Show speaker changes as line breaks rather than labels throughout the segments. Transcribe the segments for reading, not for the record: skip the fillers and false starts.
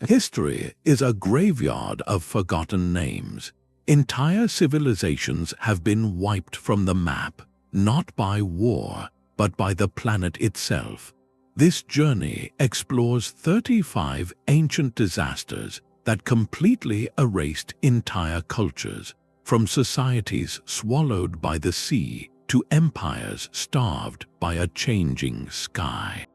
History is a graveyard of forgotten names. Entire civilizations have been wiped from the map, not by war, but by the planet itself. This journey explores 35 ancient disasters that completely erased entire cultures, from societies swallowed by the sea to empires starved by a changing sky.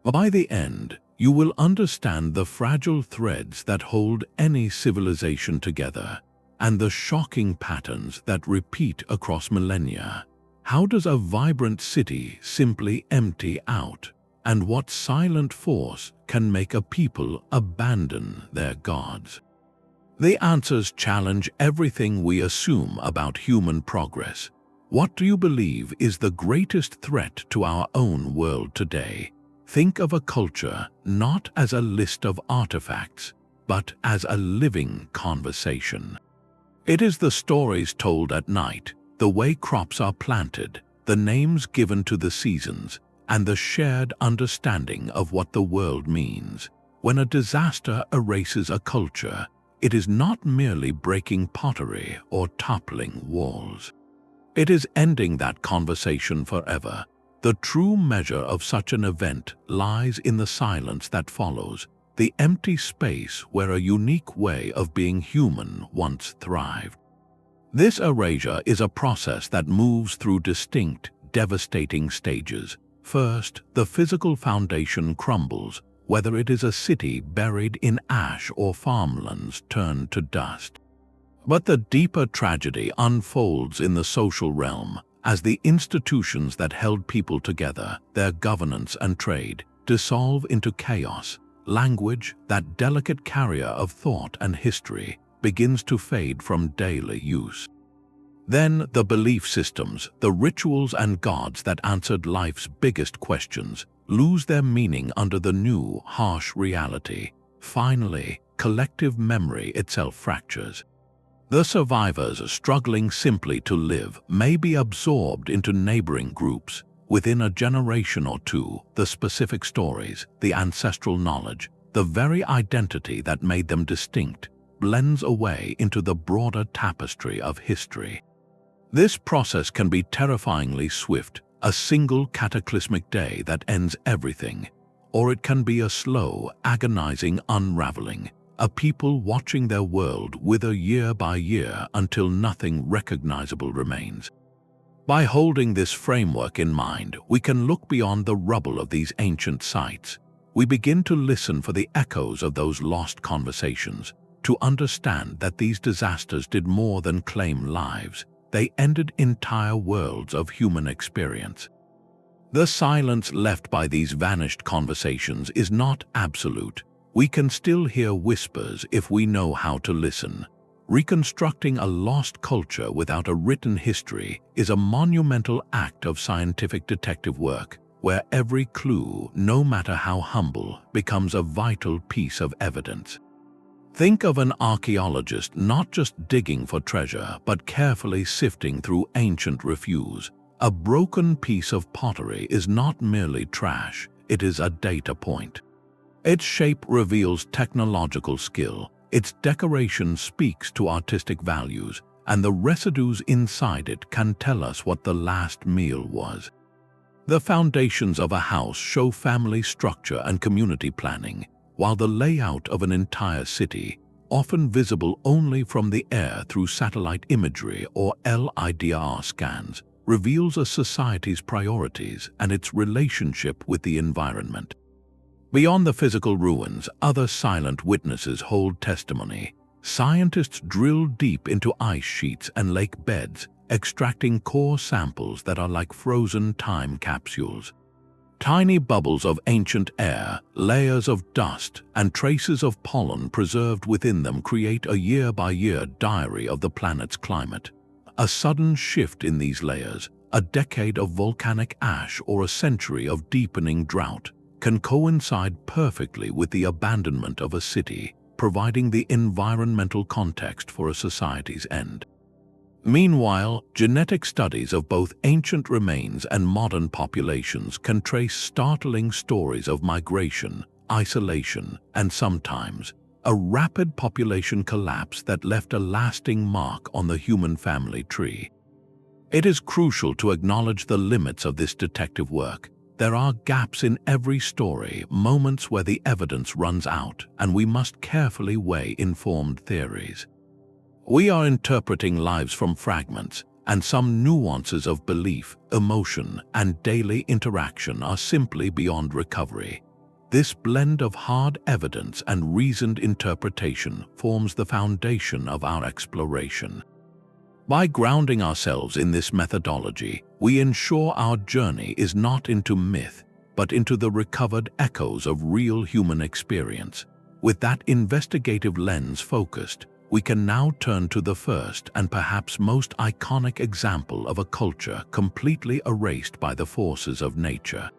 By the end, you will understand the fragile threads that hold any civilization together, and the shocking patterns that repeat across millennia. How does a vibrant city simply empty out? And what silent force can make a people abandon their gods? The answers challenge everything we assume about human progress. What do you believe is the greatest threat to our own world today? Think of a culture not as a list of artifacts, but as a living conversation. It is the stories told at night, the way crops are planted, the names given to the seasons, and the shared understanding of what the world means. When a disaster erases a culture, it is not merely breaking pottery or toppling walls. It is ending that conversation forever. The true measure of such an event lies in the silence that follows, the empty space where a unique way of being human once thrived. This erasure is a process that moves through distinct, devastating stages. First, the physical foundation crumbles, whether it is a city buried in ash or farmlands turned to dust. But the deeper tragedy unfolds in the social realm, as the institutions that held people together, their governance and trade, dissolve into chaos. Language, that delicate carrier of thought and history, begins to fade from daily use. Then the belief systems, the rituals and gods that answered life's biggest questions, lose their meaning under the new, harsh reality. Finally, collective memory itself fractures. The survivors struggling simply to live may be absorbed into neighboring groups. Within a generation or two, the specific stories, the ancestral knowledge, the very identity that made them distinct, blends away into the broader tapestry of history. This process can be terrifyingly swift, a single cataclysmic day that ends everything, or it can be a slow, agonizing unraveling, a people watching their world wither year by year until nothing recognizable remains. By holding this framework in mind, we can look beyond the rubble of these ancient sites. We begin to listen for the echoes of those lost conversations, to understand that these disasters did more than claim lives. They ended entire worlds of human experience. The silence left by these vanished conversations is not absolute. We can still hear whispers if we know how to listen. Reconstructing a lost culture without a written history is a monumental act of scientific detective work, where every clue, no matter how humble, becomes a vital piece of evidence. Think of an archaeologist not just digging for treasure, but carefully sifting through ancient refuse. A broken piece of pottery is not merely trash, it is a data point. Its shape reveals technological skill, its decoration speaks to artistic values, and the residues inside it can tell us what the last meal was. The foundations of a house show family structure and community planning, while the layout of an entire city, often visible only from the air through satellite imagery or LIDAR scans, reveals a society's priorities and its relationship with the environment. Beyond the physical ruins, other silent witnesses hold testimony. Scientists drill deep into ice sheets and lake beds, extracting core samples that are like frozen time capsules. Tiny bubbles of ancient air, layers of dust, and traces of pollen preserved within them create a year-by-year diary of the planet's climate. A sudden shift in these layers, a decade of volcanic ash or a century of deepening drought, can coincide perfectly with the abandonment of a city, providing the environmental context for a society's end. Meanwhile, genetic studies of both ancient remains and modern populations can trace startling stories of migration, isolation, and sometimes a rapid population collapse that left a lasting mark on the human family tree. It is crucial to acknowledge the limits of this detective work. There are gaps in every story, moments where the evidence runs out, and we must carefully weigh informed theories. We are interpreting lives from fragments, and some nuances of belief, emotion, and daily interaction are simply beyond recovery. This blend of hard evidence and reasoned interpretation forms the foundation of our exploration. By grounding ourselves in this methodology, we ensure our journey is not into myth, but into the recovered echoes of real human experience. With that investigative lens focused, we can now turn to the first and perhaps most iconic example of a culture completely erased by the forces of nature.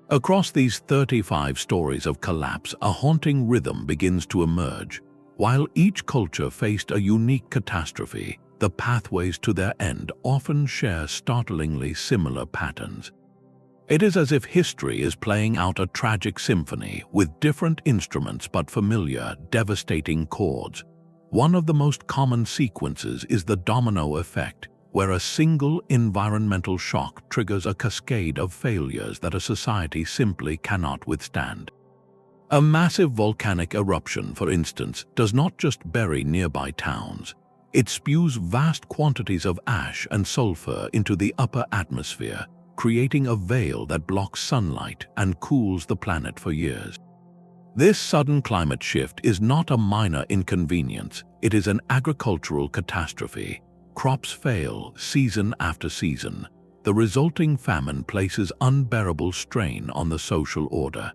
Across these 35 stories of collapse, a haunting rhythm begins to emerge. While each culture faced a unique catastrophe, the pathways to their end often share startlingly similar patterns. It is as if history is playing out a tragic symphony with different instruments but familiar, devastating chords. One of the most common sequences is the domino effect, where a single environmental shock triggers a cascade of failures that a society simply cannot withstand. A massive volcanic eruption, for instance, does not just bury nearby towns. It spews vast quantities of ash and sulfur into the upper atmosphere, creating a veil that blocks sunlight and cools the planet for years. This sudden climate shift is not a minor inconvenience, it is an agricultural catastrophe. Crops fail season after season. The resulting famine places unbearable strain on the social order.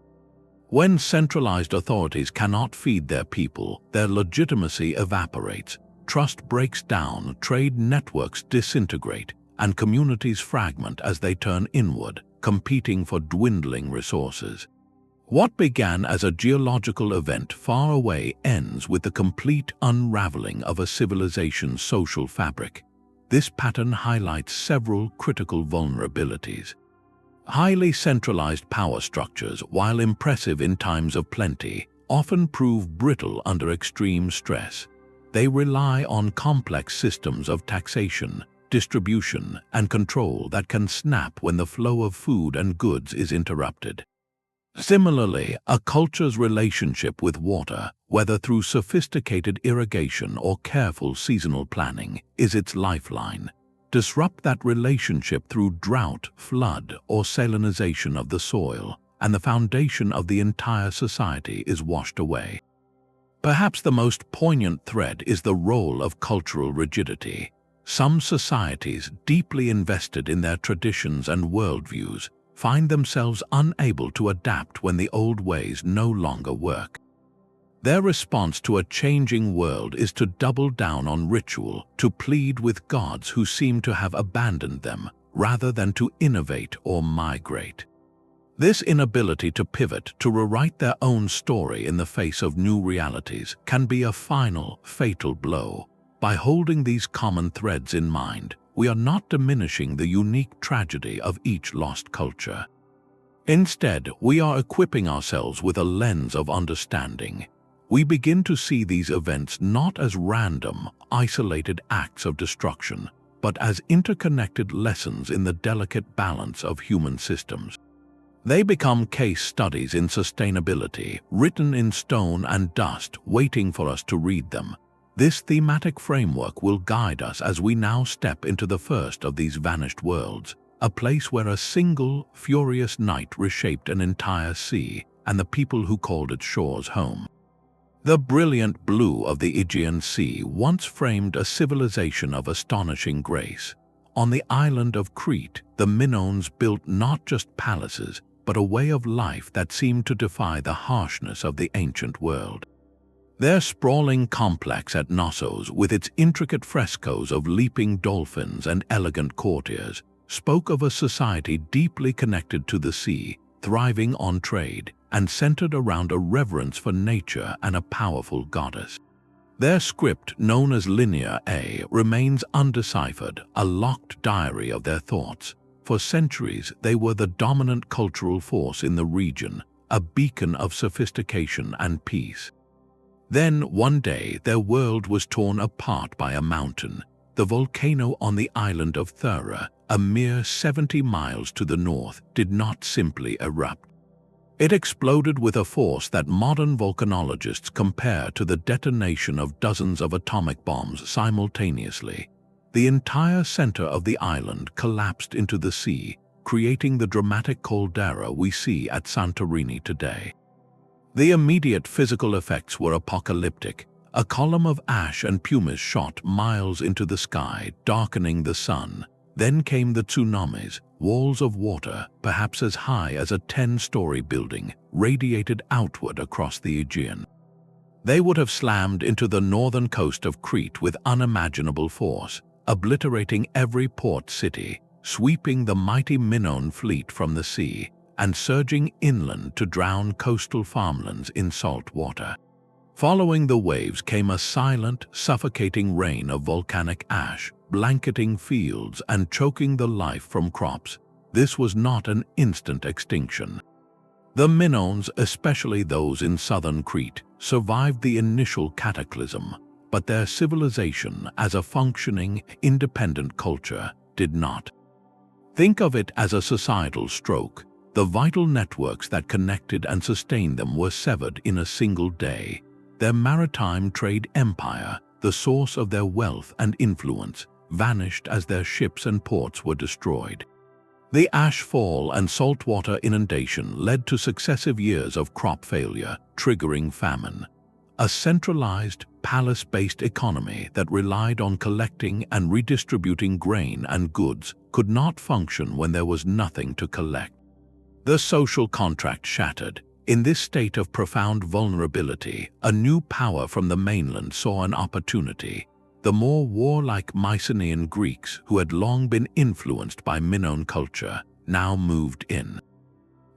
When centralized authorities cannot feed their people, their legitimacy evaporates, trust breaks down, trade networks disintegrate, and communities fragment as they turn inward, competing for dwindling resources. What began as a geological event far away ends with the complete unraveling of a civilization's social fabric. This pattern highlights several critical vulnerabilities. Highly centralized power structures, while impressive in times of plenty, often prove brittle under extreme stress. They rely on complex systems of taxation, distribution, and control that can snap when the flow of food and goods is interrupted. Similarly, a culture's relationship with water, whether through sophisticated irrigation or careful seasonal planning, is its lifeline. Disrupt that relationship through drought, flood, or salinization of the soil, and the foundation of the entire society is washed away. Perhaps the most poignant thread is the role of cultural rigidity. Some societies, deeply invested in their traditions and worldviews, find themselves unable to adapt when the old ways no longer work. Their response to a changing world is to double down on ritual, to plead with gods who seem to have abandoned them, rather than to innovate or migrate. This inability to pivot, to rewrite their own story in the face of new realities, can be a final, fatal blow. By holding these common threads in mind, we are not diminishing the unique tragedy of each lost culture. Instead, we are equipping ourselves with a lens of understanding. We begin to see these events not as random, isolated acts of destruction, but as interconnected lessons in the delicate balance of human systems. They become case studies in sustainability, written in stone and dust, waiting for us to read them. This thematic framework will guide us as we now step into the first of these vanished worlds, a place where a single, furious night reshaped an entire sea and the people who called its shores home. The brilliant blue of the Aegean Sea once framed a civilization of astonishing grace. On the island of Crete, the Minoans built not just palaces, but a way of life that seemed to defy the harshness of the ancient world. Their sprawling complex at Knossos, with its intricate frescoes of leaping dolphins and elegant courtiers, spoke of a society deeply connected to the sea, thriving on trade, and centered around a reverence for nature and a powerful goddess. Their script, known as Linear A, remains undeciphered, a locked diary of their thoughts. For centuries, they were the dominant cultural force in the region, a beacon of sophistication and peace. Then, one day, their world was torn apart by a mountain. The volcano on the island of Thera, a mere 70 miles to the north, did not simply erupt. It exploded with a force that modern volcanologists compare to the detonation of dozens of atomic bombs simultaneously. The entire center of the island collapsed into the sea, creating the dramatic caldera we see at Santorini today. The immediate physical effects were apocalyptic. A column of ash and pumice shot miles into the sky, darkening the sun. Then came the tsunamis. Walls of water, perhaps as high as a 10-story building, radiated outward across the Aegean. They would have slammed into the northern coast of Crete with unimaginable force, obliterating every port city, sweeping the mighty Minoan fleet from the sea, and surging inland to drown coastal farmlands in salt water. Following the waves came a silent, suffocating rain of volcanic ash, blanketing fields and choking the life from crops. This was not an instant extinction. The Minoans, especially those in southern Crete, survived the initial cataclysm, but their civilization as a functioning, independent culture did not. Think of it as a societal stroke. The vital networks that connected and sustained them were severed in a single day. Their maritime trade empire, the source of their wealth and influence, vanished as their ships and ports were destroyed. The ash fall and saltwater inundation led to successive years of crop failure, triggering famine. A centralized, palace-based economy that relied on collecting and redistributing grain and goods could not function when there was nothing to collect. The social contract shattered. In this state of profound vulnerability, a new power from the mainland saw an opportunity. The more warlike Mycenaean Greeks, who had long been influenced by Minoan culture, now moved in.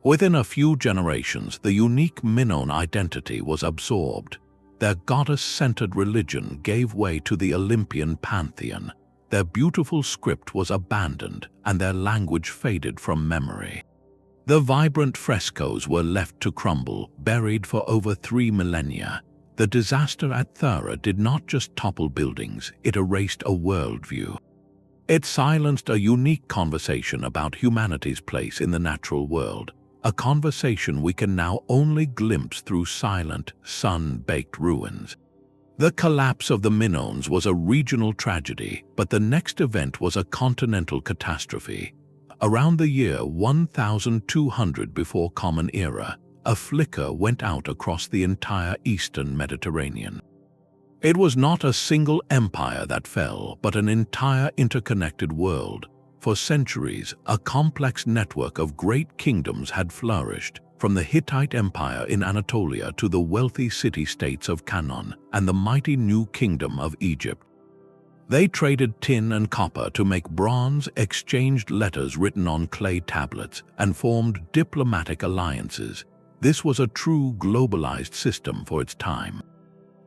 Within a few generations, the unique Minoan identity was absorbed. Their goddess-centered religion gave way to the Olympian pantheon. Their beautiful script was abandoned, and their language faded from memory. The vibrant frescoes were left to crumble, buried for over 3 millennia. The disaster at Thera did not just topple buildings, it erased a worldview. It silenced a unique conversation about humanity's place in the natural world, a conversation we can now only glimpse through silent, sun-baked ruins. The collapse of the Minoans was a regional tragedy, but the next event was a continental catastrophe. Around the year 1200 before Common Era, a flicker went out across the entire eastern Mediterranean. It was not a single empire that fell, but an entire interconnected world. For centuries, a complex network of great kingdoms had flourished, from the Hittite Empire in Anatolia to the wealthy city-states of Canaan and the mighty new kingdom of Egypt. They traded tin and copper to make bronze, exchanged letters written on clay tablets, and formed diplomatic alliances. This was a true globalized system for its time.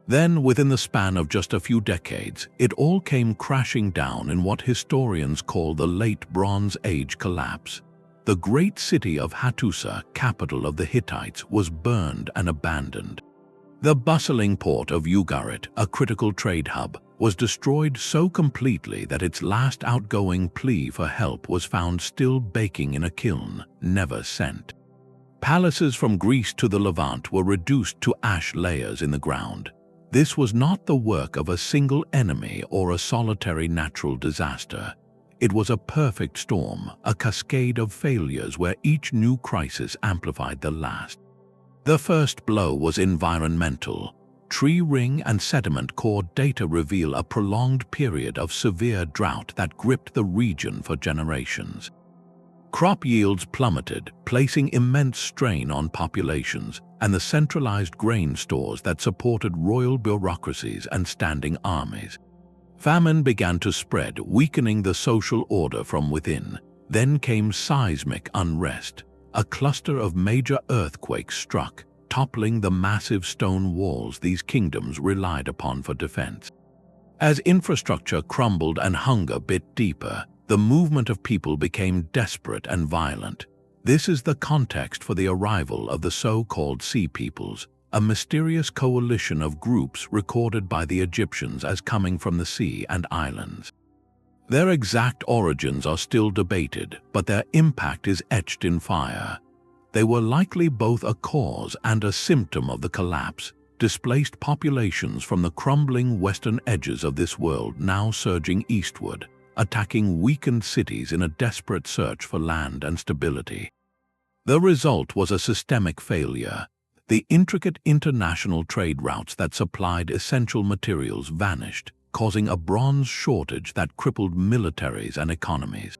Then, within the span of just a few decades, it all came crashing down in what historians call the Late Bronze Age collapse. The great city of Hattusa, capital of the Hittites, was burned and abandoned. The bustling port of Ugarit, a critical trade hub, was destroyed so completely that its last outgoing plea for help was found still baking in a kiln, never sent. Palaces from Greece to the Levant were reduced to ash layers in the ground. This was not the work of a single enemy or a solitary natural disaster. It was a perfect storm, a cascade of failures where each new crisis amplified the last. The first blow was environmental. Tree ring and sediment core data reveal a prolonged period of severe drought that gripped the region for generations. Crop yields plummeted, placing immense strain on populations and the centralized grain stores that supported royal bureaucracies and standing armies. Famine began to spread, weakening the social order from within. Then came seismic unrest. A cluster of major earthquakes struck, toppling the massive stone walls these kingdoms relied upon for defense. As infrastructure crumbled and hunger bit deeper, the movement of people became desperate and violent. This is the context for the arrival of the so-called Sea Peoples, a mysterious coalition of groups recorded by the Egyptians as coming from the sea and islands. Their exact origins are still debated, but their impact is etched in fire. They were likely both a cause and a symptom of the collapse, displaced populations from the crumbling western edges of this world now surging eastward, attacking weakened cities in a desperate search for land and stability. The result was a systemic failure. The intricate international trade routes that supplied essential materials vanished, causing a bronze shortage that crippled militaries and economies.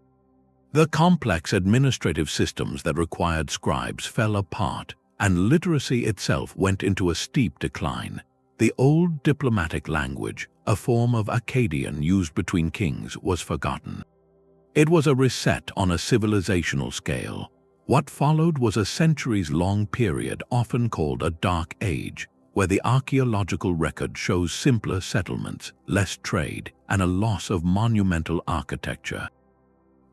The complex administrative systems that required scribes fell apart, and literacy itself went into a steep decline. The old diplomatic language, a form of Akkadian used between kings, was forgotten. It was a reset on a civilizational scale. What followed was a centuries-long period often called a Dark Age, where the archaeological record shows simpler settlements, less trade, and a loss of monumental architecture.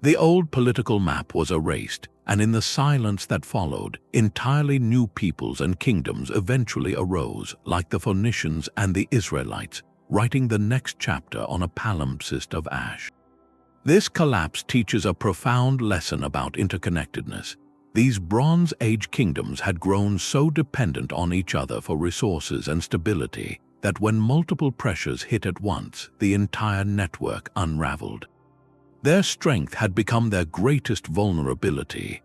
The old political map was erased, and in the silence that followed, entirely new peoples and kingdoms eventually arose, like the Phoenicians and the Israelites, writing the next chapter on a palimpsest of ash. This collapse teaches a profound lesson about interconnectedness. These Bronze Age kingdoms had grown so dependent on each other for resources and stability that when multiple pressures hit at once, the entire network unraveled. Their strength had become their greatest vulnerability.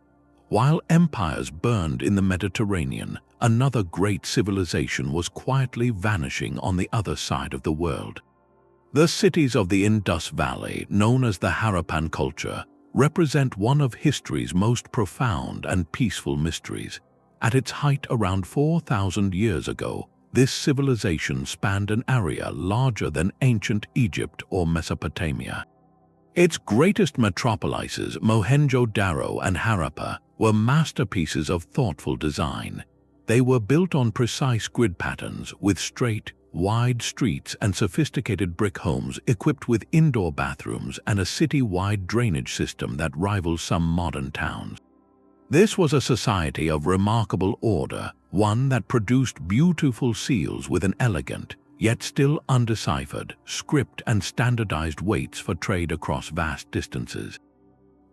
While empires burned in the Mediterranean, another great civilization was quietly vanishing on the other side of the world. The cities of the Indus Valley, known as the Harappan culture, represent one of history's most profound and peaceful mysteries. At its height around 4,000 years ago, this civilization spanned an area larger than ancient Egypt or Mesopotamia. Its greatest metropolises, Mohenjo-Daro and Harappa, were masterpieces of thoughtful design. They were built on precise grid patterns, with straight, wide streets and sophisticated brick homes equipped with indoor bathrooms and a city-wide drainage system that rivals some modern towns. This was a society of remarkable order, one that produced beautiful seals with an elegant, yet still undeciphered, script and standardized weights for trade across vast distances.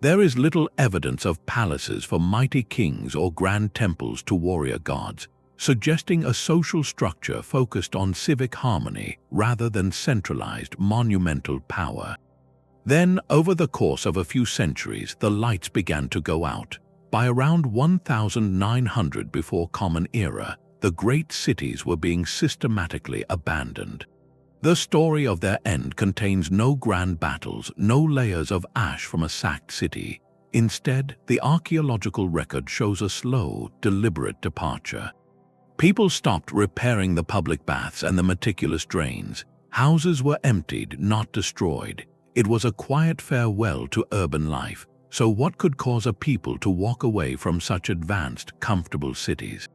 There is little evidence of palaces for mighty kings or grand temples to warrior gods, suggesting a social structure focused on civic harmony rather than centralized, monumental power. Then, over the course of a few centuries, the lights began to go out. By around 1900 before Common Era, the great cities were being systematically abandoned. The story of their end contains no grand battles, no layers of ash from a sacked city. Instead, the archaeological record shows a slow, deliberate departure. People stopped repairing the public baths and the meticulous drains. Houses were emptied, not destroyed. It was a quiet farewell to urban life. So what could cause a people to walk away from such advanced, comfortable cities?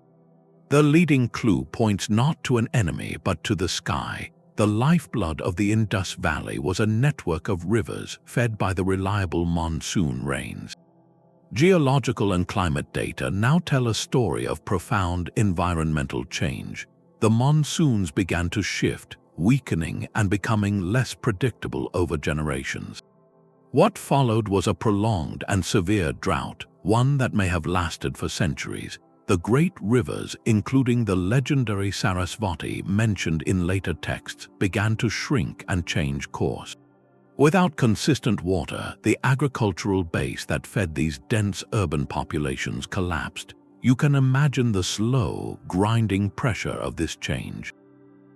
The leading clue points not to an enemy but to the sky. The lifeblood of the Indus Valley was a network of rivers fed by the reliable monsoon rains. Geological and climate data now tell a story of profound environmental change. The monsoons began to shift, weakening and becoming less predictable over generations. What followed was a prolonged and severe drought, one that may have lasted for centuries. The great rivers, including the legendary Sarasvati mentioned in later texts, began to shrink and change course. Without consistent water, the agricultural base that fed these dense urban populations collapsed. You can imagine the slow, grinding pressure of this change.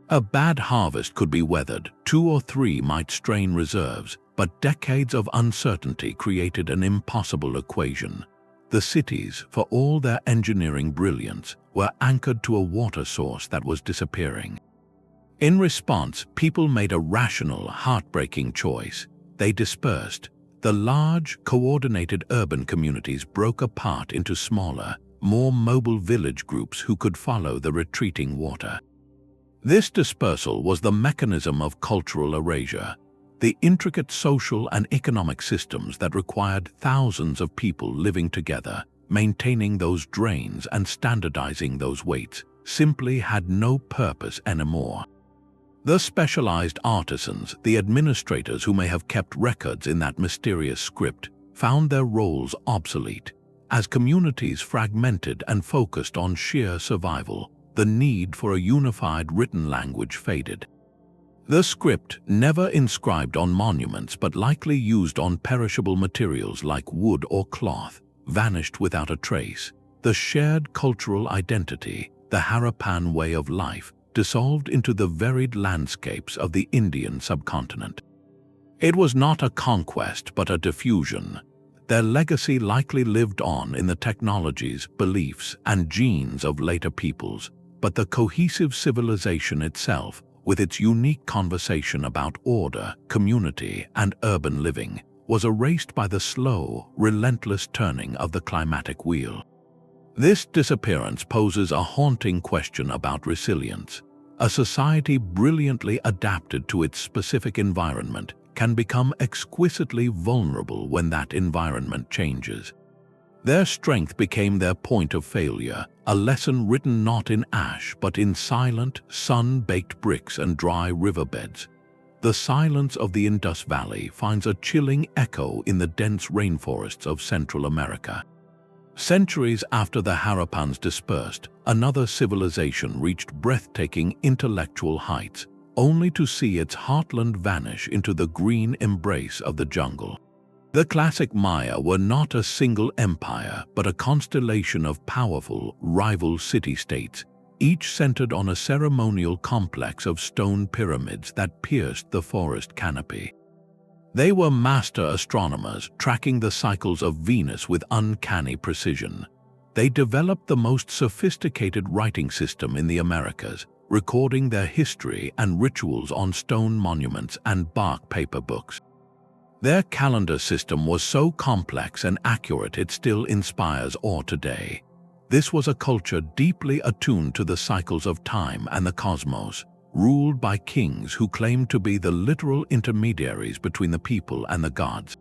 A bad harvest could be weathered, 2 or 3 might strain reserves, but decades of uncertainty created an impossible equation. The cities, for all their engineering brilliance, were anchored to a water source that was disappearing. In response, people made a rational, heartbreaking choice. They dispersed. The large, coordinated urban communities broke apart into smaller, more mobile village groups who could follow the retreating water. This dispersal was the mechanism of cultural erasure. The intricate social and economic systems that required thousands of people living together maintaining those drains and standardizing those weights simply had no purpose anymore. The specialized artisans, the administrators who may have kept records in that mysterious script, found their roles obsolete. As communities fragmented and focused on sheer survival, the need for a unified written language faded. The script, never inscribed on monuments but likely used on perishable materials like wood or cloth, vanished without a trace. The shared cultural identity, the Harappan way of life, dissolved into the varied landscapes of the Indian subcontinent. It was not a conquest but a diffusion. Their legacy likely lived on in the technologies, beliefs, and genes of later peoples, but the cohesive civilization itself, with its unique conversation about order, community, and urban living, was erased by the slow, relentless turning of the climatic wheel. This disappearance poses a haunting question about resilience. A society brilliantly adapted to its specific environment can become exquisitely vulnerable when that environment changes. Their strength became their point of failure, a lesson written not in ash but in silent, sun-baked bricks and dry riverbeds. The silence of the Indus Valley finds a chilling echo in the dense rainforests of Central America. Centuries after the Harappans dispersed, another civilization reached breathtaking intellectual heights, only to see its heartland vanish into the green embrace of the jungle. The classic Maya were not a single empire, but a constellation of powerful, rival city-states, each centered on a ceremonial complex of stone pyramids that pierced the forest canopy. They were master astronomers, tracking the cycles of Venus with uncanny precision. They developed the most sophisticated writing system in the Americas, recording their history and rituals on stone monuments and bark paper books. Their calendar system was so complex and accurate it still inspires awe today. This was a culture deeply attuned to the cycles of time and the cosmos, ruled by kings who claimed to be the literal intermediaries between the people and the gods.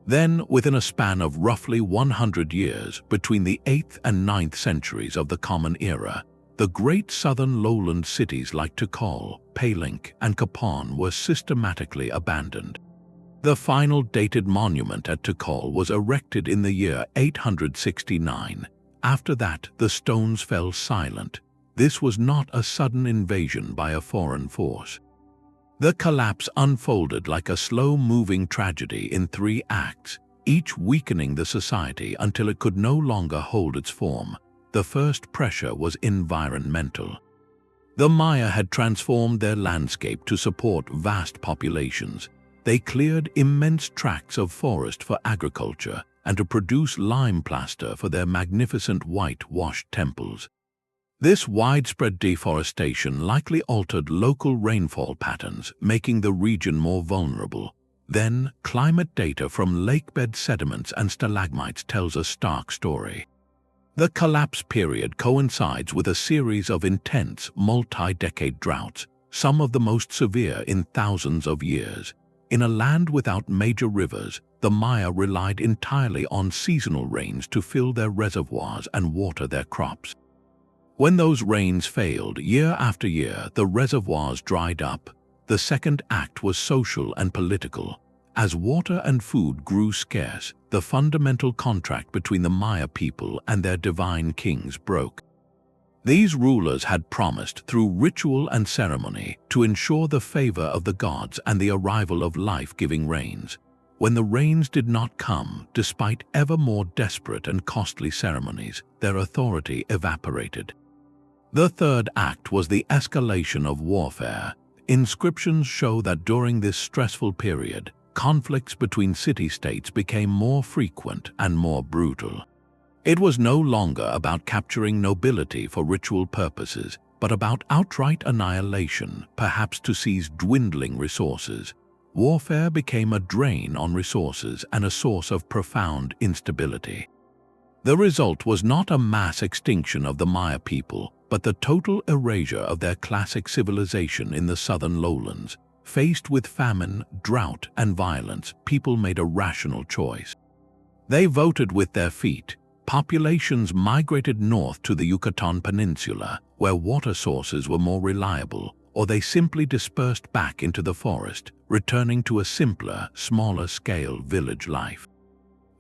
Then, within a span of roughly 100 years, between the 8th and 9th centuries of the Common Era, the great southern lowland cities like Tikal, Palenque, and Kapan were systematically abandoned. The final dated monument at Tikal was erected in the year 869. After that, the stones fell silent. This was not a sudden invasion by a foreign force. The collapse unfolded like a slow-moving tragedy in 3 acts, each weakening the society until it could no longer hold its form. The first pressure was environmental. The Maya had transformed their landscape to support vast populations. They cleared immense tracts of forest for agriculture and to produce lime plaster for their magnificent whitewashed temples. This widespread deforestation likely altered local rainfall patterns, making the region more vulnerable. Then, climate data from lakebed sediments and stalagmites tells a stark story. The collapse period coincides with a series of intense, multi-decade droughts, some of the most severe in thousands of years. In a land without major rivers, the Maya relied entirely on seasonal rains to fill their reservoirs and water their crops. When those rains failed year after year, the reservoirs dried up. The second act was social and political. As water and food grew scarce, the fundamental contract between the Maya people and their divine kings broke. These rulers had promised, through ritual and ceremony, to ensure the favor of the gods and the arrival of life-giving rains. When the rains did not come, despite ever more desperate and costly ceremonies, their authority evaporated. The third act was the escalation of warfare. Inscriptions show that during this stressful period, conflicts between city-states became more frequent and more brutal. It was no longer about capturing nobility for ritual purposes, but about outright annihilation, perhaps to seize dwindling resources. Warfare became a drain on resources and a source of profound instability. The result was not a mass extinction of the Maya people, but the total erasure of their classic civilization in the southern lowlands. Faced with famine, drought, and violence, people made a rational choice. They voted with their feet. populations migrated north to the Yucatan Peninsula, where water sources were more reliable, or they simply dispersed back into the forest, returning to a simpler, smaller-scale village life.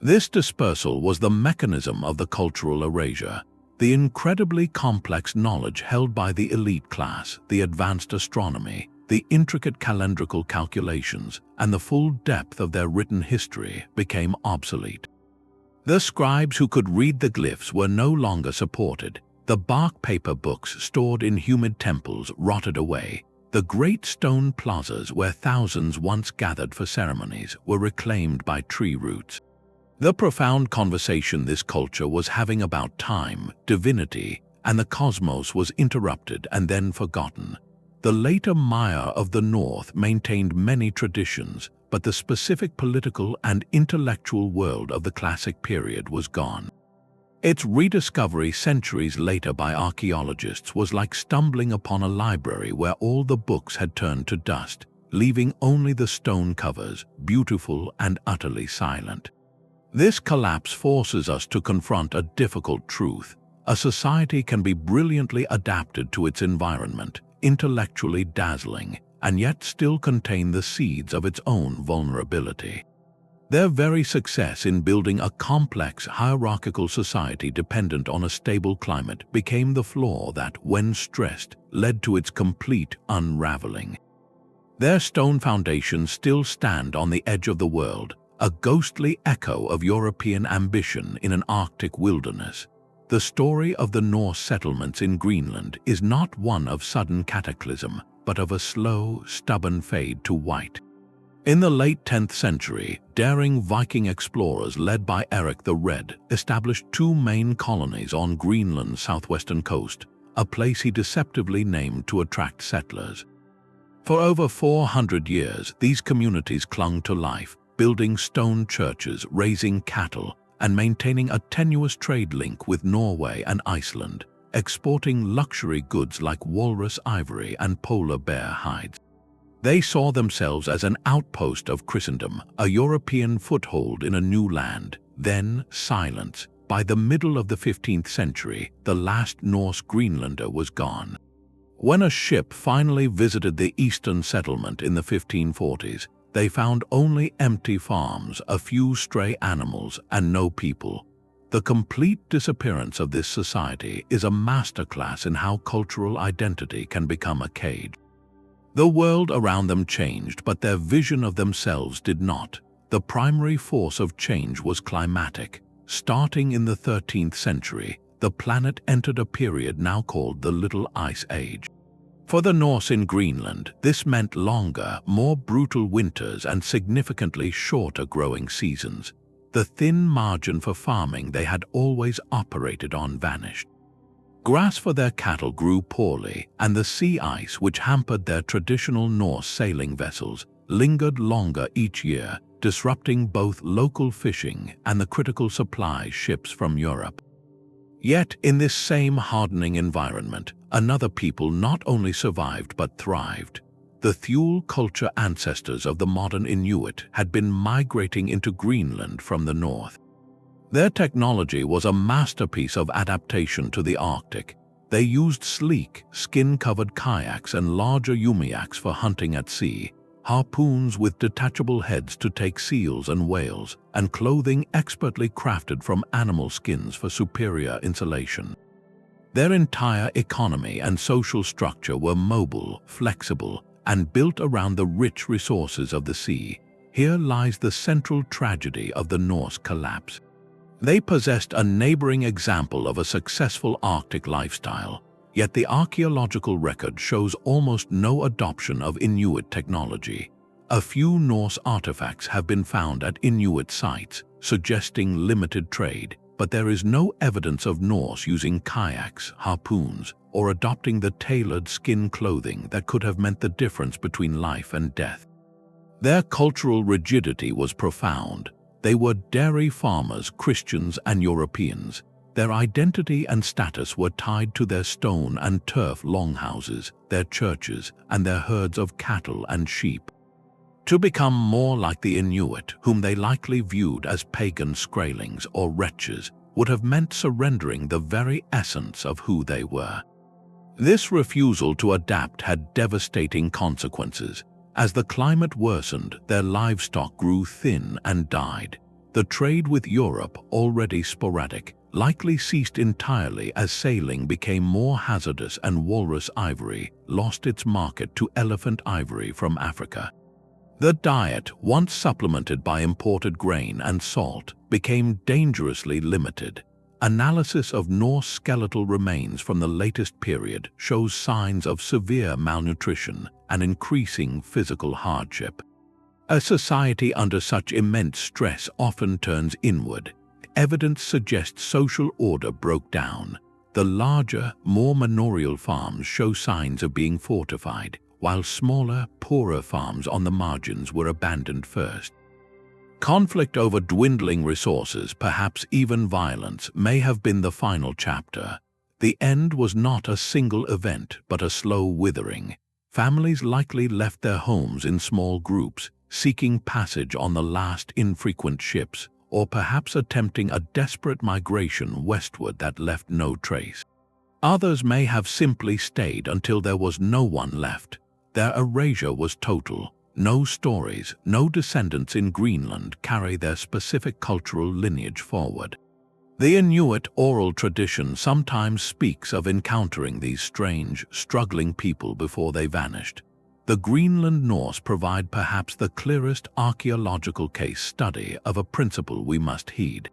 This dispersal was the mechanism of the cultural erasure, the incredibly complex knowledge held by the elite class, the advanced astronomy, the intricate calendrical calculations, and the full depth of their written history became obsolete. The scribes who could read the glyphs were no longer supported. The bark paper books stored in humid temples rotted away. The great stone plazas where thousands once gathered for ceremonies were reclaimed by tree roots. The profound conversation this culture was having about time, divinity, and the cosmos was interrupted and then forgotten. The later Maya of the North maintained many traditions, but the specific political and intellectual world of the classic period was gone. Its rediscovery centuries later by archaeologists was like stumbling upon a library where all the books had turned to dust, leaving only the stone covers, beautiful and utterly silent. This collapse forces us to confront a difficult truth. A society can be brilliantly adapted to its environment, intellectually dazzling, and yet still contain the seeds of its own vulnerability. Their very success in building a complex, hierarchical society dependent on a stable climate became the flaw that, when stressed, led to its complete unraveling. Their stone foundations still stand on the edge of the world, a ghostly echo of European ambition in an Arctic wilderness. The story of the Norse settlements in Greenland is not one of sudden cataclysm, but of a slow, stubborn fade to white. In the late 10th century, daring Viking explorers led by Eric the Red established two main colonies on Greenland's southwestern coast, a place he deceptively named to attract settlers. For over 400 years, these communities clung to life, building stone churches, raising cattle, and maintaining a tenuous trade link with Norway and Iceland, exporting luxury goods like walrus ivory and polar bear hides. They saw themselves as an outpost of Christendom, a European foothold in a new land. Then silence. By the middle of the 15th century, the last Norse Greenlander was gone. When a ship finally visited the eastern settlement in the 1540s, they found only empty farms, a few stray animals, and no people. The complete disappearance of this society is a masterclass in how cultural identity can become a cage. The world around them changed, but their vision of themselves did not. The primary force of change was climatic. Starting in the 13th century, the planet entered a period now called the Little Ice Age. For the Norse in Greenland, this meant longer, more brutal winters and significantly shorter growing seasons. The thin margin for farming they had always operated on vanished. Grass for their cattle grew poorly, and the sea ice, which hampered their traditional Norse sailing vessels, lingered longer each year, disrupting both local fishing and the critical supply ships from Europe. Yet, in this same hardening environment, another people not only survived but thrived. The Thule culture ancestors of the modern Inuit had been migrating into Greenland from the north. Their technology was a masterpiece of adaptation to the Arctic. They used sleek, skin-covered kayaks and larger umiaks for hunting at sea, harpoons with detachable heads to take seals and whales, and clothing expertly crafted from animal skins for superior insulation. Their entire economy and social structure were mobile, flexible, and built around the rich resources of the sea. Here lies the central tragedy of the Norse collapse. They possessed a neighboring example of a successful Arctic lifestyle, yet the archaeological record shows almost no adoption of Inuit technology. A few Norse artifacts have been found at Inuit sites, suggesting limited trade, but there is no evidence of Norse using kayaks, harpoons, or adopting the tailored skin clothing that could have meant the difference between life and death. Their cultural rigidity was profound. They were dairy farmers, Christians, and Europeans. Their identity and status were tied to their stone and turf longhouses, their churches, and their herds of cattle and sheep. To become more like the Inuit, whom they likely viewed as pagan scralings or wretches, would have meant surrendering the very essence of who they were. This refusal to adapt had devastating consequences. As the climate worsened, their livestock grew thin and died. The trade with Europe, already sporadic, likely ceased entirely as sailing became more hazardous and walrus ivory lost its market to elephant ivory from Africa. The diet, once supplemented by imported grain and salt, became dangerously limited. Analysis of Norse skeletal remains from the latest period shows signs of severe malnutrition and increasing physical hardship. A society under such immense stress often turns inward. Evidence suggests social order broke down. The larger, more manorial farms show signs of being fortified, while smaller, poorer farms on the margins were abandoned first. Conflict over dwindling resources, perhaps even violence, may have been the final chapter. The end was not a single event, but a slow withering. Families likely left their homes in small groups, seeking passage on the last infrequent ships, or perhaps attempting a desperate migration westward that left no trace. Others may have simply stayed until there was no one left. Their erasure was total. No stories, no descendants in Greenland carry their specific cultural lineage forward. The Inuit oral tradition sometimes speaks of encountering these strange, struggling people before they vanished. The Greenland Norse provide perhaps the clearest archaeological case study of a principle we must heed.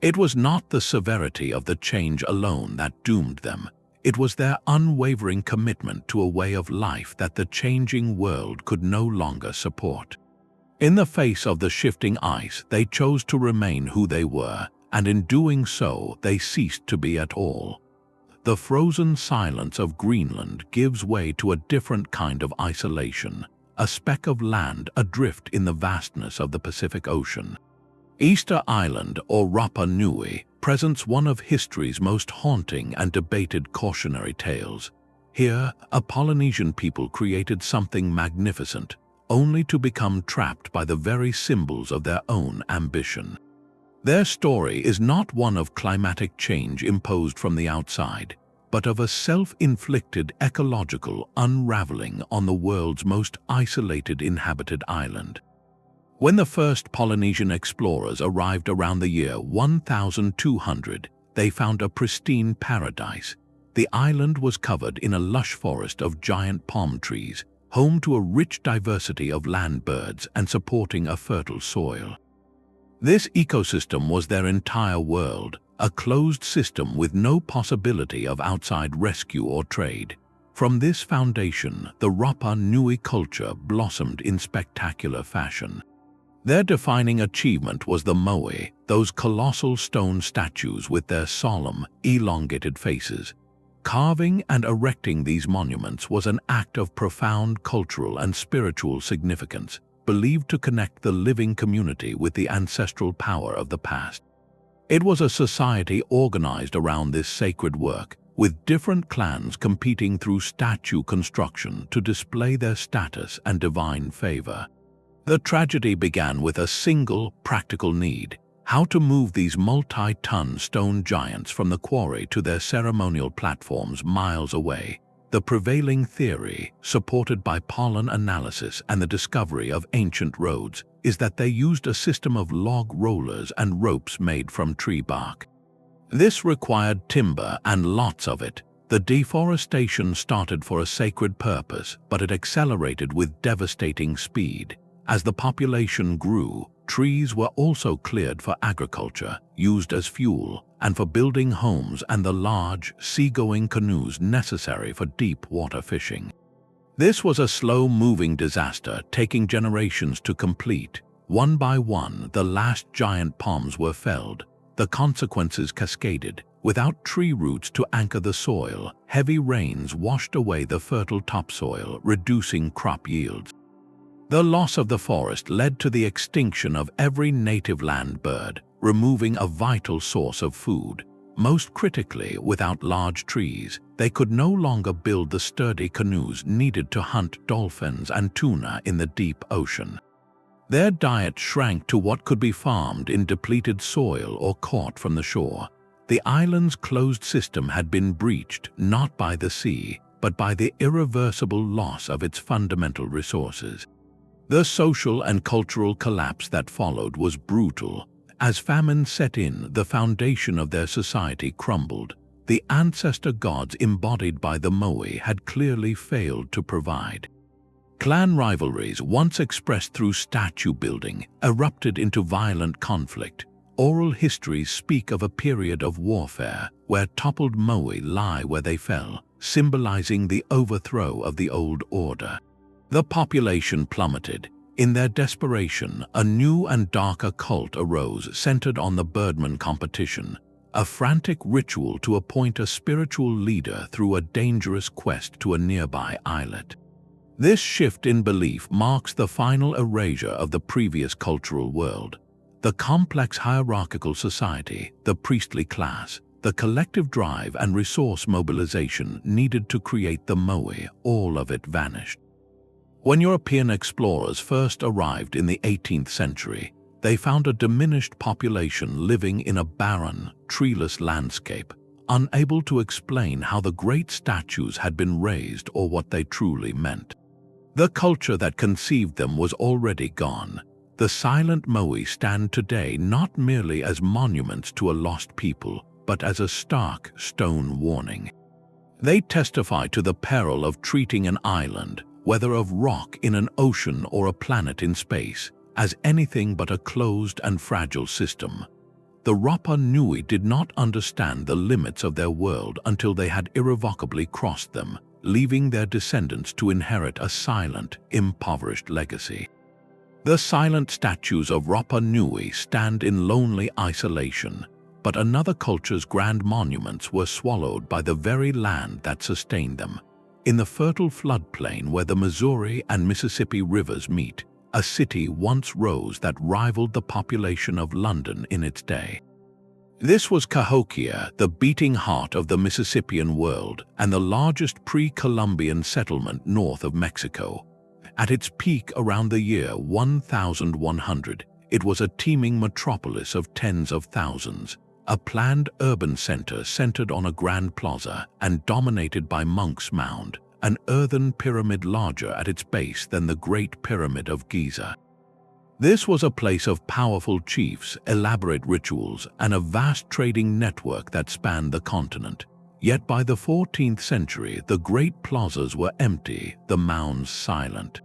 It was not the severity of the change alone that doomed them. It was their unwavering commitment to a way of life that the changing world could no longer support. In the face of the shifting ice, they chose to remain who they were, and in doing so, they ceased to be at all. The frozen silence of Greenland gives way to a different kind of isolation, a speck of land adrift in the vastness of the Pacific Ocean. Easter Island, or Rapa Nui, presents one of history's most haunting and debated cautionary tales. Here, a Polynesian people created something magnificent, only to become trapped by the very symbols of their own ambition. Their story is not one of climatic change imposed from the outside, but of a self-inflicted ecological unraveling on the world's most isolated inhabited island. When the first Polynesian explorers arrived around the year 1200, they found a pristine paradise. The island was covered in a lush forest of giant palm trees, home to a rich diversity of land birds and supporting a fertile soil. This ecosystem was their entire world, a closed system with no possibility of outside rescue or trade. From this foundation, the Rapa Nui culture blossomed in spectacular fashion. Their defining achievement was the Moche, those colossal stone statues with their solemn, elongated faces. Carving and erecting these monuments was an act of profound cultural and spiritual significance, believed to connect the living community with the ancestral power of the past. It was a society organized around this sacred work, with different clans competing through statue construction to display their status and divine favor. The tragedy began with a single, practical need: how to move these multi-ton stone giants from the quarry to their ceremonial platforms miles away. The prevailing theory, supported by pollen analysis and the discovery of ancient roads, is that they used a system of log rollers and ropes made from tree bark. This required timber and lots of it. The deforestation started for a sacred purpose, but it accelerated with devastating speed. As the population grew, trees were also cleared for agriculture, used as fuel, and for building homes and the large, seagoing canoes necessary for deep water fishing. This was a slow-moving disaster, taking generations to complete. One by one, the last giant palms were felled. The consequences cascaded. Without tree roots to anchor the soil, heavy rains washed away the fertile topsoil, reducing crop yields. The loss of the forest led to the extinction of every native land bird, removing a vital source of food. Most critically, without large trees, they could no longer build the sturdy canoes needed to hunt dolphins and tuna in the deep ocean. Their diet shrank to what could be farmed in depleted soil or caught from the shore. The island's closed system had been breached not by the sea, but by the irreversible loss of its fundamental resources. The social and cultural collapse that followed was brutal. As famine set in, the foundation of their society crumbled. The ancestor gods embodied by the Moche had clearly failed to provide. Clan rivalries, once expressed through statue building, erupted into violent conflict. Oral histories speak of a period of warfare where toppled Moche lie where they fell, symbolizing the overthrow of the old order. The population plummeted. In their desperation, a new and darker cult arose centered on the birdman competition, a frantic ritual to appoint a spiritual leader through a dangerous quest to a nearby islet. This shift in belief marks the final erasure of the previous cultural world. The complex hierarchical society, the priestly class, the collective drive and resource mobilization needed to create the Moche, all of it vanished. When European explorers first arrived in the 18th century, they found a diminished population living in a barren, treeless landscape, unable to explain how the great statues had been raised or what they truly meant. The culture that conceived them was already gone. The silent Moche stand today not merely as monuments to a lost people, but as a stark stone warning. They testify to the peril of treating an island, whether of rock in an ocean or a planet in space, as anything but a closed and fragile system. The Rapa Nui did not understand the limits of their world until they had irrevocably crossed them, leaving their descendants to inherit a silent, impoverished legacy. The silent statues of Rapa Nui stand in lonely isolation, but another culture's grand monuments were swallowed by the very land that sustained them. In the fertile floodplain where the Missouri and Mississippi rivers meet, a city once rose that rivaled the population of London in its day. This was Cahokia, the beating heart of the Mississippian world and the largest pre-Columbian settlement north of Mexico. At its peak around the year 1100, it was a teeming metropolis of tens of thousands, a planned urban center centered on a grand plaza and dominated by Monk's Mound, an earthen pyramid larger at its base than the Great Pyramid of Giza. This was a place of powerful chiefs, elaborate rituals, and a vast trading network that spanned the continent. Yet by the 14th century, the great plazas were empty, the mounds silent.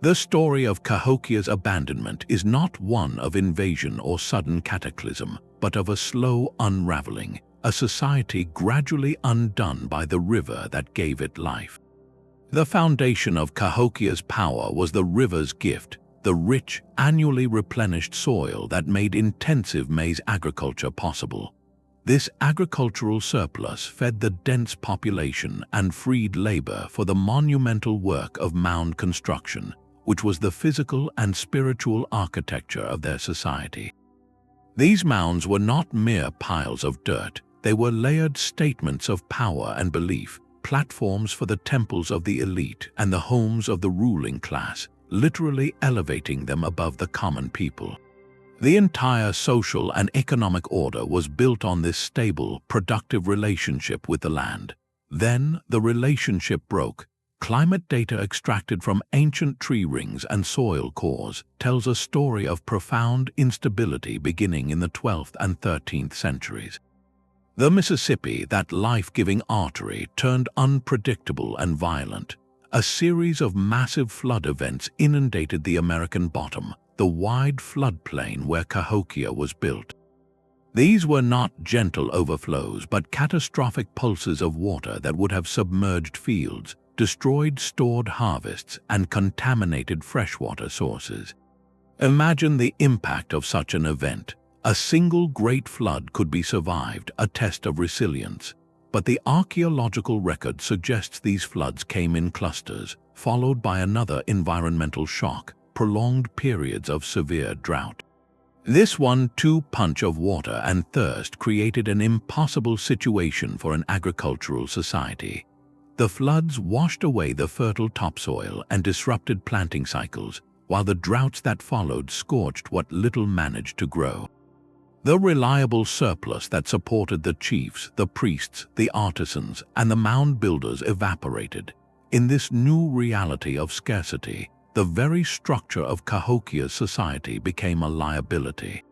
The story of Cahokia's abandonment is not one of invasion or sudden cataclysm, but of a slow unraveling, a society gradually undone by the river that gave it life. The foundation of Cahokia's power was the river's gift, the rich, annually replenished soil that made intensive maize agriculture possible. This agricultural surplus fed the dense population and freed labor for the monumental work of mound construction, which was the physical and spiritual architecture of their society. These mounds were not mere piles of dirt, they were layered statements of power and belief, platforms for the temples of the elite and the homes of the ruling class, literally elevating them above the common people. The entire social and economic order was built on this stable, productive relationship with the land. Then the relationship broke. Climate data extracted from ancient tree rings and soil cores tells a story of profound instability beginning in the 12th and 13th centuries. The Mississippi, that life-giving artery, turned unpredictable and violent. A series of massive flood events inundated the American bottom, the wide floodplain where Cahokia was built. These were not gentle overflows but catastrophic pulses of water that would have submerged fields, destroyed stored harvests, and contaminated freshwater sources. Imagine the impact of such an event. A single great flood could be survived, a test of resilience. But the archaeological record suggests these floods came in clusters, followed by another environmental shock, prolonged periods of severe drought. This 1-2 punch of water and thirst created an impossible situation for an agricultural society. The floods washed away the fertile topsoil and disrupted planting cycles, while the droughts that followed scorched what little managed to grow. The reliable surplus that supported the chiefs, the priests, the artisans, and the mound builders evaporated. In this new reality of scarcity, the very structure of Cahokia's society became a liability.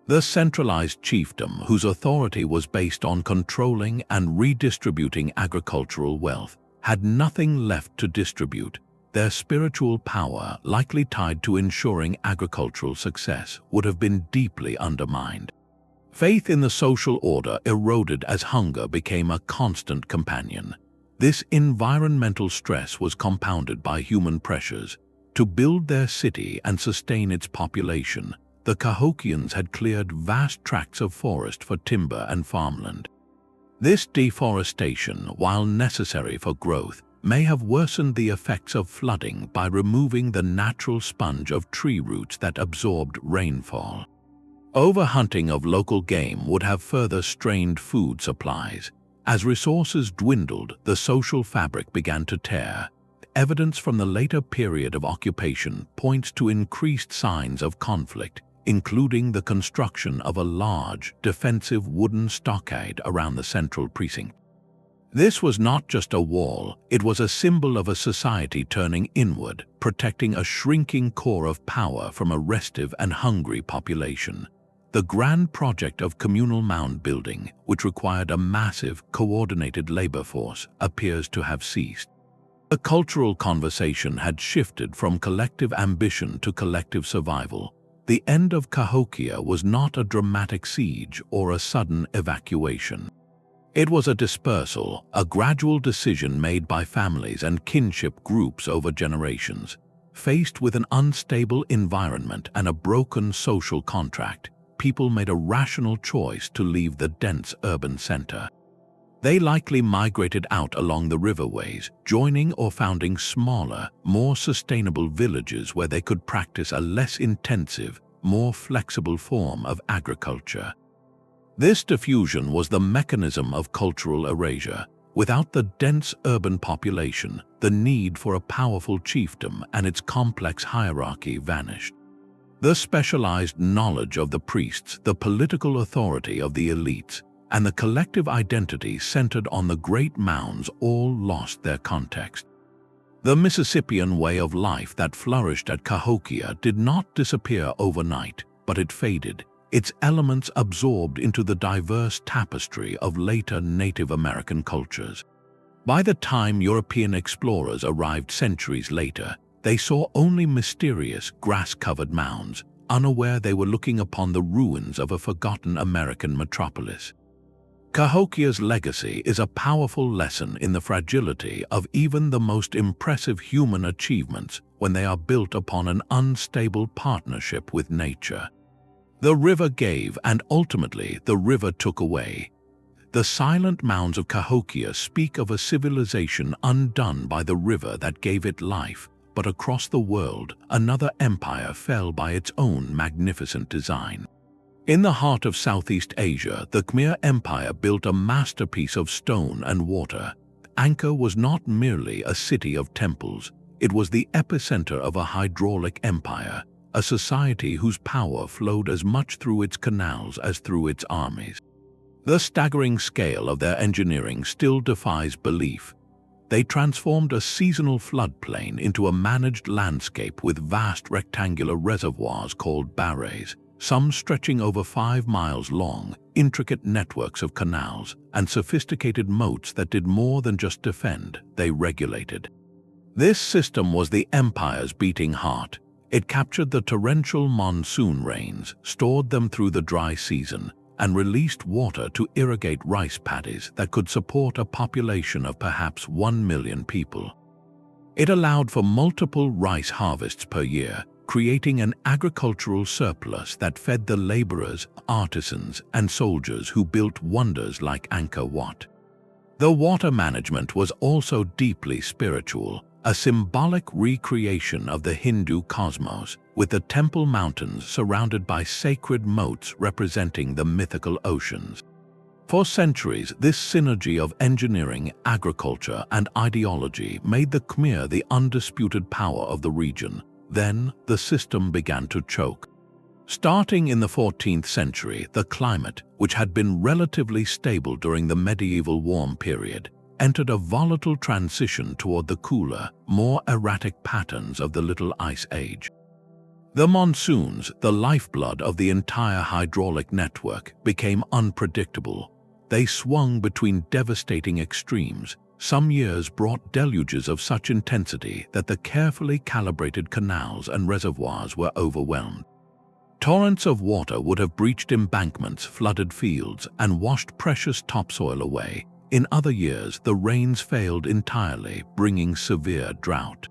The centralized chiefdom, whose authority was based on controlling and redistributing agricultural wealth, had nothing left to distribute. Their spiritual power, likely tied to ensuring agricultural success, would have been deeply undermined. Faith in the social order eroded as hunger became a constant companion. This environmental stress was compounded by human pressures. To build their city and sustain its population, the Cahokians had cleared vast tracts of forest for timber and farmland. This deforestation, while necessary for growth, may have worsened the effects of flooding by removing the natural sponge of tree roots that absorbed rainfall. Overhunting of local game would have further strained food supplies. As resources dwindled, the social fabric began to tear. Evidence from the later period of occupation points to increased signs of conflict, including the construction of a large, defensive wooden stockade around the central precinct. This was not just a wall, it was a symbol of a society turning inward, protecting a shrinking core of power from a restive and hungry population. The grand project of communal mound building, which required a massive, coordinated labor force, appears to have ceased. The cultural conversation had shifted from collective ambition to collective survival. The end of Cahokia was not a dramatic siege or a sudden evacuation. It was a dispersal, a gradual decision made by families and kinship groups over generations. Faced with an unstable environment and a broken social contract, people made a rational choice to leave the dense urban center. They likely migrated out along the riverways, joining or founding smaller, more sustainable villages where they could practice a less intensive, more flexible form of agriculture. This diffusion was the mechanism of cultural erasure. Without the dense urban population, the need for a powerful chiefdom and its complex hierarchy vanished. The specialized knowledge of the priests, the political authority of the elites, and the collective identity centered on the great mounds all lost their context. The Mississippian way of life that flourished at Cahokia did not disappear overnight, but it faded, its elements absorbed into the diverse tapestry of later Native American cultures. By the time European explorers arrived centuries later, they saw only mysterious, grass-covered mounds, unaware they were looking upon the ruins of a forgotten American metropolis. Cahokia's legacy is a powerful lesson in the fragility of even the most impressive human achievements when they are built upon an unstable partnership with nature. The river gave, and ultimately the river took away. The silent mounds of Cahokia speak of a civilization undone by the river that gave it life, but across the world, another empire fell by its own magnificent design. In the heart of Southeast Asia, the Khmer Empire built a masterpiece of stone and water. Angkor was not merely a city of temples, it was the epicenter of a hydraulic empire, a society whose power flowed as much through its canals as through its armies. The staggering scale of their engineering still defies belief. They transformed a seasonal floodplain into a managed landscape with vast rectangular reservoirs called barrays, some stretching over 5 miles long, intricate networks of canals, and sophisticated moats that did more than just defend, they regulated. This system was the empire's beating heart. It captured the torrential monsoon rains, stored them through the dry season, and released water to irrigate rice paddies that could support a population of perhaps 1 million people. It allowed for multiple rice harvests per year, creating an agricultural surplus that fed the laborers, artisans, and soldiers who built wonders like Angkor Wat. The water management was also deeply spiritual, a symbolic recreation of the Hindu cosmos, with the Temple Mountains surrounded by sacred moats representing the mythical oceans. For centuries, this synergy of engineering, agriculture, and ideology made the Khmer the undisputed power of the region, Then the system began to choke. Starting in the 14th century, the climate, which had been relatively stable during the medieval warm period, entered a volatile transition toward the cooler, more erratic patterns of the Little Ice Age. The monsoons, the lifeblood of the entire hydraulic network, became unpredictable. They swung between devastating extremes. Some years brought deluges of such intensity that the carefully calibrated canals and reservoirs were overwhelmed. Torrents of water would have breached embankments, flooded fields, and washed precious topsoil away. In other years, the rains failed entirely, bringing severe drought.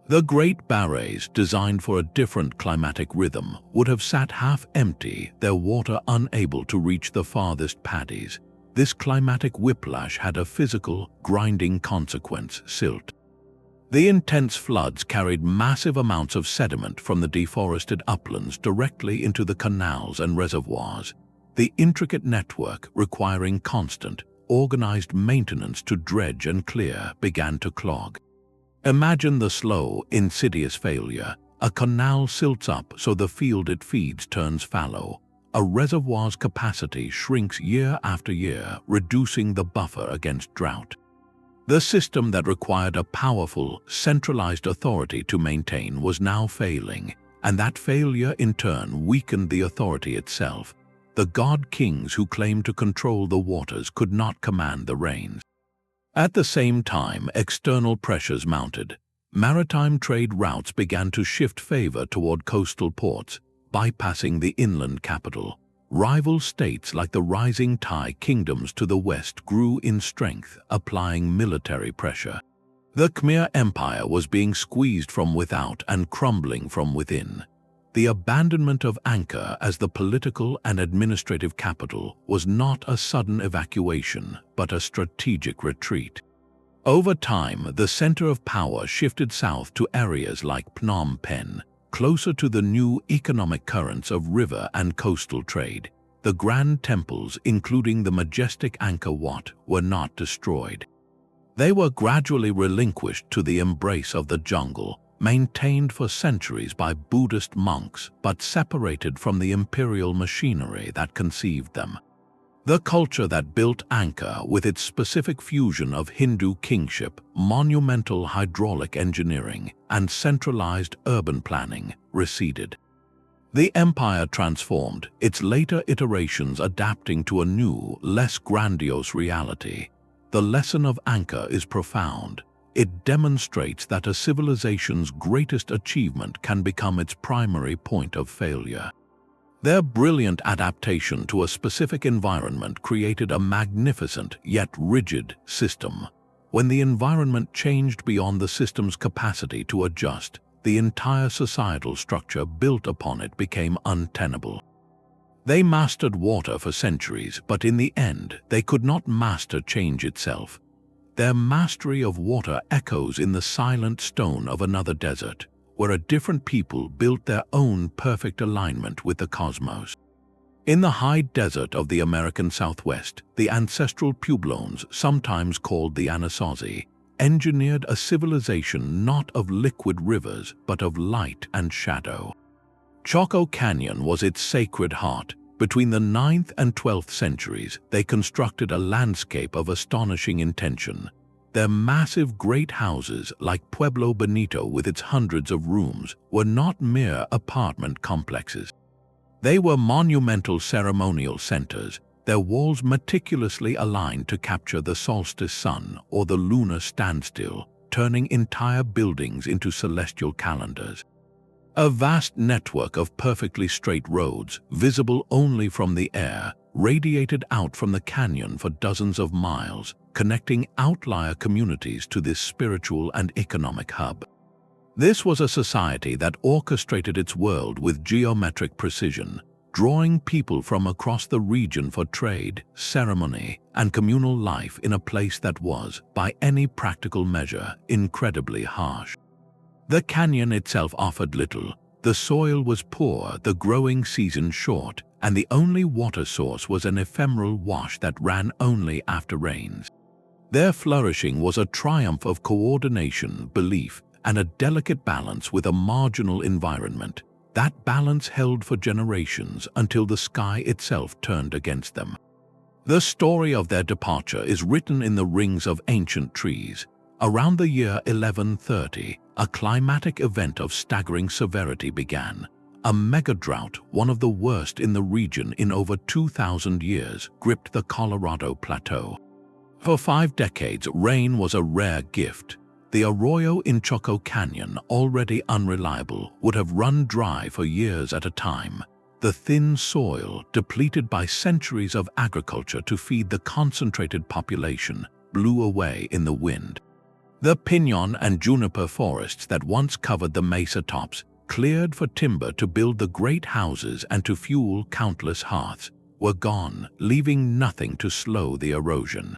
The Great Barrays, designed for a different climatic rhythm, would have sat half empty, their water unable to reach the farthest paddies. This climatic whiplash had a physical, grinding consequence: silt. The intense floods carried massive amounts of sediment from the deforested uplands directly into the canals and reservoirs. The intricate network, requiring constant, organized maintenance to dredge and clear, began to clog. Imagine the slow, insidious failure. A canal silts up so the field it feeds turns fallow. A reservoir's capacity shrinks year after year, reducing the buffer against drought. The system that required a powerful, centralized authority to maintain was now failing, and that failure in turn weakened the authority itself. The god-kings who claimed to control the waters could not command the rains. At the same time, external pressures mounted. Maritime trade routes began to shift favor toward coastal ports, bypassing the inland capital. Rival states like the rising Thai kingdoms to the west grew in strength, applying military pressure. The Khmer Empire was being squeezed from without and crumbling from within. The abandonment of Angkor as the political and administrative capital was not a sudden evacuation, but a strategic retreat. Over time, the center of power shifted south to areas like Phnom Penh, closer to the new economic currents of river and coastal trade. The grand temples, including the majestic Angkor Wat, were not destroyed. They were gradually relinquished to the embrace of the jungle, maintained for centuries by Buddhist monks, but separated from the imperial machinery that conceived them. The culture that built Angkor, with its specific fusion of Hindu kingship, monumental hydraulic engineering, and centralized urban planning, receded. The empire transformed, its later iterations adapting to a new, less grandiose reality. The lesson of Angkor is profound. It demonstrates that a civilization's greatest achievement can become its primary point of failure. Their brilliant adaptation to a specific environment created a magnificent yet rigid system. When the environment changed beyond the system's capacity to adjust, the entire societal structure built upon it became untenable. They mastered water for centuries, but in the end, they could not master change itself. Their mastery of water echoes in the silent stone of another desert, where a different people built their own perfect alignment with the cosmos. In the high desert of the American Southwest, the ancestral Puebloans, sometimes called the Anasazi, engineered a civilization not of liquid rivers, but of light and shadow. Chaco Canyon was its sacred heart. Between the 9th and 12th centuries, they constructed a landscape of astonishing intention. Their massive great houses, like Pueblo Bonito with its hundreds of rooms, were not mere apartment complexes. They were monumental ceremonial centers, their walls meticulously aligned to capture the solstice sun or the lunar standstill, turning entire buildings into celestial calendars. A vast network of perfectly straight roads, visible only from the air, radiated out from the canyon for dozens of miles, connecting outlier communities to this spiritual and economic hub. This was a society that orchestrated its world with geometric precision, drawing people from across the region for trade, ceremony, and communal life in a place that was, by any practical measure, incredibly harsh. The canyon itself offered little. The soil was poor, the growing season short, and the only water source was an ephemeral wash that ran only after rains. Their flourishing was a triumph of coordination, belief, and a delicate balance with a marginal environment. That balance held for generations until the sky itself turned against them. The story of their departure is written in the rings of ancient trees. Around the year 1130, a climatic event of staggering severity began. A mega-drought, one of the worst in the region in over 2,000 years, gripped the Colorado Plateau. For 5 decades, rain was a rare gift. The arroyo in Chaco Canyon, already unreliable, would have run dry for years at a time. The thin soil, depleted by centuries of agriculture to feed the concentrated population, blew away in the wind. The pinon and juniper forests that once covered the mesa tops, cleared for timber to build the great houses and to fuel countless hearths, were gone, leaving nothing to slow the erosion.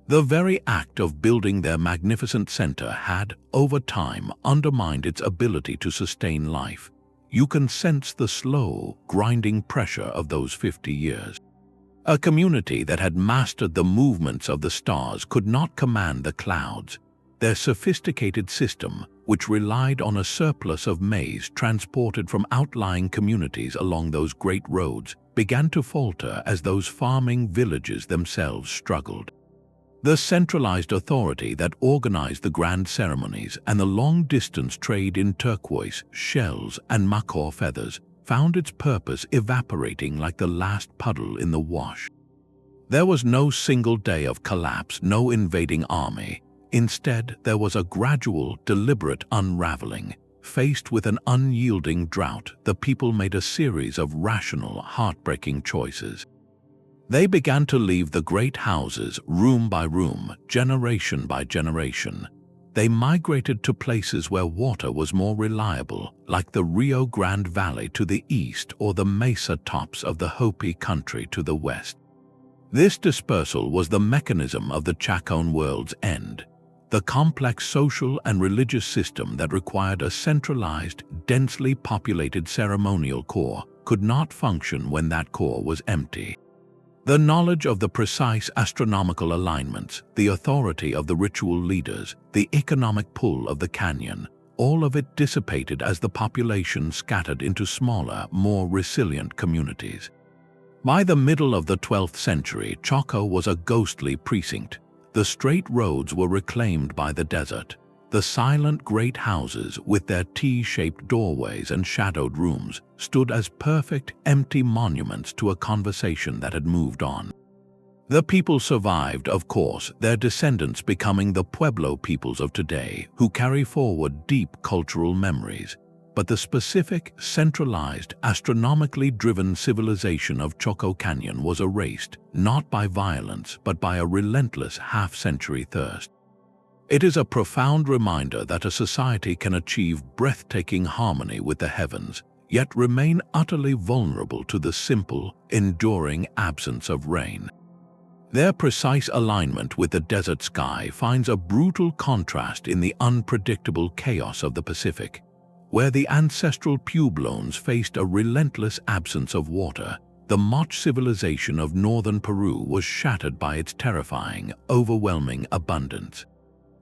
The very act of building their magnificent center had, over time, undermined its ability to sustain life. You can sense the slow, grinding pressure of those 50 years. A community that had mastered the movements of the stars could not command the clouds. Their sophisticated system, which relied on a surplus of maize transported from outlying communities along those great roads, began to falter as those farming villages themselves struggled. The centralized authority that organized the grand ceremonies and the long-distance trade in turquoise, shells, and macaw feathers found its purpose evaporating like the last puddle in the wash. There was no single day of collapse, no invading army. Instead, there was a gradual, deliberate unraveling. Faced with an unyielding drought, the people made a series of rational, heartbreaking choices. They began to leave the great houses, room by room, generation by generation. They migrated to places where water was more reliable, like the Rio Grande Valley to the east or the mesa tops of the Hopi country to the west. This dispersal was the mechanism of the Chacoan world's end. The complex social and religious system that required a centralized, densely populated ceremonial core could not function when that core was empty. The knowledge of the precise astronomical alignments, the authority of the ritual leaders, the economic pull of the canyon, all of it dissipated as the population scattered into smaller, more resilient communities. By the middle of the 12th century, Chaco was a ghostly precinct. The straight roads were reclaimed by the desert. The silent great houses, with their T-shaped doorways and shadowed rooms, stood as perfect, empty monuments to a conversation that had moved on. The people survived, of course, their descendants becoming the Pueblo peoples of today, who carry forward deep cultural memories. But the specific, centralized, astronomically driven civilization of Chaco Canyon was erased, not by violence, but by a relentless half-century thirst. It is a profound reminder that a society can achieve breathtaking harmony with the heavens, yet remain utterly vulnerable to the simple, enduring absence of rain. Their precise alignment with the desert sky finds a brutal contrast in the unpredictable chaos of the Pacific. Where the ancestral Pueblones faced a relentless absence of water, the Moche civilization of northern Peru was shattered by its terrifying, overwhelming abundance.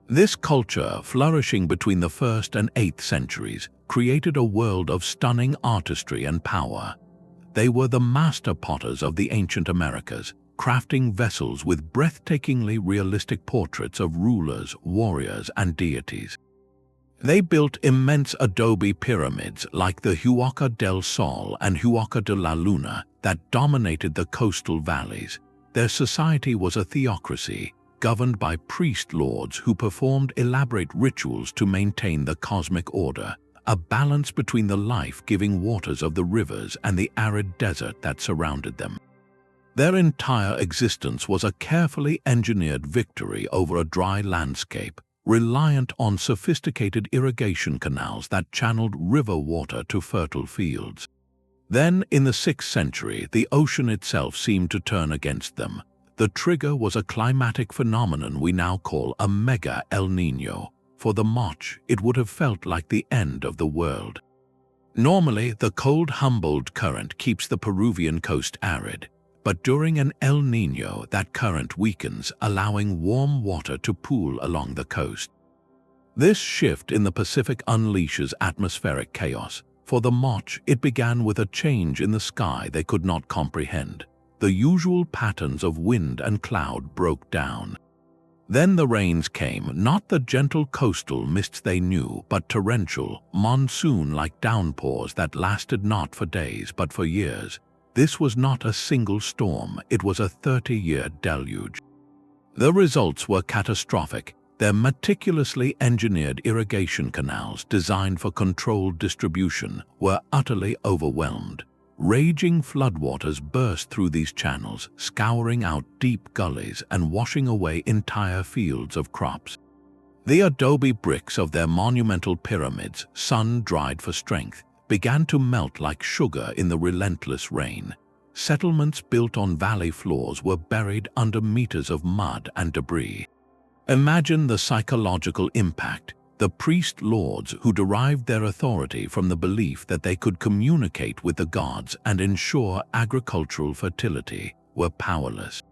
This culture, flourishing between the 1st and 8th centuries, created a world of stunning artistry and power. They were the master potters of the ancient Americas, crafting vessels with breathtakingly realistic portraits of rulers, warriors, and deities. They built immense adobe pyramids like the Huaca del Sol and Huaca de la Luna that dominated the coastal valleys. Their society was a theocracy, governed by priest lords who performed elaborate rituals to maintain the cosmic order, a balance between the life-giving waters of the rivers and the arid desert that surrounded them. Their entire existence was a carefully engineered victory over a dry landscape, reliant on sophisticated irrigation canals that channeled river water to fertile fields. Then, in the 6th century, the ocean itself seemed to turn against them. The trigger was a climatic phenomenon we now call a mega El Niño. For the Moche, it would have felt like the end of the world. Normally, the cold Humboldt current keeps the Peruvian coast arid, but during an El Niño, that current weakens, allowing warm water to pool along the coast. This shift in the Pacific unleashes atmospheric chaos. For the Moche, it began with a change in the sky they could not comprehend. The usual patterns of wind and cloud broke down. Then the rains came, not the gentle coastal mists they knew, but torrential, monsoon-like downpours that lasted not for days but for years. This was not a single storm, it was a 30-year deluge. The results were catastrophic. Their meticulously engineered irrigation canals designed for controlled distribution were utterly overwhelmed. Raging floodwaters burst through these channels, scouring out deep gullies and washing away entire fields of crops. The adobe bricks of their monumental pyramids, sun-dried for strength, began to melt like sugar in the relentless rain. Settlements built on valley floors were buried under meters of mud and debris. Imagine the psychological impact. The priest lords who derived their authority from the belief that they could communicate with the gods and ensure agricultural fertility were powerless.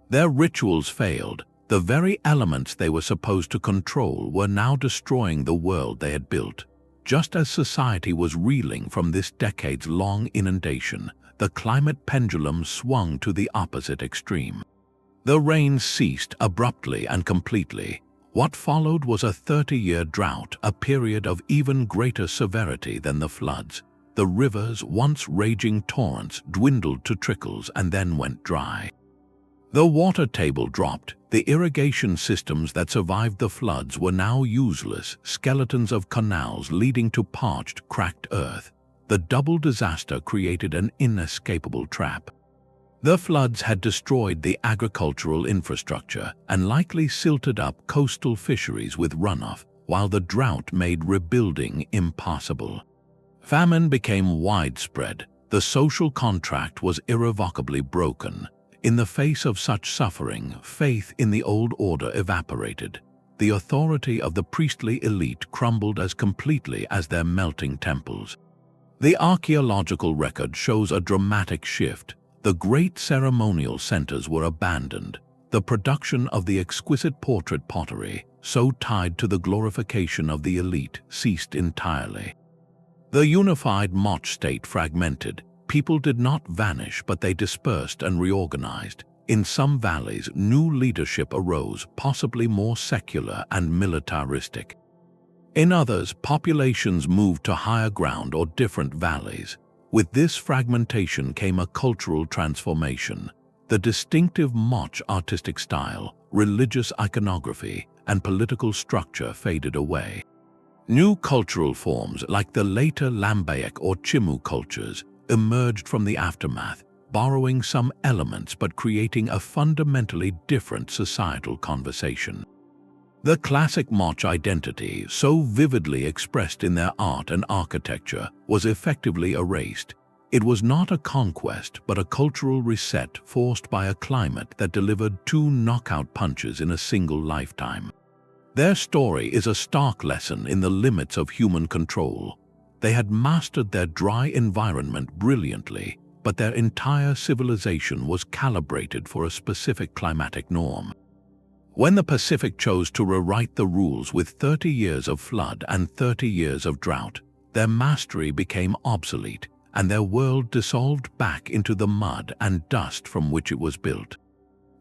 Their rituals failed. The very elements they were supposed to control were now destroying the world they had built. Just as society was reeling from this decades-long inundation, the climate pendulum swung to the opposite extreme. The rains ceased abruptly and completely. What followed was a 30-year drought, a period of even greater severity than the floods. The rivers, once raging torrents, dwindled to trickles and then went dry. The water table dropped. The irrigation systems that survived the floods were now useless, skeletons of canals leading to parched, cracked earth. The double disaster created an inescapable trap. The floods had destroyed the agricultural infrastructure and likely silted up coastal fisheries with runoff, while the drought made rebuilding impossible. Famine became widespread. The social contract was irrevocably broken. In the face of such suffering, faith in the old order evaporated. The authority of the priestly elite crumbled as completely as their melting temples. The archaeological record shows a dramatic shift. The great ceremonial centers were abandoned. The production of the exquisite portrait pottery, so tied to the glorification of the elite, ceased entirely. The unified Moche state fragmented. People did not vanish, but they dispersed and reorganized. In some valleys, new leadership arose, possibly more secular and militaristic. In others, populations moved to higher ground or different valleys. With this fragmentation came a cultural transformation. The distinctive Moche artistic style, religious iconography, and political structure faded away. New cultural forms like the later Lambayak or Chimu cultures emerged from the aftermath, borrowing some elements but creating a fundamentally different societal conversation. The classic Moche identity, so vividly expressed in their art and architecture, was effectively erased. It was not a conquest, but a cultural reset forced by a climate that delivered two knockout punches in a single lifetime. Their story is a stark lesson in the limits of human control. They had mastered their dry environment brilliantly, but their entire civilization was calibrated for a specific climatic norm. When the Pacific chose to rewrite the rules with 30 years of flood and 30 years of drought, their mastery became obsolete, and their world dissolved back into the mud and dust from which it was built.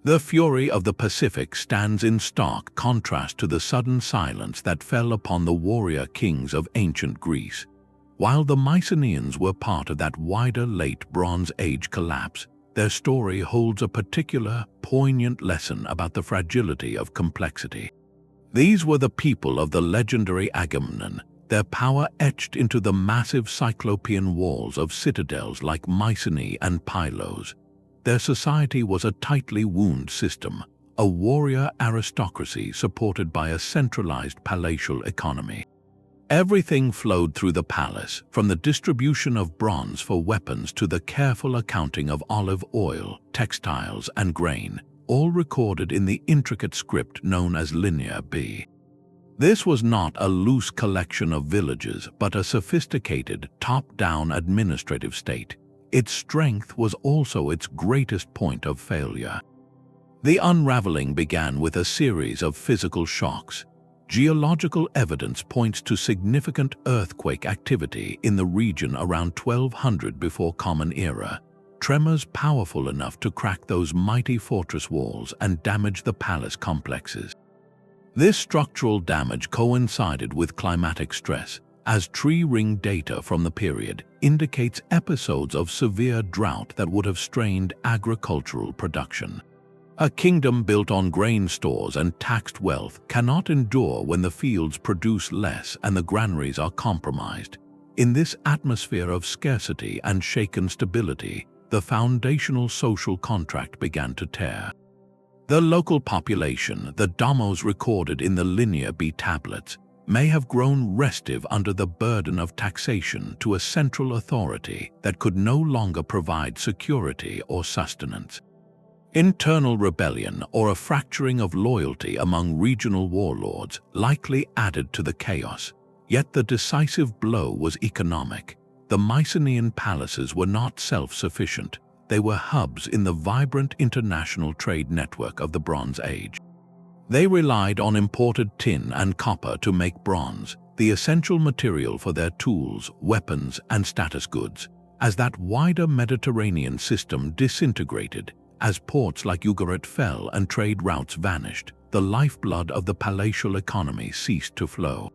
The fury of the Pacific stands in stark contrast to the sudden silence that fell upon the warrior kings of ancient Greece. While the Mycenaeans were part of that wider late Bronze Age collapse, their story holds a particular, poignant lesson about the fragility of complexity. These were the people of the legendary Agamemnon, their power etched into the massive cyclopean walls of citadels like Mycenae and Pylos. Their society was a tightly wound system, a warrior aristocracy supported by a centralized palatial economy. Everything flowed through the palace, from the distribution of bronze for weapons to the careful accounting of olive oil, textiles, and grain, all recorded in the intricate script known as Linear B. This was not a loose collection of villages, but a sophisticated, top-down administrative state. Its strength was also its greatest point of failure. The unraveling began with a series of physical shocks. Geological evidence points to significant earthquake activity in the region around 1200 before Common Era, tremors powerful enough to crack those mighty fortress walls and damage the palace complexes. This structural damage coincided with climatic stress, as tree ring data from the period indicates episodes of severe drought that would have strained agricultural production. A kingdom built on grain stores and taxed wealth cannot endure when the fields produce less and the granaries are compromised. In this atmosphere of scarcity and shaken stability, the foundational social contract began to tear. The local population, the Domos recorded in the Linear B tablets, may have grown restive under the burden of taxation to a central authority that could no longer provide security or sustenance. Internal rebellion or a fracturing of loyalty among regional warlords likely added to the chaos, yet the decisive blow was economic. The Mycenaean palaces were not self-sufficient. They were hubs in the vibrant international trade network of the Bronze Age. They relied on imported tin and copper to make bronze, the essential material for their tools, weapons, and status goods. As that wider Mediterranean system disintegrated, as ports like Ugarit fell and trade routes vanished, the lifeblood of the palatial economy ceased to flow.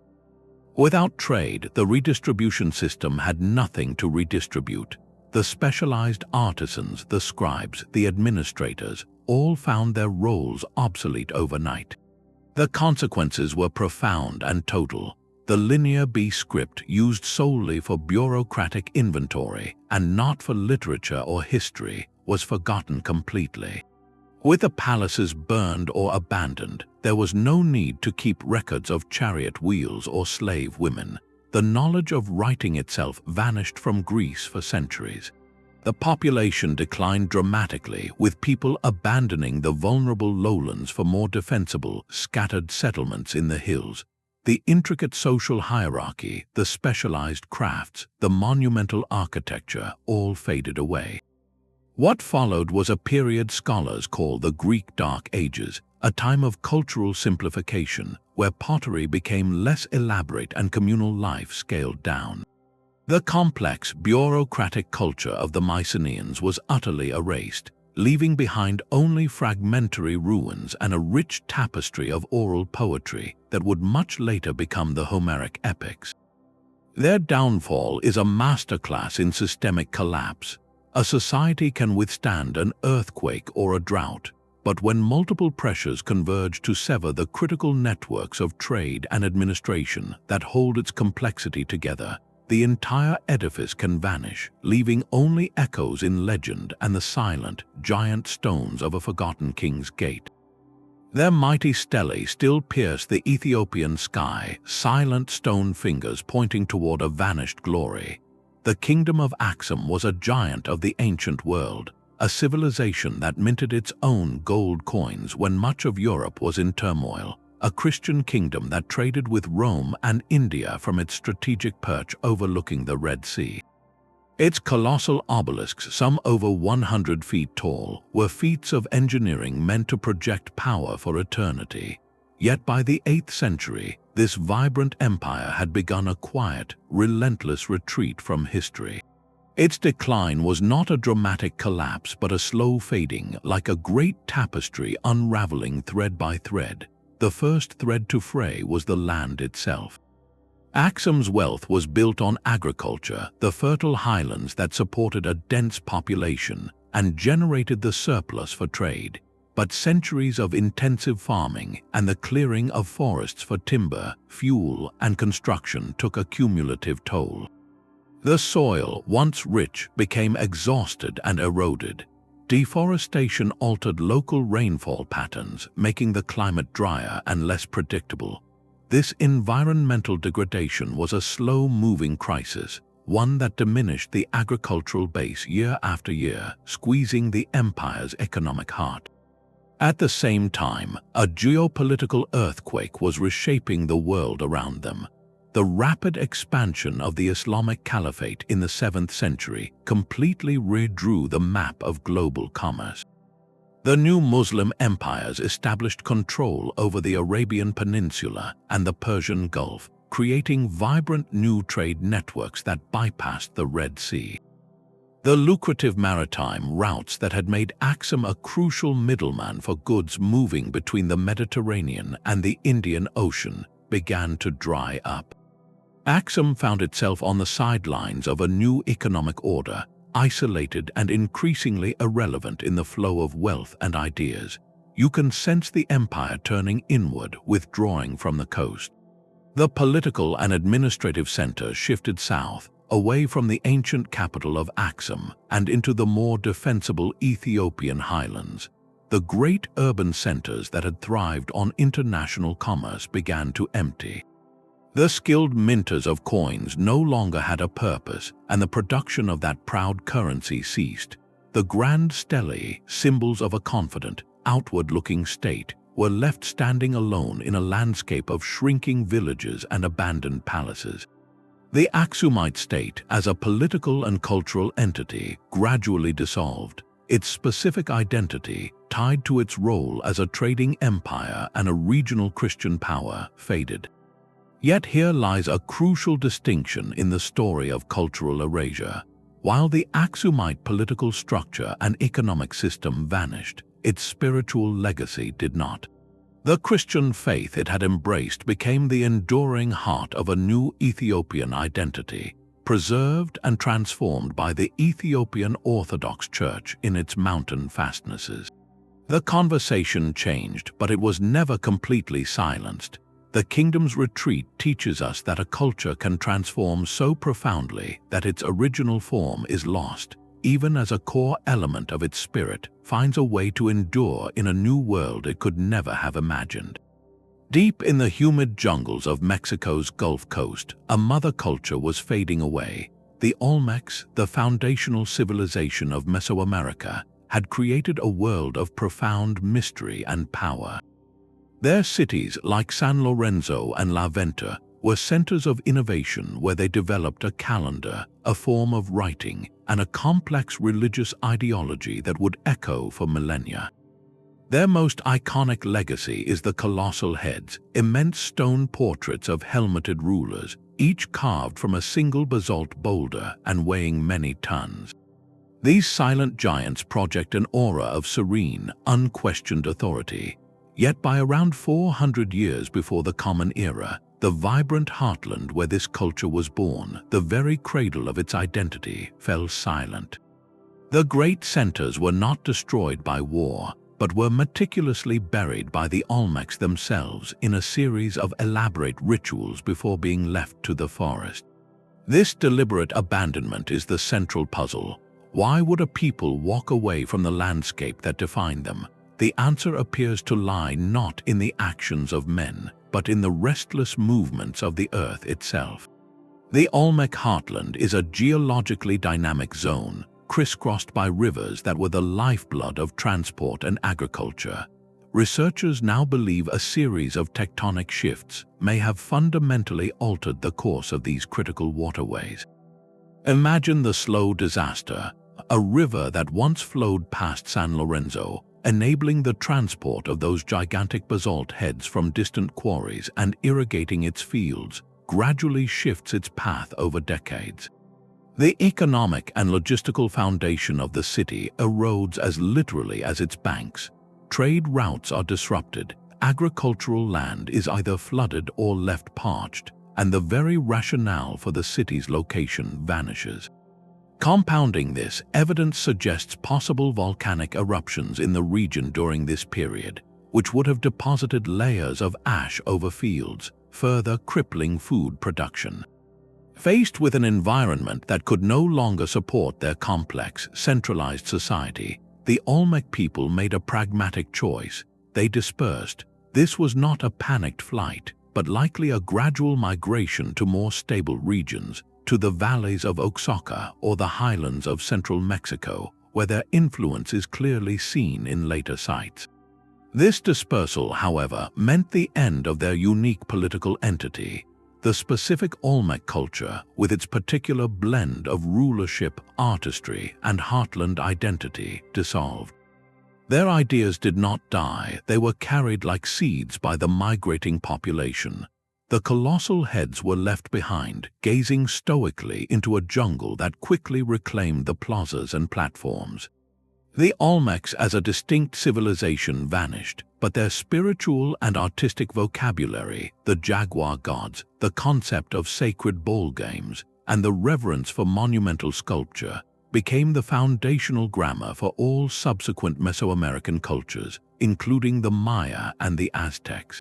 Without trade, the redistribution system had nothing to redistribute. The specialized artisans, the scribes, the administrators, all found their roles obsolete overnight. The consequences were profound and total. The Linear B script, used solely for bureaucratic inventory and not for literature or history, was forgotten completely. With the palaces burned or abandoned, there was no need to keep records of chariot wheels or slave women. The knowledge of writing itself vanished from Greece for centuries. The population declined dramatically, with people abandoning the vulnerable lowlands for more defensible, scattered settlements in the hills. The intricate social hierarchy, the specialized crafts, the monumental architecture all faded away. What followed was a period scholars call the Greek Dark Ages, a time of cultural simplification, where pottery became less elaborate and communal life scaled down. The complex, bureaucratic culture of the Mycenaeans was utterly erased, leaving behind only fragmentary ruins and a rich tapestry of oral poetry that would much later become the Homeric epics. Their downfall is a masterclass in systemic collapse. A society can withstand an earthquake or a drought, but when multiple pressures converge to sever the critical networks of trade and administration that hold its complexity together, the entire edifice can vanish, leaving only echoes in legend and the silent, giant stones of a forgotten king's gate. Their mighty stelae still pierce the Ethiopian sky, silent stone fingers pointing toward a vanished glory. The kingdom of Axum was a giant of the ancient world, a civilization that minted its own gold coins when much of Europe was in turmoil, a Christian kingdom that traded with Rome and India from its strategic perch overlooking the Red Sea. Its colossal obelisks, some over 100 feet tall, were feats of engineering meant to project power for eternity. Yet by the 8th century, this vibrant empire had begun a quiet, relentless retreat from history. Its decline was not a dramatic collapse but a slow fading, like a great tapestry unraveling thread by thread. The first thread to fray was the land itself. Axum's wealth was built on agriculture, the fertile highlands that supported a dense population and generated the surplus for trade. But centuries of intensive farming and the clearing of forests for timber, fuel, and construction took a cumulative toll. The soil, once rich, became exhausted and eroded. Deforestation altered local rainfall patterns, making the climate drier and less predictable. This environmental degradation was a slow-moving crisis, one that diminished the agricultural base year after year, squeezing the empire's economic heart. At the same time, a geopolitical earthquake was reshaping the world around them. The rapid expansion of the Islamic Caliphate in the 7th century completely redrew the map of global commerce. The new Muslim empires established control over the Arabian Peninsula and the Persian Gulf, creating vibrant new trade networks that bypassed the Red Sea. The lucrative maritime routes that had made Axum a crucial middleman for goods moving between the Mediterranean and the Indian Ocean began to dry up. Axum found itself on the sidelines of a new economic order, isolated and increasingly irrelevant in the flow of wealth and ideas. You can sense the empire turning inward, withdrawing from the coast. The political and administrative center shifted south, away from the ancient capital of Axum and into the more defensible Ethiopian highlands. The great urban centers that had thrived on international commerce began to empty. The skilled minters of coins no longer had a purpose, and the production of that proud currency ceased. The grand stelae, symbols of a confident, outward-looking state, were left standing alone in a landscape of shrinking villages and abandoned palaces. The Axumite state, as a political and cultural entity, gradually dissolved. Its specific identity, tied to its role as a trading empire and a regional Christian power, faded. Yet here lies a crucial distinction in the story of cultural erasure. While the Axumite political structure and economic system vanished, its spiritual legacy did not. The Christian faith it had embraced became the enduring heart of a new Ethiopian identity, preserved and transformed by the Ethiopian Orthodox Church in its mountain fastnesses. The conversation changed, but it was never completely silenced. The kingdom's retreat teaches us that a culture can transform so profoundly that its original form is lost, even as a core element of its spirit finds a way to endure in a new world it could never have imagined. Deep in the humid jungles of Mexico's Gulf Coast, a mother culture was fading away. The Olmecs, the foundational civilization of Mesoamerica, had created a world of profound mystery and power. Their cities, like San Lorenzo and La Venta, were centers of innovation where they developed a calendar, a form of writing, and a complex religious ideology that would echo for millennia. Their most iconic legacy is the colossal heads, immense stone portraits of helmeted rulers, each carved from a single basalt boulder and weighing many tons. These silent giants project an aura of serene, unquestioned authority. Yet by around 400 years before the Common Era, the vibrant heartland where this culture was born, the very cradle of its identity, fell silent. The great centers were not destroyed by war, but were meticulously buried by the Olmecs themselves in a series of elaborate rituals before being left to the forest. This deliberate abandonment is the central puzzle. Why would a people walk away from the landscape that defined them? The answer appears to lie not in the actions of men, but in the restless movements of the earth itself. The Olmec heartland is a geologically dynamic zone, crisscrossed by rivers that were the lifeblood of transport and agriculture. Researchers now believe a series of tectonic shifts may have fundamentally altered the course of these critical waterways. Imagine the slow disaster, a river that once flowed past San Lorenzo, enabling the transport of those gigantic basalt heads from distant quarries and irrigating its fields, gradually shifts its path over decades. The economic and logistical foundation of the city erodes as literally as its banks. Trade routes are disrupted, agricultural land is either flooded or left parched, and the very rationale for the city's location vanishes. Compounding this, evidence suggests possible volcanic eruptions in the region during this period, which would have deposited layers of ash over fields, further crippling food production. Faced with an environment that could no longer support their complex, centralized society, the Olmec people made a pragmatic choice. They dispersed. This was not a panicked flight, but likely a gradual migration to more stable regions, to the valleys of Oaxaca or the highlands of central Mexico, where their influence is clearly seen in later sites. This dispersal, however, meant the end of their unique political entity. The specific Olmec culture, with its particular blend of rulership, artistry, and heartland identity, dissolved. Their ideas did not die, they were carried like seeds by the migrating population. The colossal heads were left behind, gazing stoically into a jungle that quickly reclaimed the plazas and platforms. The Olmecs as a distinct civilization vanished, but their spiritual and artistic vocabulary, the jaguar gods, the concept of sacred ball games, and the reverence for monumental sculpture, became the foundational grammar for all subsequent Mesoamerican cultures, including the Maya and the Aztecs.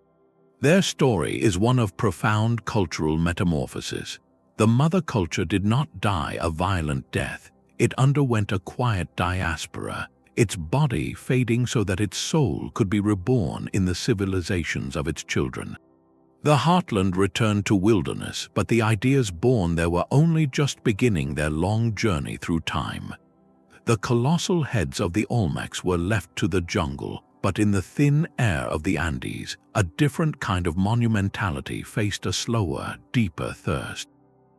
Their story is one of profound cultural metamorphosis. The mother culture did not die a violent death. It underwent a quiet diaspora, its body fading so that its soul could be reborn in the civilizations of its children. The heartland returned to wilderness, but the ideas born there were only just beginning their long journey through time. The colossal heads of the Olmecs were left to the jungle, but in the thin air of the Andes, a different kind of monumentality faced a slower, deeper thirst.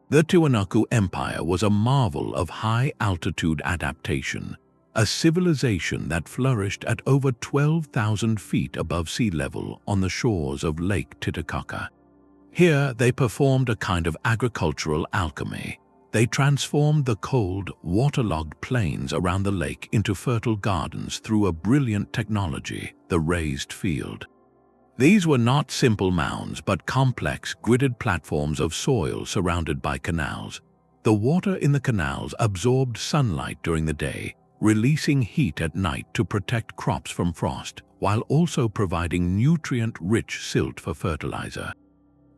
The Tiwanaku Empire was a marvel of high-altitude adaptation, a civilization that flourished at over 12,000 feet above sea level on the shores of Lake Titicaca. Here, they performed a kind of agricultural alchemy. They transformed the cold, waterlogged plains around the lake into fertile gardens through a brilliant technology, the raised field. These were not simple mounds, but complex, gridded platforms of soil surrounded by canals. The water in the canals absorbed sunlight during the day, releasing heat at night to protect crops from frost, while also providing nutrient-rich silt for fertilizer.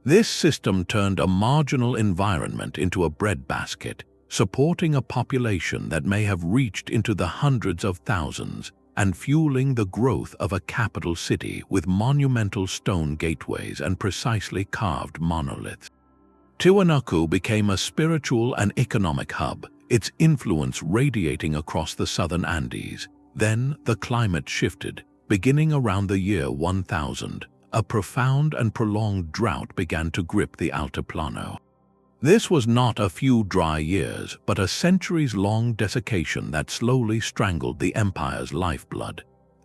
This system turned a marginal environment into a breadbasket, supporting a population that may have reached into the hundreds of thousands, and fueling the growth of a capital city with monumental stone gateways and precisely carved monoliths. Tiwanaku became a spiritual and economic hub, its influence radiating across the southern Andes. Then the climate shifted. Beginning around the year 1000, a profound and prolonged drought began to grip the Altiplano. This was not a few dry years, but a centuries-long desiccation that slowly strangled the empire's lifeblood.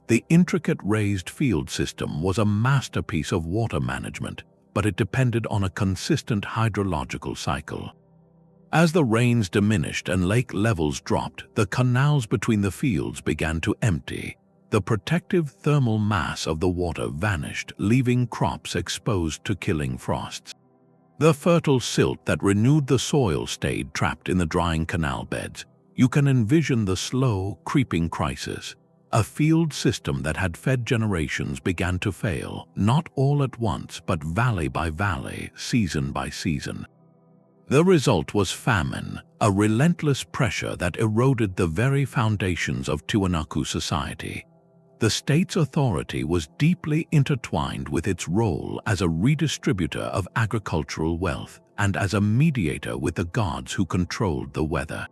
The intricate raised field system was a masterpiece of water management, but it depended on a consistent hydrological cycle. As the rains diminished and lake levels dropped, the canals between the fields began to empty. The protective thermal mass of the water vanished, leaving crops exposed to killing frosts. The fertile silt that renewed the soil stayed trapped in the drying canal beds. You can envision the slow, creeping crisis. A field system that had fed generations began to fail, not all at once, but valley by valley, season by season. The result was famine, a relentless pressure that eroded the very foundations of Tiwanaku society. The state's authority was deeply intertwined with its role as a redistributor of agricultural wealth and as a mediator with the gods who controlled the weather.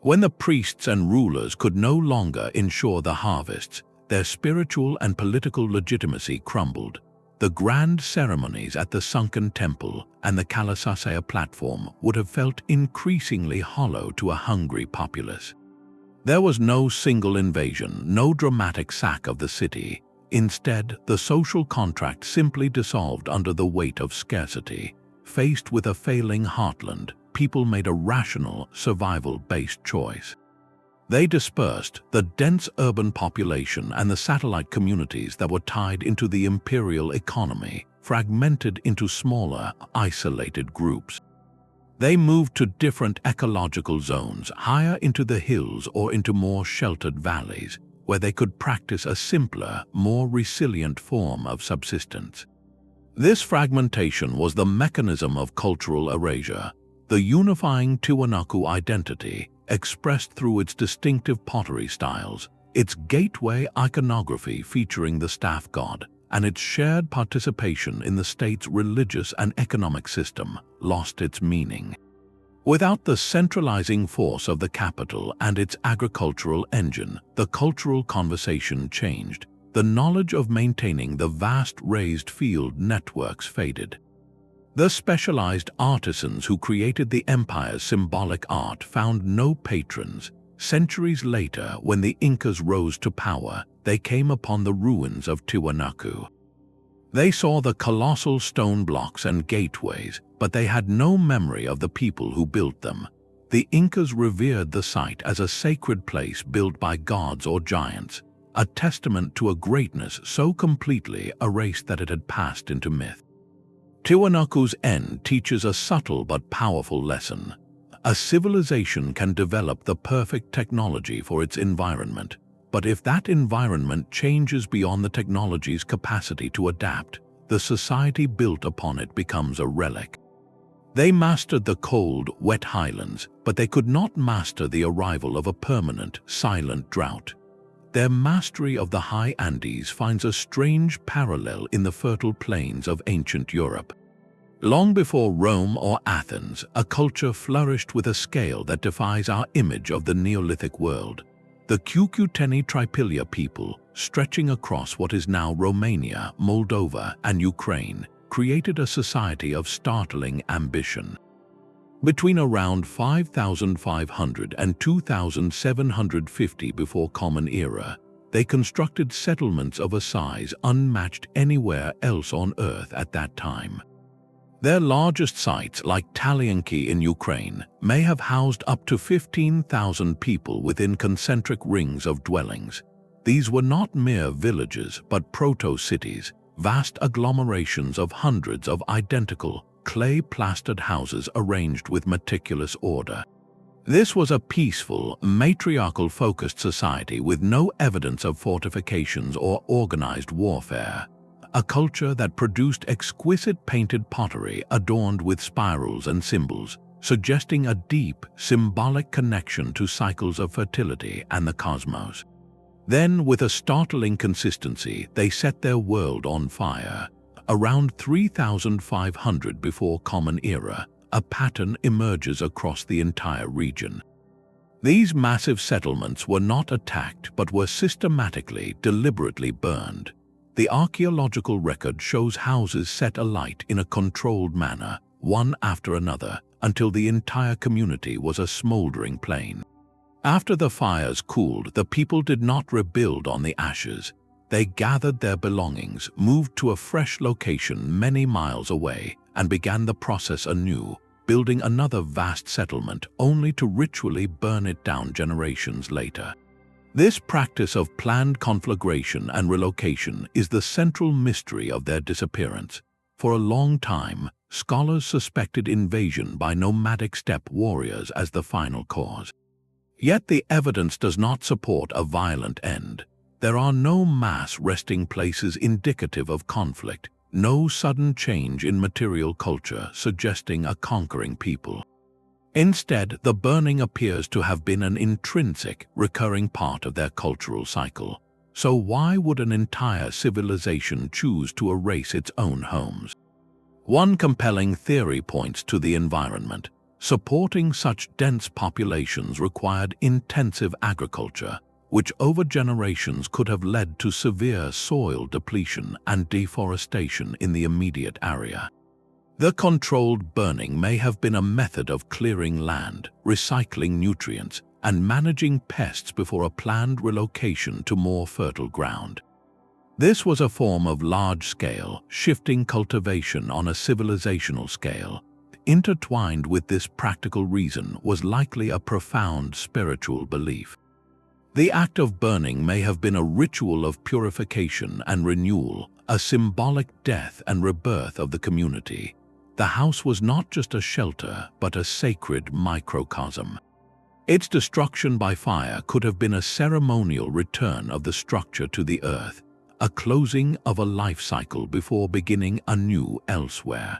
When the priests and rulers could no longer ensure the harvests, their spiritual and political legitimacy crumbled. The grand ceremonies at the sunken temple and the Kalasasaya platform would have felt increasingly hollow to a hungry populace. There was no single invasion, no dramatic sack of the city. Instead, the social contract simply dissolved under the weight of scarcity. Faced with a failing heartland, people made a rational, survival-based choice. They dispersed. The dense urban population and the satellite communities that were tied into the imperial economy fragmented into smaller, isolated groups. They moved to different ecological zones, higher into the hills or into more sheltered valleys, where they could practice a simpler, more resilient form of subsistence. This fragmentation was the mechanism of cultural erasure, the unifying Tiwanaku identity, expressed through its distinctive pottery styles, its gateway iconography featuring the staff god, and its shared participation in the state's religious and economic system, lost its meaning. Without the centralizing force of the capital and its agricultural engine, the cultural conversation changed. The knowledge of maintaining the vast raised field networks faded. The specialized artisans who created the empire's symbolic art found no patrons. Centuries later, when the Incas rose to power, they came upon the ruins of Tiwanaku. They saw the colossal stone blocks and gateways, but they had no memory of the people who built them. The Incas revered the site as a sacred place built by gods or giants, a testament to a greatness so completely erased that it had passed into myth. Tiwanaku's end teaches a subtle but powerful lesson. A civilization can develop the perfect technology for its environment, but if that environment changes beyond the technology's capacity to adapt, the society built upon it becomes a relic. They mastered the cold, wet highlands, but they could not master the arrival of a permanent, silent drought. Their mastery of the high Andes finds a strange parallel in the fertile plains of ancient Europe. Long before Rome or Athens, a culture flourished with a scale that defies our image of the Neolithic world. The Cucuteni-Trypillia people, stretching across what is now Romania, Moldova, and Ukraine, created a society of startling ambition. Between around 5,500 and 2,750 before Common Era, they constructed settlements of a size unmatched anywhere else on Earth at that time. Their largest sites, like Talyanki in Ukraine, may have housed up to 15,000 people within concentric rings of dwellings. These were not mere villages, but proto-cities, vast agglomerations of hundreds of identical, clay-plastered houses arranged with meticulous order. This was a peaceful, matriarchal-focused society with no evidence of fortifications or organized warfare. A culture that produced exquisite painted pottery adorned with spirals and symbols, suggesting a deep, symbolic connection to cycles of fertility and the cosmos. Then, with a startling consistency, they set their world on fire. Around 3,500 before Common Era, a pattern emerges across the entire region. These massive settlements were not attacked but were systematically, deliberately burned. The archaeological record shows houses set alight in a controlled manner, one after another, until the entire community was a smoldering plain. After the fires cooled, the people did not rebuild on the ashes. They gathered their belongings, moved to a fresh location many miles away, and began the process anew, building another vast settlement only to ritually burn it down generations later. This practice of planned conflagration and relocation is the central mystery of their disappearance. For a long time, scholars suspected invasion by nomadic steppe warriors as the final cause. Yet the evidence does not support a violent end. There are no mass resting places indicative of conflict, no sudden change in material culture suggesting a conquering people. Instead, the burning appears to have been an intrinsic, recurring part of their cultural cycle. So why would an entire civilization choose to erase its own homes? One compelling theory points to the environment. Supporting such dense populations required intensive agriculture, which over generations could have led to severe soil depletion and deforestation in the immediate area. The controlled burning may have been a method of clearing land, recycling nutrients, and managing pests before a planned relocation to more fertile ground. This was a form of large-scale, shifting cultivation on a civilizational scale. Intertwined with this practical reason was likely a profound spiritual belief. The act of burning may have been a ritual of purification and renewal, a symbolic death and rebirth of the community. The house was not just a shelter, but a sacred microcosm. Its destruction by fire could have been a ceremonial return of the structure to the earth, a closing of a life cycle before beginning anew elsewhere.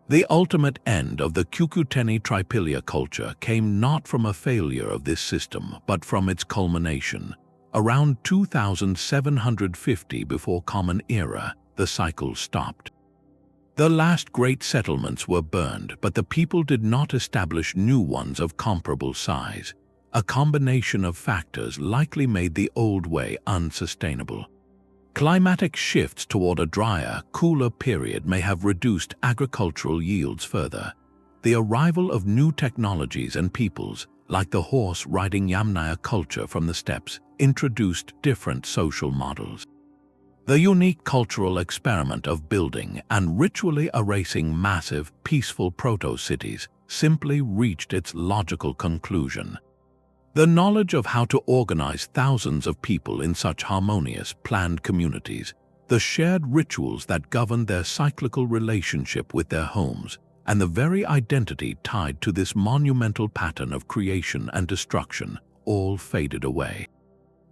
The ultimate end of the Cucuteni-Trypillia culture came not from a failure of this system, but from its culmination. Around 2750 before Common Era, the cycle stopped. The last great settlements were burned, but the people did not establish new ones of comparable size. A combination of factors likely made the old way unsustainable. Climatic shifts toward a drier, cooler period may have reduced agricultural yields further. The arrival of new technologies and peoples, like the horse-riding Yamnaya culture from the steppes, introduced different social models. The unique cultural experiment of building and ritually erasing massive, peaceful proto-cities simply reached its logical conclusion. The knowledge of how to organize thousands of people in such harmonious, planned communities, the shared rituals that governed their cyclical relationship with their homes, and the very identity tied to this monumental pattern of creation and destruction all faded away.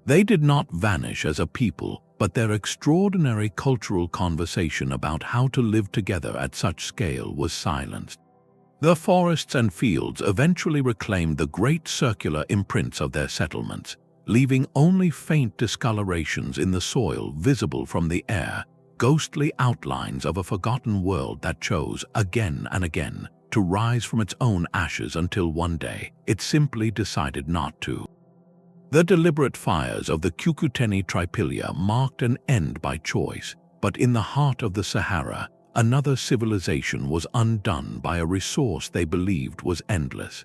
They did not vanish as a people, but their extraordinary cultural conversation about how to live together at such scale was silenced. The forests and fields eventually reclaimed the great circular imprints of their settlements, leaving only faint discolorations in the soil visible from the air, ghostly outlines of a forgotten world that chose, again and again, to rise from its own ashes until one day it simply decided not to. The deliberate fires of the Cucuteni-Trypillia marked an end by choice, but in the heart of the Sahara, another civilization was undone by a resource they believed was endless.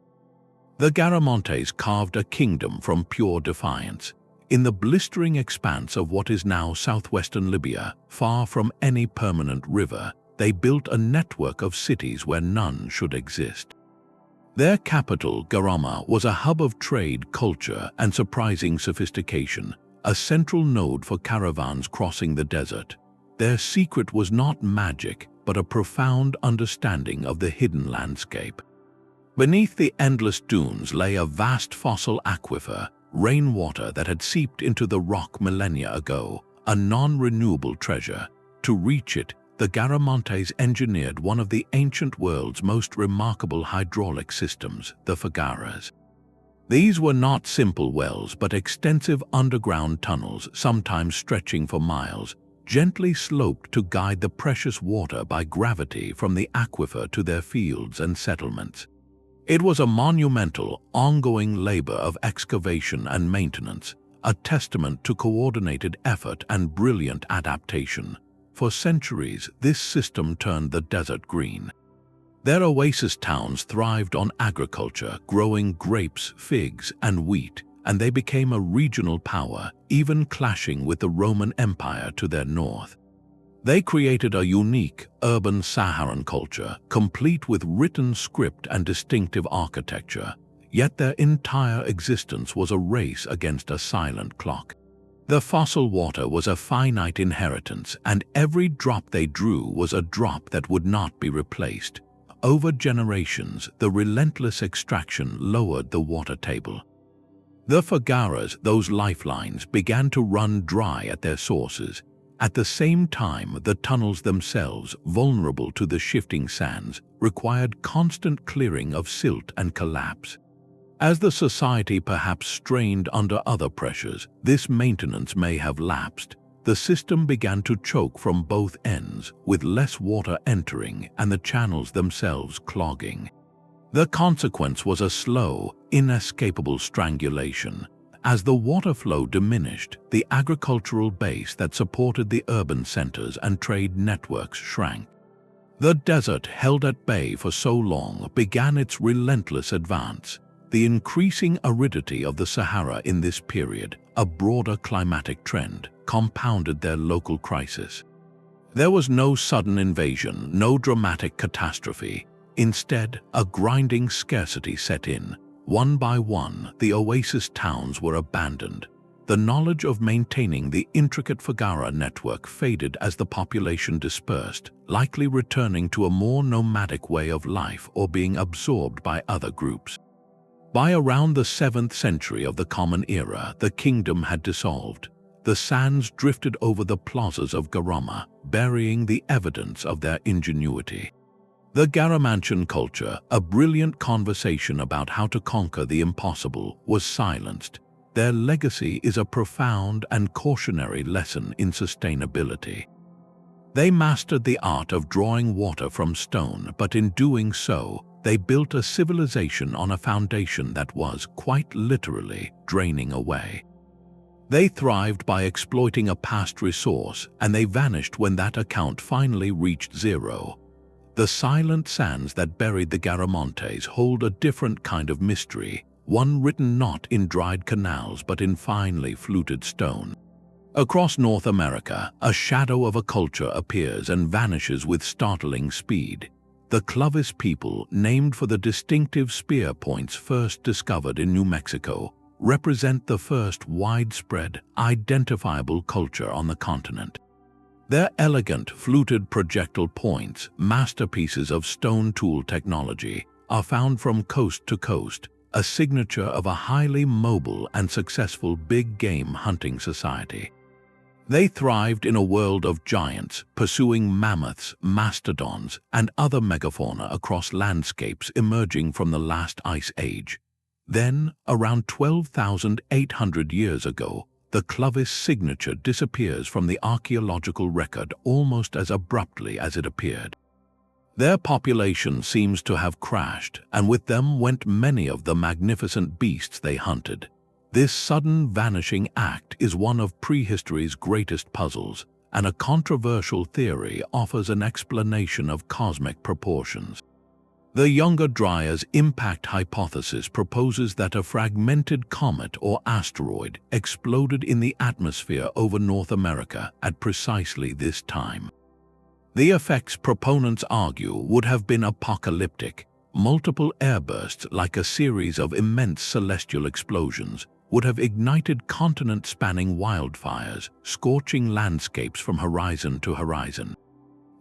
The Garamontes carved a kingdom from pure defiance. In the blistering expanse of what is now southwestern Libya, far from any permanent river, they built a network of cities where none should exist. Their capital, Garama, was a hub of trade, culture, and surprising sophistication, a central node for caravans crossing the desert. Their secret was not magic, but a profound understanding of the hidden landscape. Beneath the endless dunes lay a vast fossil aquifer, rainwater that had seeped into the rock millennia ago, a non-renewable treasure. To reach it, the Garamontes engineered one of the ancient world's most remarkable hydraulic systems, the Fagaras. These were not simple wells, but extensive underground tunnels, sometimes stretching for miles, gently sloped to guide the precious water by gravity from the aquifer to their fields and settlements. It was a monumental, ongoing labor of excavation and maintenance, a testament to coordinated effort and brilliant adaptation. For centuries, this system turned the desert green. Their oasis towns thrived on agriculture, growing grapes, figs, and wheat, and they became a regional power, even clashing with the Roman Empire to their north. They created a unique, urban Saharan culture, complete with written script and distinctive architecture, yet their entire existence was a race against a silent clock. The fossil water was a finite inheritance, and every drop they drew was a drop that would not be replaced. Over generations, the relentless extraction lowered the water table. The Fagaras, those lifelines, began to run dry at their sources. At the same time, the tunnels themselves, vulnerable to the shifting sands, required constant clearing of silt and collapse. As the society perhaps strained under other pressures, this maintenance may have lapsed. The system began to choke from both ends, with less water entering and the channels themselves clogging. The consequence was a slow, inescapable strangulation. As the water flow diminished, the agricultural base that supported the urban centers and trade networks shrank. The desert, held at bay for so long, began its relentless advance. The increasing aridity of the Sahara in this period, a broader climatic trend, compounded their local crisis. There was no sudden invasion, no dramatic catastrophe. Instead, a grinding scarcity set in. One by one, the oasis towns were abandoned. The knowledge of maintaining the intricate Fagara network faded as the population dispersed, likely returning to a more nomadic way of life or being absorbed by other groups. By around the 7th century of the Common Era, the kingdom had dissolved. The sands drifted over the plazas of Garama, burying the evidence of their ingenuity. The Garamantian culture, a brilliant conversation about how to conquer the impossible, was silenced. Their legacy is a profound and cautionary lesson in sustainability. They mastered the art of drawing water from stone, but in doing so, they built a civilization on a foundation that was, quite literally, draining away. They thrived by exploiting a past resource, and they vanished when that account finally reached zero. The silent sands that buried the Garamontes hold a different kind of mystery, one written not in dried canals but in finely fluted stone. Across North America, a shadow of a culture appears and vanishes with startling speed. The Clovis people, named for the distinctive spear points first discovered in New Mexico, represent the first widespread, identifiable culture on the continent. Their elegant, fluted projectile points, masterpieces of stone tool technology, are found from coast to coast, a signature of a highly mobile and successful big game hunting society. They thrived in a world of giants, pursuing mammoths, mastodons, and other megafauna across landscapes emerging from the last ice age. Then, around 12,800 years ago, the Clovis signature disappears from the archaeological record almost as abruptly as it appeared. Their population seems to have crashed, and with them went many of the magnificent beasts they hunted. This sudden vanishing act is one of prehistory's greatest puzzles, and a controversial theory offers an explanation of cosmic proportions. The Younger Dryas impact hypothesis proposes that a fragmented comet or asteroid exploded in the atmosphere over North America at precisely this time. The effects proponents argue would have been apocalyptic. Multiple airbursts, like a series of immense celestial explosions, would have ignited continent-spanning wildfires, scorching landscapes from horizon to horizon.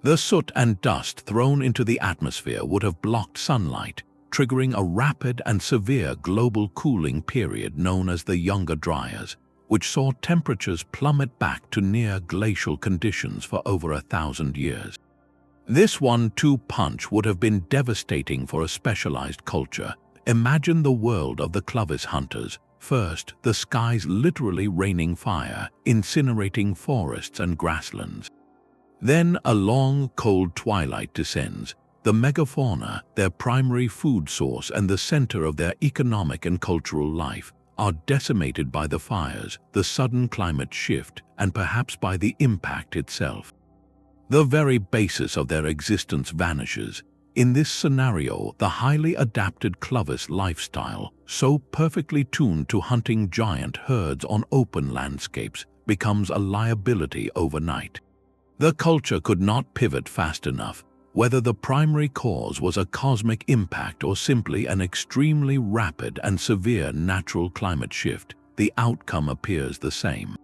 The soot and dust thrown into the atmosphere would have blocked sunlight, triggering a rapid and severe global cooling period known as the Younger Dryas, which saw temperatures plummet back to near glacial conditions for over 1,000 years. This 1-2 punch would have been devastating for a specialized culture. Imagine the world of the Clovis hunters. First, the skies literally raining fire, incinerating forests and grasslands. Then a long, cold twilight descends. The megafauna, their primary food source and the center of their economic and cultural life, are decimated by the fires, the sudden climate shift, and perhaps by the impact itself. The very basis of their existence vanishes. In this scenario, the highly adapted Clovis lifestyle, so perfectly tuned to hunting giant herds on open landscapes, becomes a liability overnight. The culture could not pivot fast enough. Whether the primary cause was a cosmic impact or simply an extremely rapid and severe natural climate shift, the outcome appears the same.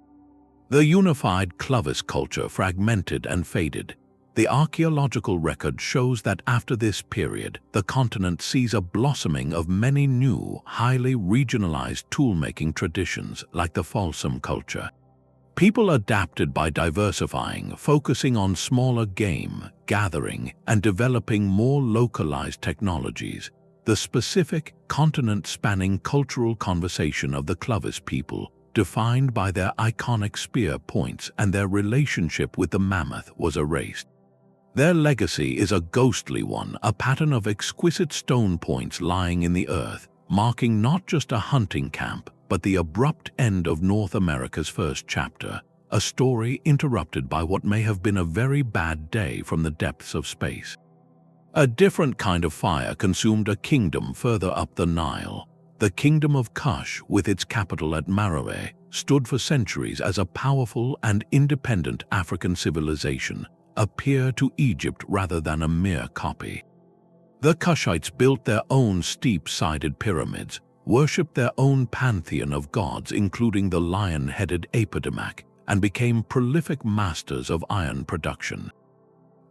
The unified Clovis culture fragmented and faded. The archaeological record shows that after this period, the continent sees a blossoming of many new, highly regionalized tool-making traditions like the Folsom culture. People adapted by diversifying, focusing on smaller game, gathering, and developing more localized technologies. The specific, continent-spanning cultural conversation of the Clovis people, defined by their iconic spear points and their relationship with the mammoth, was erased. Their legacy is a ghostly one, a pattern of exquisite stone points lying in the earth, marking not just a hunting camp, but the abrupt end of North America's first chapter, a story interrupted by what may have been a very bad day from the depths of space. A different kind of fire consumed a kingdom further up the Nile. The kingdom of Kush, with its capital at Meroe, stood for centuries as a powerful and independent African civilization, a peer to Egypt rather than a mere copy. The Kushites built their own steep-sided pyramids, worshipped their own pantheon of gods including the lion-headed Apodamak, and became prolific masters of iron production.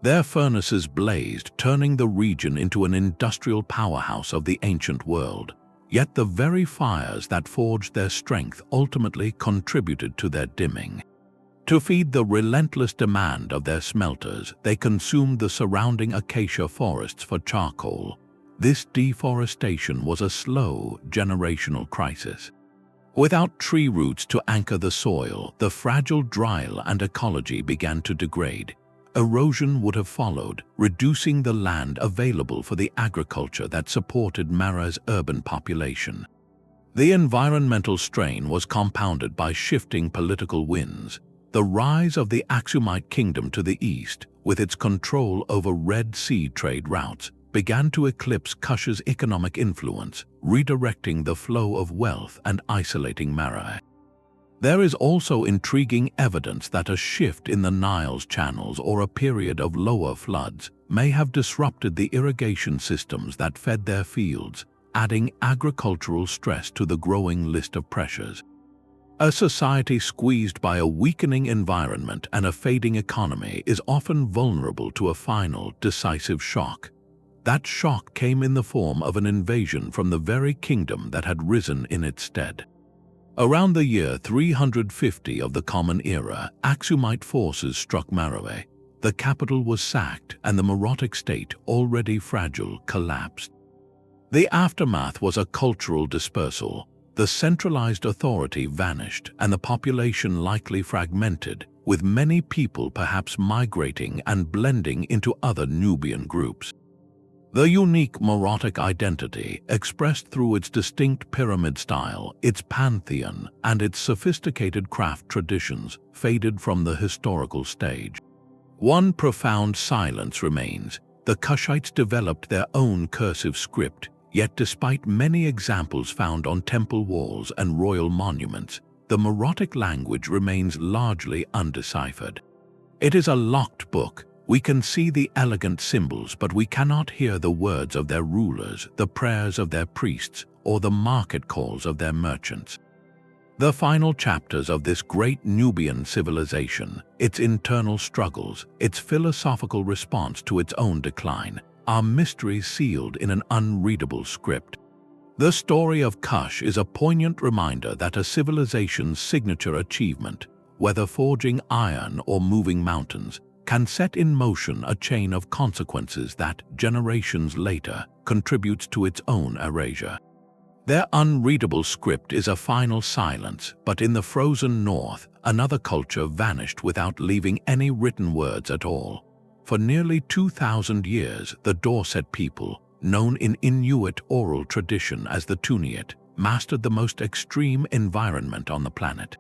Their furnaces blazed, turning the region into an industrial powerhouse of the ancient world. Yet the very fires that forged their strength ultimately contributed to their dimming. To feed the relentless demand of their smelters, they consumed the surrounding acacia forests for charcoal. This deforestation was a slow, generational crisis. Without tree roots to anchor the soil, the fragile dryl and ecology began to degrade. Erosion would have followed, reducing the land available for the agriculture that supported Mara's urban population. The environmental strain was compounded by shifting political winds. The rise of the Aksumite kingdom to the east, with its control over Red Sea trade routes, began to eclipse Cush's economic influence, redirecting the flow of wealth and isolating Meroe. There is also intriguing evidence that a shift in the Nile's channels or a period of lower floods may have disrupted the irrigation systems that fed their fields, adding agricultural stress to the growing list of pressures. A society squeezed by a weakening environment and a fading economy is often vulnerable to a final, decisive shock. That shock came in the form of an invasion from the very kingdom that had risen in its stead. Around the year 350 of the Common Era, Aksumite forces struck Meroe. The capital was sacked and the Meroitic state, already fragile, collapsed. The aftermath was a cultural dispersal. The centralized authority vanished and the population likely fragmented, with many people perhaps migrating and blending into other Nubian groups. The unique Meroitic identity, expressed through its distinct pyramid style, its pantheon, and its sophisticated craft traditions, faded from the historical stage. One profound silence remains. The Cushites developed their own cursive script, yet despite many examples found on temple walls and royal monuments, the Meroitic language remains largely undeciphered. It is a locked book. We can see the elegant symbols, but we cannot hear the words of their rulers, the prayers of their priests, or the market calls of their merchants. The final chapters of this great Nubian civilization, its internal struggles, its philosophical response to its own decline, are mysteries sealed in an unreadable script. The story of Kush is a poignant reminder that a civilization's signature achievement, whether forging iron or moving mountains, can set in motion a chain of consequences that, generations later, contributes to its own erasure. Their unreadable script is a final silence, but in the frozen north, another culture vanished without leaving any written words at all. For nearly 2,000 years, the Dorset people, known in Inuit oral tradition as the Tuniat, mastered the most extreme environment on the planet.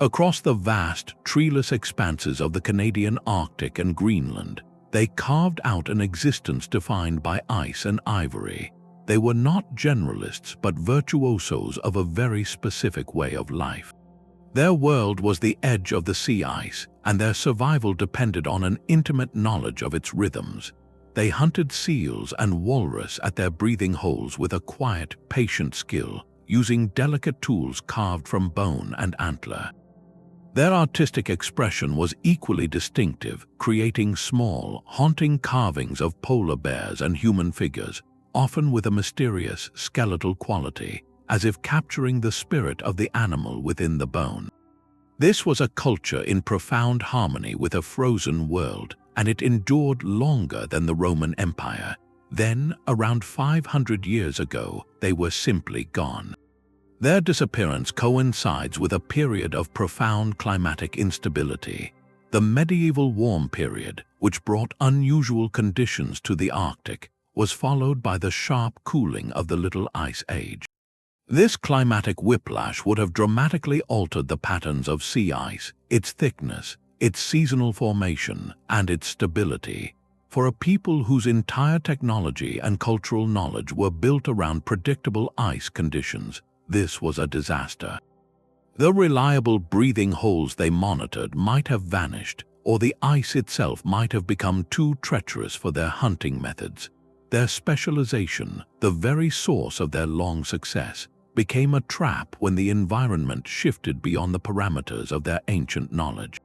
Across the vast, treeless expanses of the Canadian Arctic and Greenland, they carved out an existence defined by ice and ivory. They were not generalists but virtuosos of a very specific way of life. Their world was the edge of the sea ice, and their survival depended on an intimate knowledge of its rhythms. They hunted seals and walrus at their breathing holes with a quiet, patient skill, using delicate tools carved from bone and antler. Their artistic expression was equally distinctive, creating small, haunting carvings of polar bears and human figures, often with a mysterious, skeletal quality, as if capturing the spirit of the animal within the bone. This was a culture in profound harmony with a frozen world, and it endured longer than the Roman Empire. Then, around 500 years ago, they were simply gone. Their disappearance coincides with a period of profound climatic instability. The medieval warm period, which brought unusual conditions to the Arctic, was followed by the sharp cooling of the Little Ice Age. This climatic whiplash would have dramatically altered the patterns of sea ice, its thickness, its seasonal formation, and its stability. For a people whose entire technology and cultural knowledge were built around predictable ice conditions, this was a disaster. The reliable breathing holes they monitored might have vanished, or the ice itself might have become too treacherous for their hunting methods. Their specialization, the very source of their long success, became a trap when the environment shifted beyond the parameters of their ancient knowledge.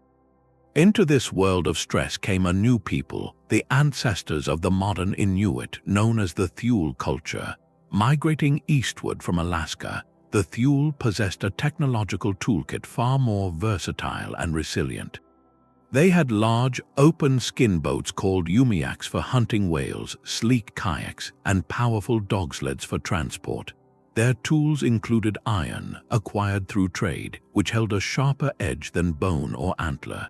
Into this world of stress came a new people, the ancestors of the modern Inuit, known as the Thule culture. Migrating eastward from Alaska, the Thule possessed a technological toolkit far more versatile and resilient. They had large, open-skin boats called umiaks for hunting whales, sleek kayaks, and powerful dog sleds for transport. Their tools included iron, acquired through trade, which held a sharper edge than bone or antler.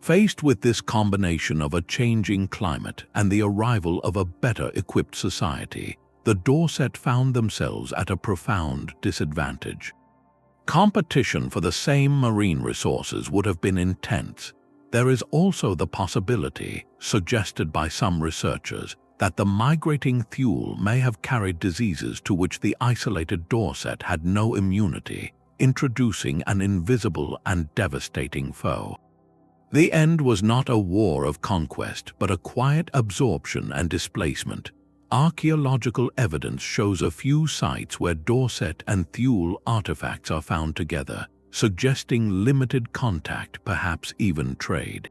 Faced with this combination of a changing climate and the arrival of a better-equipped society, the Dorset found themselves at a profound disadvantage. Competition for the same marine resources would have been intense. There is also the possibility, suggested by some researchers, that the migrating thule may have carried diseases to which the isolated Dorset had no immunity, introducing an invisible and devastating foe. The end was not a war of conquest, but a quiet absorption and displacement. Archaeological evidence shows a few sites where Dorset and thule artifacts are found together, suggesting limited contact, perhaps even trade.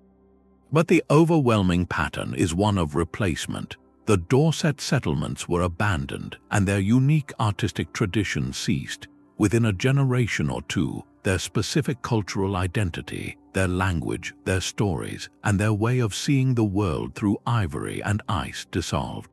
But the overwhelming pattern is one of replacement. The Dorset settlements were abandoned and their unique artistic tradition ceased. Within a generation or two, their specific cultural identity, their language, their stories, and their way of seeing the world through ivory and ice dissolved.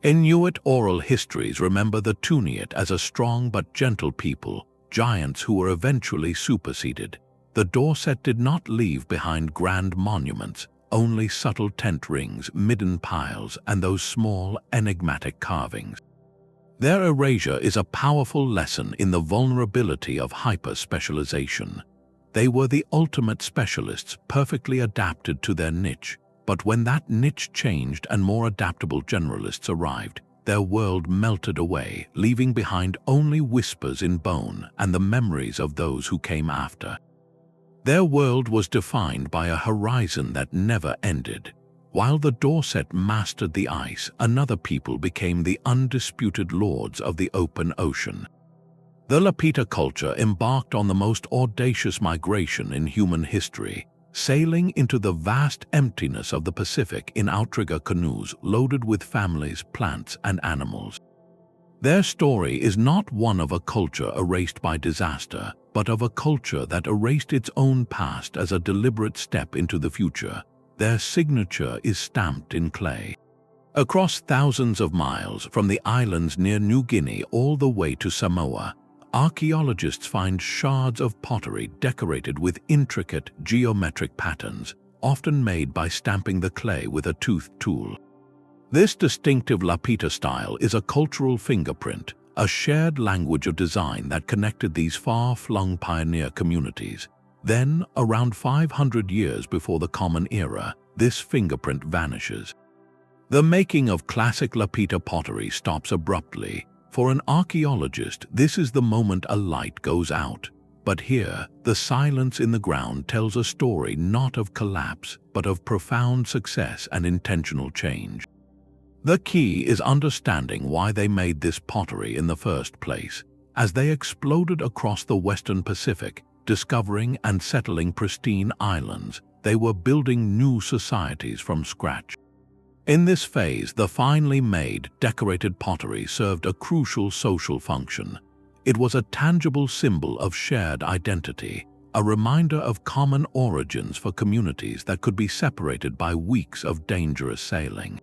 Inuit oral histories remember the Tuniat as a strong but gentle people, giants who were eventually superseded. The Dorset did not leave behind grand monuments, only subtle tent rings, midden piles, and those small, enigmatic carvings. Their erasure is a powerful lesson in the vulnerability of hyper-specialization. They were the ultimate specialists, perfectly adapted to their niche, but when that niche changed and more adaptable generalists arrived, their world melted away, leaving behind only whispers in bone and the memories of those who came after. Their world was defined by a horizon that never ended. While the Dorset mastered the ice, another people became the undisputed lords of the open ocean. The Lapita culture embarked on the most audacious migration in human history, sailing into the vast emptiness of the Pacific in outrigger canoes loaded with families, plants, and animals. Their story is not one of a culture erased by disaster, but of a culture that erased its own past as a deliberate step into the future. Their signature is stamped in clay. Across thousands of miles, from the islands near New Guinea all the way to Samoa, archaeologists find shards of pottery decorated with intricate geometric patterns, often made by stamping the clay with a toothed tool. This distinctive Lapita style is a cultural fingerprint, a shared language of design that connected these far-flung pioneer communities. Then, around 500 years before the Common Era, this fingerprint vanishes. The making of classic Lapita pottery stops abruptly. For an archaeologist, this is the moment a light goes out. But here, the silence in the ground tells a story not of collapse, but of profound success and intentional change. The key is understanding why they made this pottery in the first place. As they exploded across the western Pacific, discovering and settling pristine islands, they were building new societies from scratch. In this phase, the finely made, decorated pottery served a crucial social function. It was a tangible symbol of shared identity, a reminder of common origins for communities that could be separated by weeks of dangerous sailing.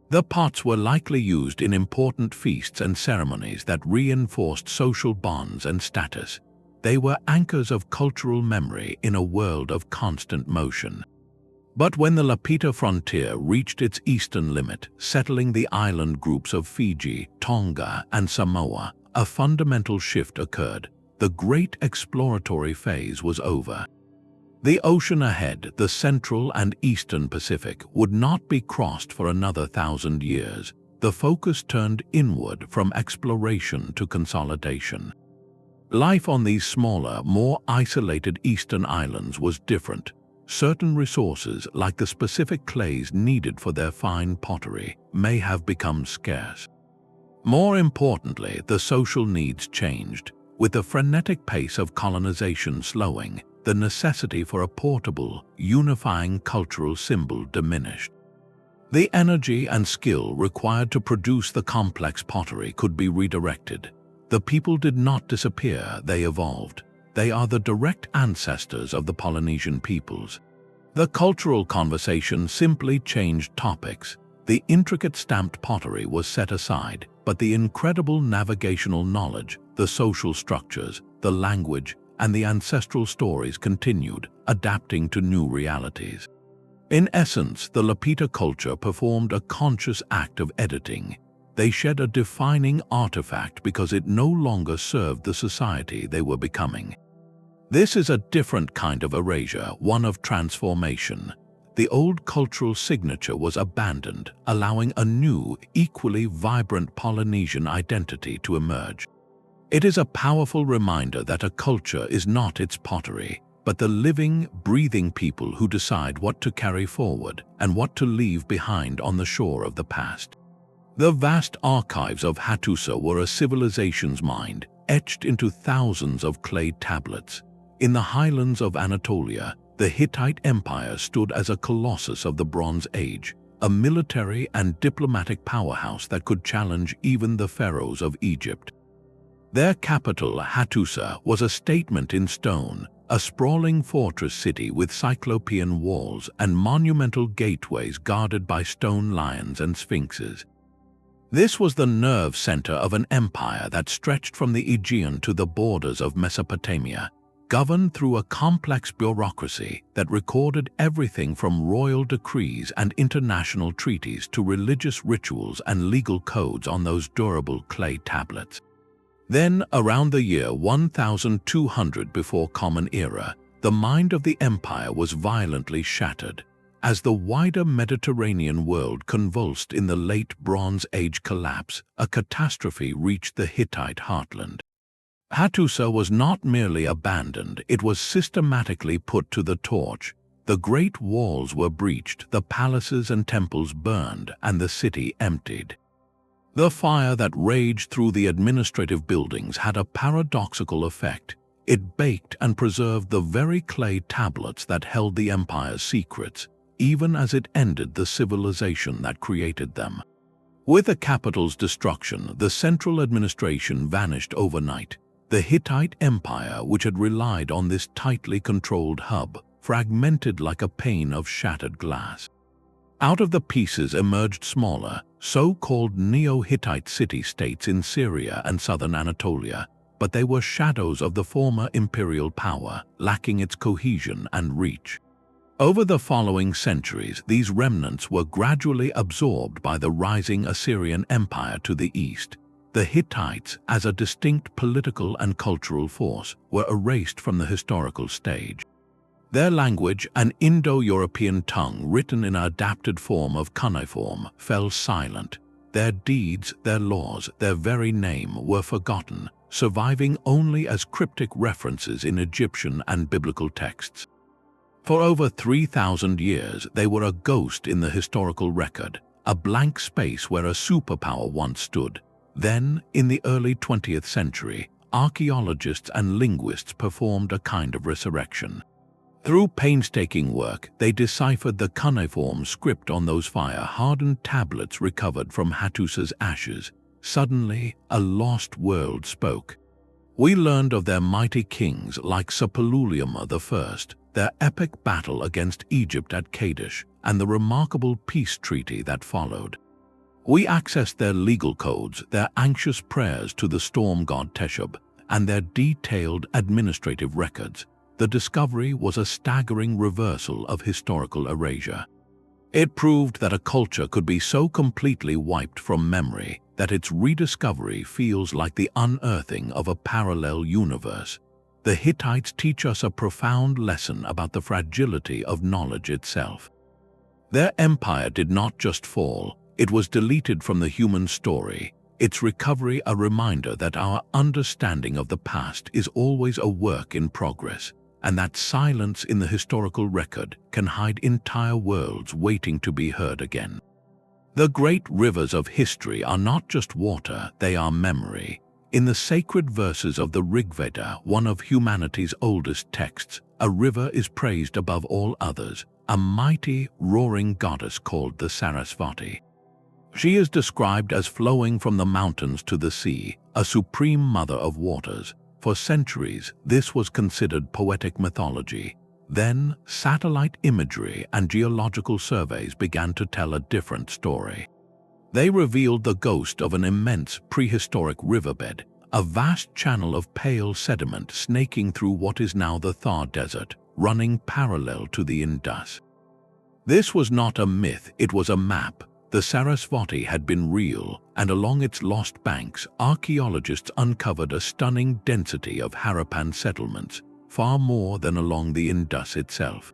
The pots were likely used in important feasts and ceremonies that reinforced social bonds and status. They were anchors of cultural memory in a world of constant motion. But when the Lapita frontier reached its eastern limit, settling the island groups of Fiji, Tonga, and Samoa, a fundamental shift occurred. The great exploratory phase was over. The ocean ahead, the central and eastern Pacific, would not be crossed for another 1,000 years. The focus turned inward from exploration to consolidation. Life on these smaller, more isolated eastern islands was different. Certain resources, like the specific clays needed for their fine pottery, may have become scarce. More importantly, the social needs changed. With the frenetic pace of colonization slowing, the necessity for a portable, unifying cultural symbol diminished. The energy and skill required to produce the complex pottery could be redirected. The people did not disappear, they evolved. They are the direct ancestors of the Polynesian peoples. The cultural conversation simply changed topics. The intricate stamped pottery was set aside, but the incredible navigational knowledge, the social structures, the language, and the ancestral stories continued, adapting to new realities. In essence, the Lapita culture performed a conscious act of editing. They shed a defining artifact because it no longer served the society they were becoming. This is a different kind of erasure, one of transformation. the old cultural signature was abandoned, allowing a new, equally vibrant Polynesian identity to emerge. It is a powerful reminder that a culture is not its pottery, but the living, breathing people who decide what to carry forward and what to leave behind on the shore of the past. The vast archives of Hattusa were a civilization's mind, etched into thousands of clay tablets. In the highlands of Anatolia, the Hittite Empire stood as a colossus of the Bronze Age, a military and diplomatic powerhouse that could challenge even the pharaohs of Egypt. Their capital, Hattusa, was a statement in stone, a sprawling fortress city with cyclopean walls and monumental gateways guarded by stone lions and sphinxes. This was the nerve center of an empire that stretched from the Aegean to the borders of Mesopotamia, governed through a complex bureaucracy that recorded everything from royal decrees and international treaties to religious rituals and legal codes on those durable clay tablets. Then, around the year 1200 before Common Era, the mind of the empire was violently shattered, as the wider Mediterranean world convulsed in the late Bronze Age collapse. A catastrophe reached the Hittite heartland. Hattusa was not merely abandoned, it was systematically put to the torch. The great walls were breached, the palaces and temples burned, and the city emptied. The fire that raged through the administrative buildings had a paradoxical effect. It baked and preserved the very clay tablets that held the empire's secrets, even as it ended the civilization that created them. With the capital's destruction, the central administration vanished overnight. The Hittite Empire, which had relied on this tightly controlled hub, fragmented like a pane of shattered glass. Out of the pieces emerged smaller, so-called Neo-Hittite city-states in Syria and southern Anatolia, but they were shadows of the former imperial power, lacking its cohesion and reach. Over the following centuries, these remnants were gradually absorbed by the rising Assyrian Empire to the east. The Hittites, as a distinct political and cultural force, were erased from the historical stage. Their language, an Indo-European tongue written in an adapted form of cuneiform, fell silent. Their deeds, their laws, their very name were forgotten, surviving only as cryptic references in Egyptian and biblical texts. For over 3,000 years, they were a ghost in the historical record, a blank space where a superpower once stood. Then, in the early 20th century, archaeologists and linguists performed a kind of resurrection. Through painstaking work, they deciphered the cuneiform script on those fire-hardened tablets recovered from Hattusa's ashes. Suddenly, a lost world spoke. We learned of their mighty kings like Suppiluliuma I, their epic battle against Egypt at Kadesh, and the remarkable peace treaty that followed. We accessed their legal codes, their anxious prayers to the storm god Teshub, and their detailed administrative records. The discovery was a staggering reversal of historical erasure. It proved that a culture could be so completely wiped from memory that its rediscovery feels like the unearthing of a parallel universe. The Hittites teach us a profound lesson about the fragility of knowledge itself. Their empire did not just fall, it was deleted from the human story, its recovery a reminder that our understanding of the past is always a work in progress, and that silence in the historical record can hide entire worlds waiting to be heard again. The great rivers of history are not just water, they are memory. In the sacred verses of the Rigveda, one of humanity's oldest texts, a river is praised above all others, a mighty, roaring goddess called the Sarasvati. She is described as flowing from the mountains to the sea, a supreme mother of waters. For centuries, this was considered poetic mythology. Then, satellite imagery and geological surveys began to tell a different story. They revealed the ghost of an immense prehistoric riverbed, a vast channel of pale sediment snaking through what is now the Thar Desert, running parallel to the Indus. This was not a myth, it was a map. The Sarasvati had been real, and along its lost banks, archaeologists uncovered a stunning density of Harappan settlements, far more than along the Indus itself.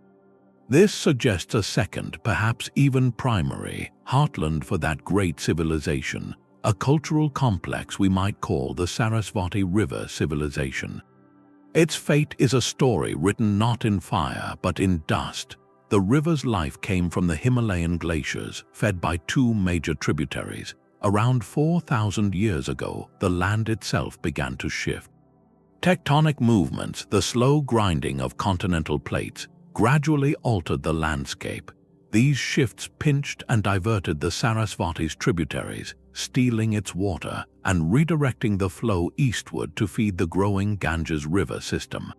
This suggests a second, perhaps even primary, heartland for that great civilization, a cultural complex we might call the Sarasvati River civilization. Its fate is a story written not in fire but in dust. The river's life came from the Himalayan glaciers, fed by two major tributaries. Around 4,000 years ago, the land itself began to shift. Tectonic movements, the slow grinding of continental plates, gradually altered the landscape. These shifts pinched and diverted the Sarasvati's tributaries, stealing its water and redirecting the flow eastward to feed the growing Ganges River system.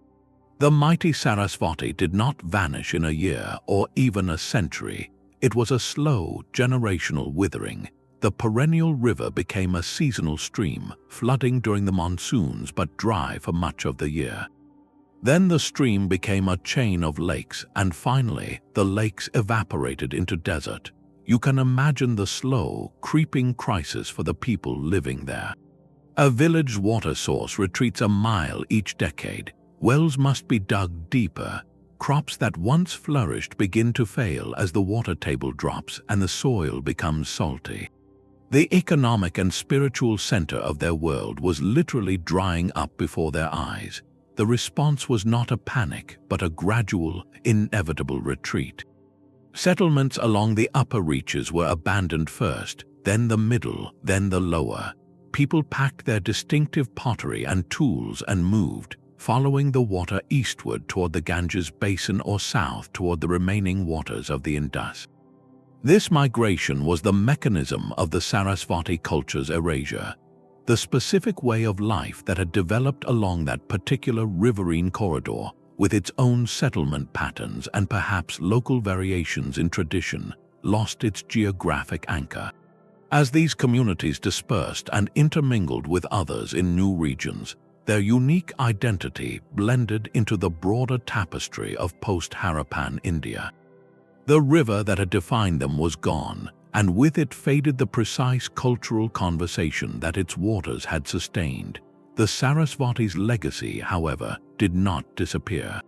The mighty Sarasvati did not vanish in a year or even a century. It was a slow, generational withering. The perennial river became a seasonal stream, flooding during the monsoons but dry for much of the year. Then the stream became a chain of lakes, and finally, the lakes evaporated into desert. You can imagine the slow, creeping crisis for the people living there. A village water source retreats a mile each decade. Wells must be dug deeper. Crops that once flourished begin to fail as the water table drops and the soil becomes salty. The economic and spiritual center of their world was literally drying up before their eyes. The response was not a panic, but a gradual, inevitable retreat. Settlements along the upper reaches were abandoned first, then the middle, then the lower. People packed their distinctive pottery and tools and moved, following the water eastward toward the Ganges basin or south toward the remaining waters of the Indus. This migration was the mechanism of the Sarasvati culture's erasure. The specific way of life that had developed along that particular riverine corridor, with its own settlement patterns and perhaps local variations in tradition, lost its geographic anchor. As these communities dispersed and intermingled with others in new regions, their unique identity blended into the broader tapestry of post-Harappan India. The river that had defined them was gone, and with it faded the precise cultural conversation that its waters had sustained. The Sarasvati's legacy, however, did not disappear.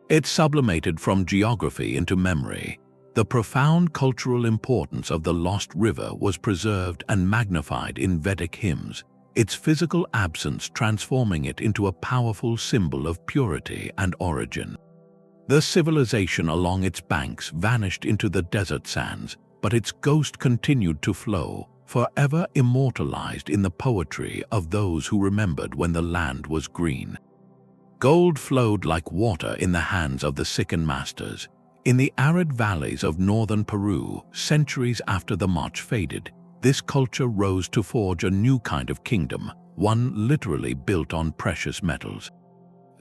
It sublimated from geography into memory. The profound cultural importance of the lost river was preserved and magnified in Vedic hymns, its physical absence transforming it into a powerful symbol of purity and origin. The civilization along its banks vanished into the desert sands, but its ghost continued to flow, forever immortalized in the poetry of those who remembered when the land was green. Gold flowed like water in the hands of the Sican masters. In the arid valleys of northern Peru, centuries after the Moche faded, this culture rose to forge a new kind of kingdom, one literally built on precious metals.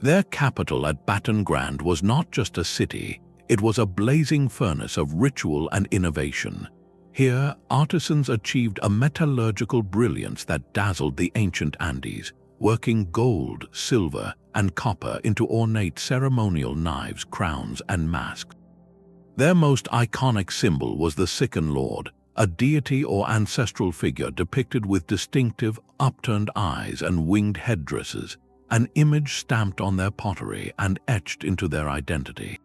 Their capital at Battengrand was not just a city, it was a blazing furnace of ritual and innovation. Here, artisans achieved a metallurgical brilliance that dazzled the ancient Andes, working gold, silver, and copper into ornate ceremonial knives, crowns, and masks. Their most iconic symbol was the Sican lord, a deity or ancestral figure depicted with distinctive, upturned eyes and winged headdresses, an image stamped on their pottery and etched into their identity.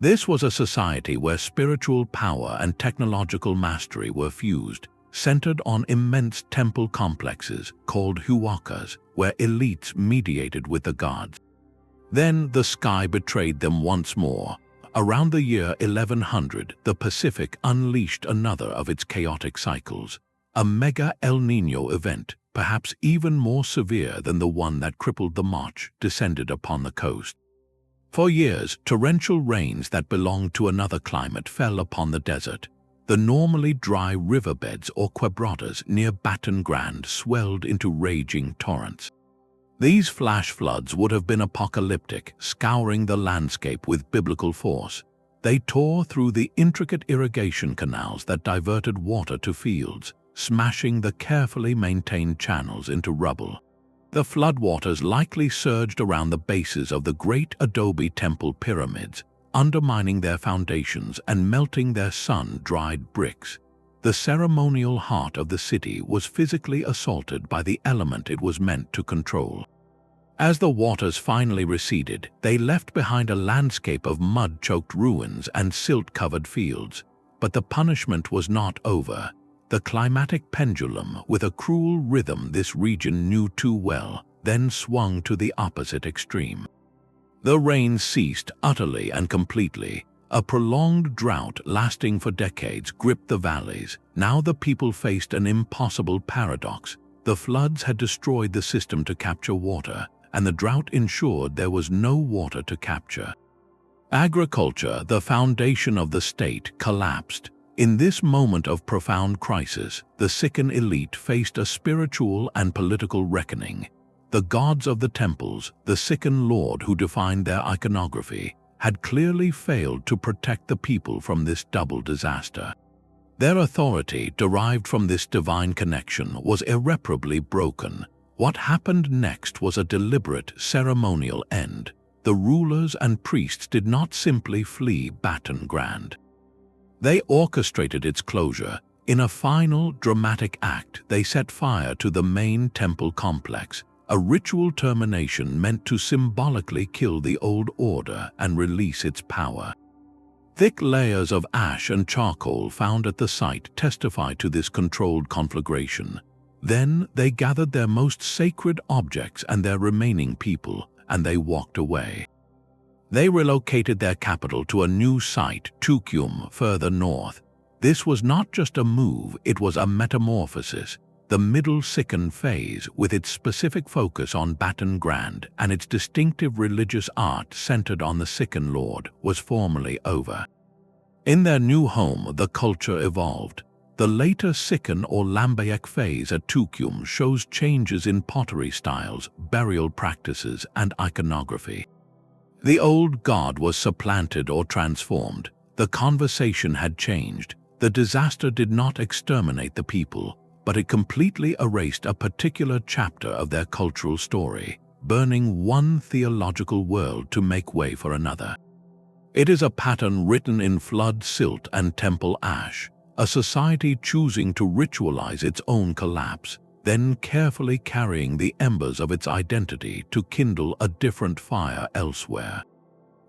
This was a society where spiritual power and technological mastery were fused, centered on immense temple complexes called huacas, where elites mediated with the gods. Then the sky betrayed them once more. Around the year 1100, the Pacific unleashed another of its chaotic cycles, a mega El Niño event, perhaps even more severe than the one that crippled the Moche, descended upon the coast. For years, torrential rains that belonged to another climate fell upon the desert. The normally dry riverbeds or quebradas near Battengrand swelled into raging torrents. These flash floods would have been apocalyptic, scouring the landscape with biblical force. They tore through the intricate irrigation canals that diverted water to fields, smashing the carefully maintained channels into rubble. The floodwaters likely surged around the bases of the great adobe temple pyramids, undermining their foundations and melting their sun-dried bricks. The ceremonial heart of the city was physically assaulted by the element it was meant to control. As the waters finally receded, they left behind a landscape of mud-choked ruins and silt-covered fields. But the punishment was not over. The climatic pendulum, with a cruel rhythm this region knew too well, then swung to the opposite extreme. The rains ceased utterly and completely. A prolonged drought lasting for decades gripped the valleys. Now the people faced an impossible paradox. The floods had destroyed the system to capture water, and the drought ensured there was no water to capture. Agriculture, the foundation of the state, collapsed. In this moment of profound crisis, the Sikan elite faced a spiritual and political reckoning. The gods of the temples, the Sikan lord who defined their iconography, had clearly failed to protect the people from this double disaster. Their authority, derived from this divine connection, was irreparably broken. What happened next was a deliberate ceremonial end. The rulers and priests did not simply flee Baton Grand. They orchestrated its closure. In a final, dramatic act, they set fire to the main temple complex, a ritual termination meant to symbolically kill the old order and release its power. Thick layers of ash and charcoal found at the site testified to this controlled conflagration. Then they gathered their most sacred objects and their remaining people, and they walked away. They relocated their capital to a new site, Tukyum, further north. This was not just a move, it was a metamorphosis. The Middle Sikan phase, with its specific focus on Baton Grand and its distinctive religious art centered on the Sikan lord, was formally over. In their new home, the culture evolved. The later Sikan or Lambayak phase at Tukyum shows changes in pottery styles, burial practices, and iconography. The old god was supplanted or transformed. The conversation had changed. The disaster did not exterminate the people, but it completely erased a particular chapter of their cultural story, burning one theological world to make way for another. It is a pattern written in flood silt and temple ash, a society choosing to ritualize its own collapse, then carefully carrying the embers of its identity to kindle a different fire elsewhere.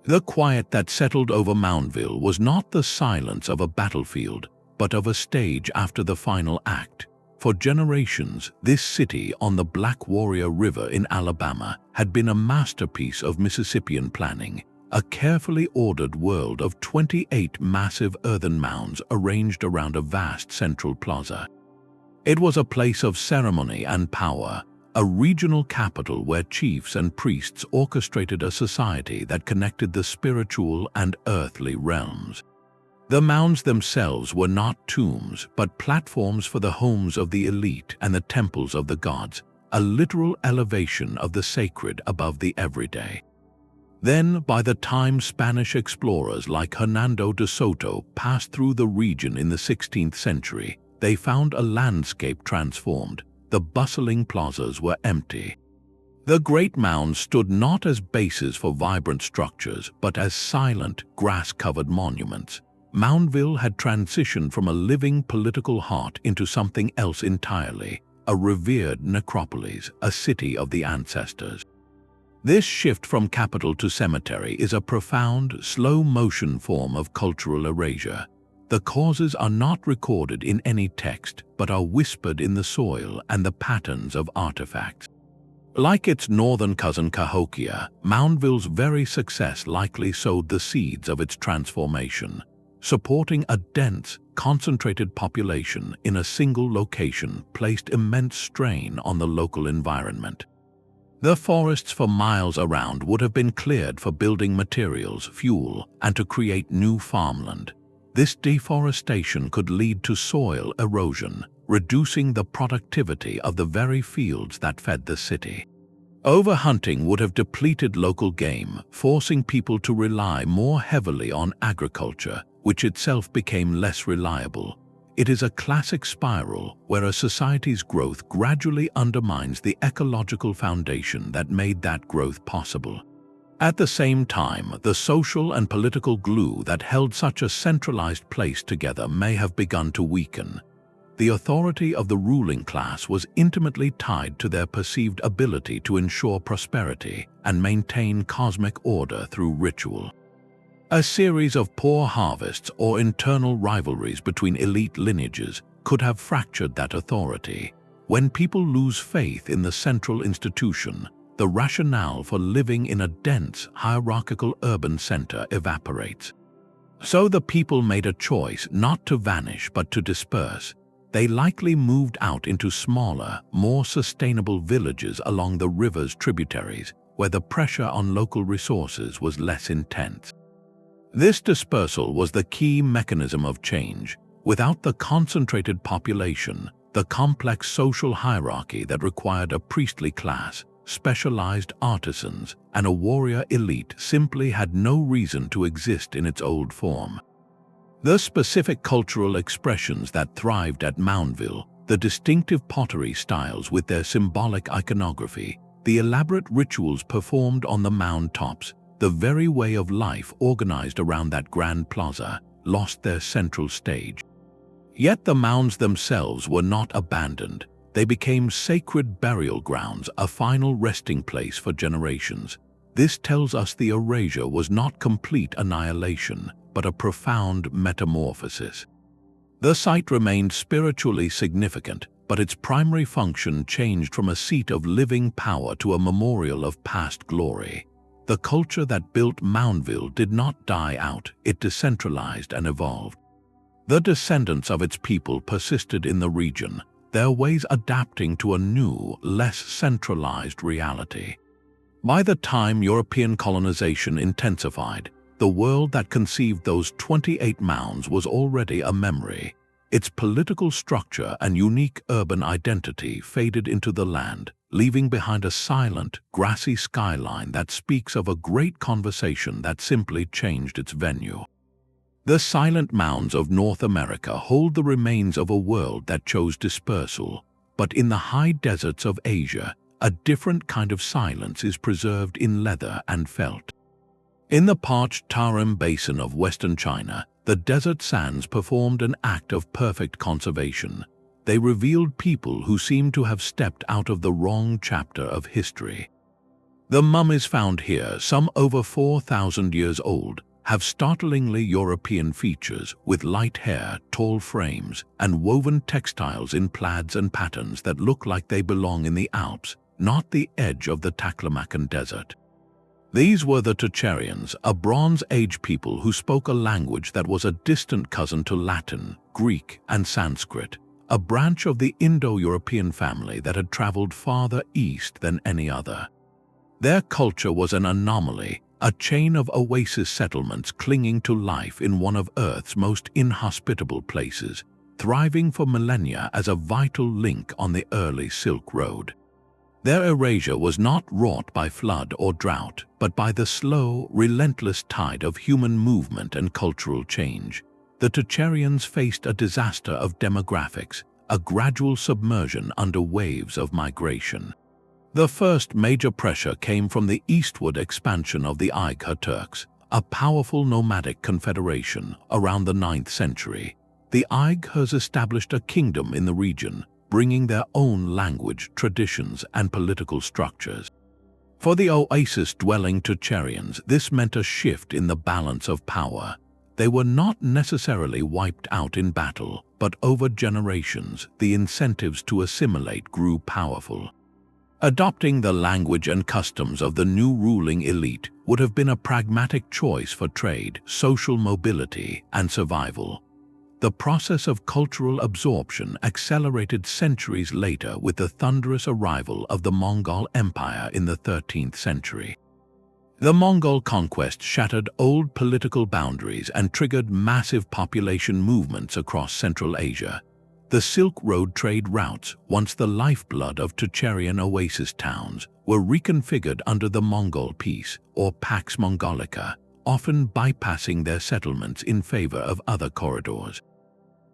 The quiet that settled over Moundville was not the silence of a battlefield, but of a stage after the final act. For generations, this city on the Black Warrior River in Alabama had been a masterpiece of Mississippian planning, a carefully ordered world of 28 massive earthen mounds arranged around a vast central plaza. It was a place of ceremony and power, a regional capital where chiefs and priests orchestrated a society that connected the spiritual and earthly realms. The mounds themselves were not tombs, but platforms for the homes of the elite and the temples of the gods, a literal elevation of the sacred above the everyday. Then, by the time Spanish explorers like Hernando de Soto passed through the region in the 16th century, they found a landscape transformed. The bustling plazas were empty. The great mounds stood not as bases for vibrant structures, but as silent, grass-covered monuments. Moundville had transitioned from a living political heart into something else entirely, a revered necropolis, a city of the ancestors. This shift from capital to cemetery is a profound, slow-motion form of cultural erasure. The causes are not recorded in any text, but are whispered in the soil and the patterns of artifacts. Like its northern cousin Cahokia, Moundville's very success likely sowed the seeds of its transformation. Supporting a dense, concentrated population in a single location placed immense strain on the local environment. The forests for miles around would have been cleared for building materials, fuel, and to create new farmland. This deforestation could lead to soil erosion, reducing the productivity of the very fields that fed the city. Overhunting would have depleted local game, forcing people to rely more heavily on agriculture, which itself became less reliable. It is a classic spiral where a society's growth gradually undermines the ecological foundation that made that growth possible. At the same time, the social and political glue that held such a centralized place together may have begun to weaken. the authority of the ruling class was intimately tied to their perceived ability to ensure prosperity and maintain cosmic order through ritual. A series of poor harvests or internal rivalries between elite lineages could have fractured that authority. When people lose faith in the central institution, the rationale for living in a dense, hierarchical urban center evaporates. So the people made a choice not to vanish but to disperse. They likely moved out into smaller, more sustainable villages along the river's tributaries, where the pressure on local resources was less intense. This dispersal was the key mechanism of change. Without the concentrated population, the complex social hierarchy that required a priestly class, specialized artisans, and a warrior elite simply had no reason to exist in its old form. The specific cultural expressions that thrived at Moundville, the distinctive pottery styles with their symbolic iconography, the elaborate rituals performed on the mound tops, the very way of life organized around that grand plaza, lost their central stage. Yet the mounds themselves were not abandoned. They became sacred burial grounds, a final resting place for generations. This tells us the erasure was not complete annihilation, but a profound metamorphosis. The site remained spiritually significant, but its primary function changed from a seat of living power to a memorial of past glory. The culture that built Moundville did not die out, it decentralized and evolved. The descendants of its people persisted in the region, their ways adapting to a new, less centralized reality. By the time European colonization intensified, the world that conceived those 28 mounds was already a memory. Its political structure and unique urban identity faded into the land, leaving behind a silent, grassy skyline that speaks of a great conversation that simply changed its venue. The silent mounds of North America hold the remains of a world that chose dispersal, but in the high deserts of Asia, a different kind of silence is preserved in leather and felt. In the parched Tarim Basin of western China, the desert sands performed an act of perfect conservation. They revealed people who seemed to have stepped out of the wrong chapter of history. The mummies found here, some over 4,000 years old, have startlingly European features with light hair, tall frames, and woven textiles in plaids and patterns that look like they belong in the Alps, not the edge of the Taklamakan Desert. These were the Tocharians, a Bronze Age people who spoke a language that was a distant cousin to Latin, Greek, and Sanskrit, a branch of the Indo-European family that had traveled farther east than any other. Their culture was an anomaly, a chain of oasis settlements clinging to life in one of Earth's most inhospitable places, thriving for millennia as a vital link on the early Silk Road. Their erasure was not wrought by flood or drought, but by the slow, relentless tide of human movement and cultural change. The Tocharians faced a disaster of demographics, a gradual submersion under waves of migration. The first major pressure came from the eastward expansion of the Uyghur Turks, a powerful nomadic confederation around the 9th century. The Uyghurs established a kingdom in the region, bringing their own language, traditions, and political structures. For the oasis-dwelling Tocharians, this meant a shift in the balance of power. They were not necessarily wiped out in battle, but over generations, the incentives to assimilate grew powerful. Adopting the language and customs of the new ruling elite would have been a pragmatic choice for trade, social mobility, and survival. The process of cultural absorption accelerated centuries later with the thunderous arrival of the Mongol Empire in the 13th century. The Mongol conquest shattered old political boundaries and triggered massive population movements across Central Asia. The Silk Road trade routes, once the lifeblood of Tocharian oasis towns, were reconfigured under the Mongol Peace, or Pax Mongolica, often bypassing their settlements in favor of other corridors.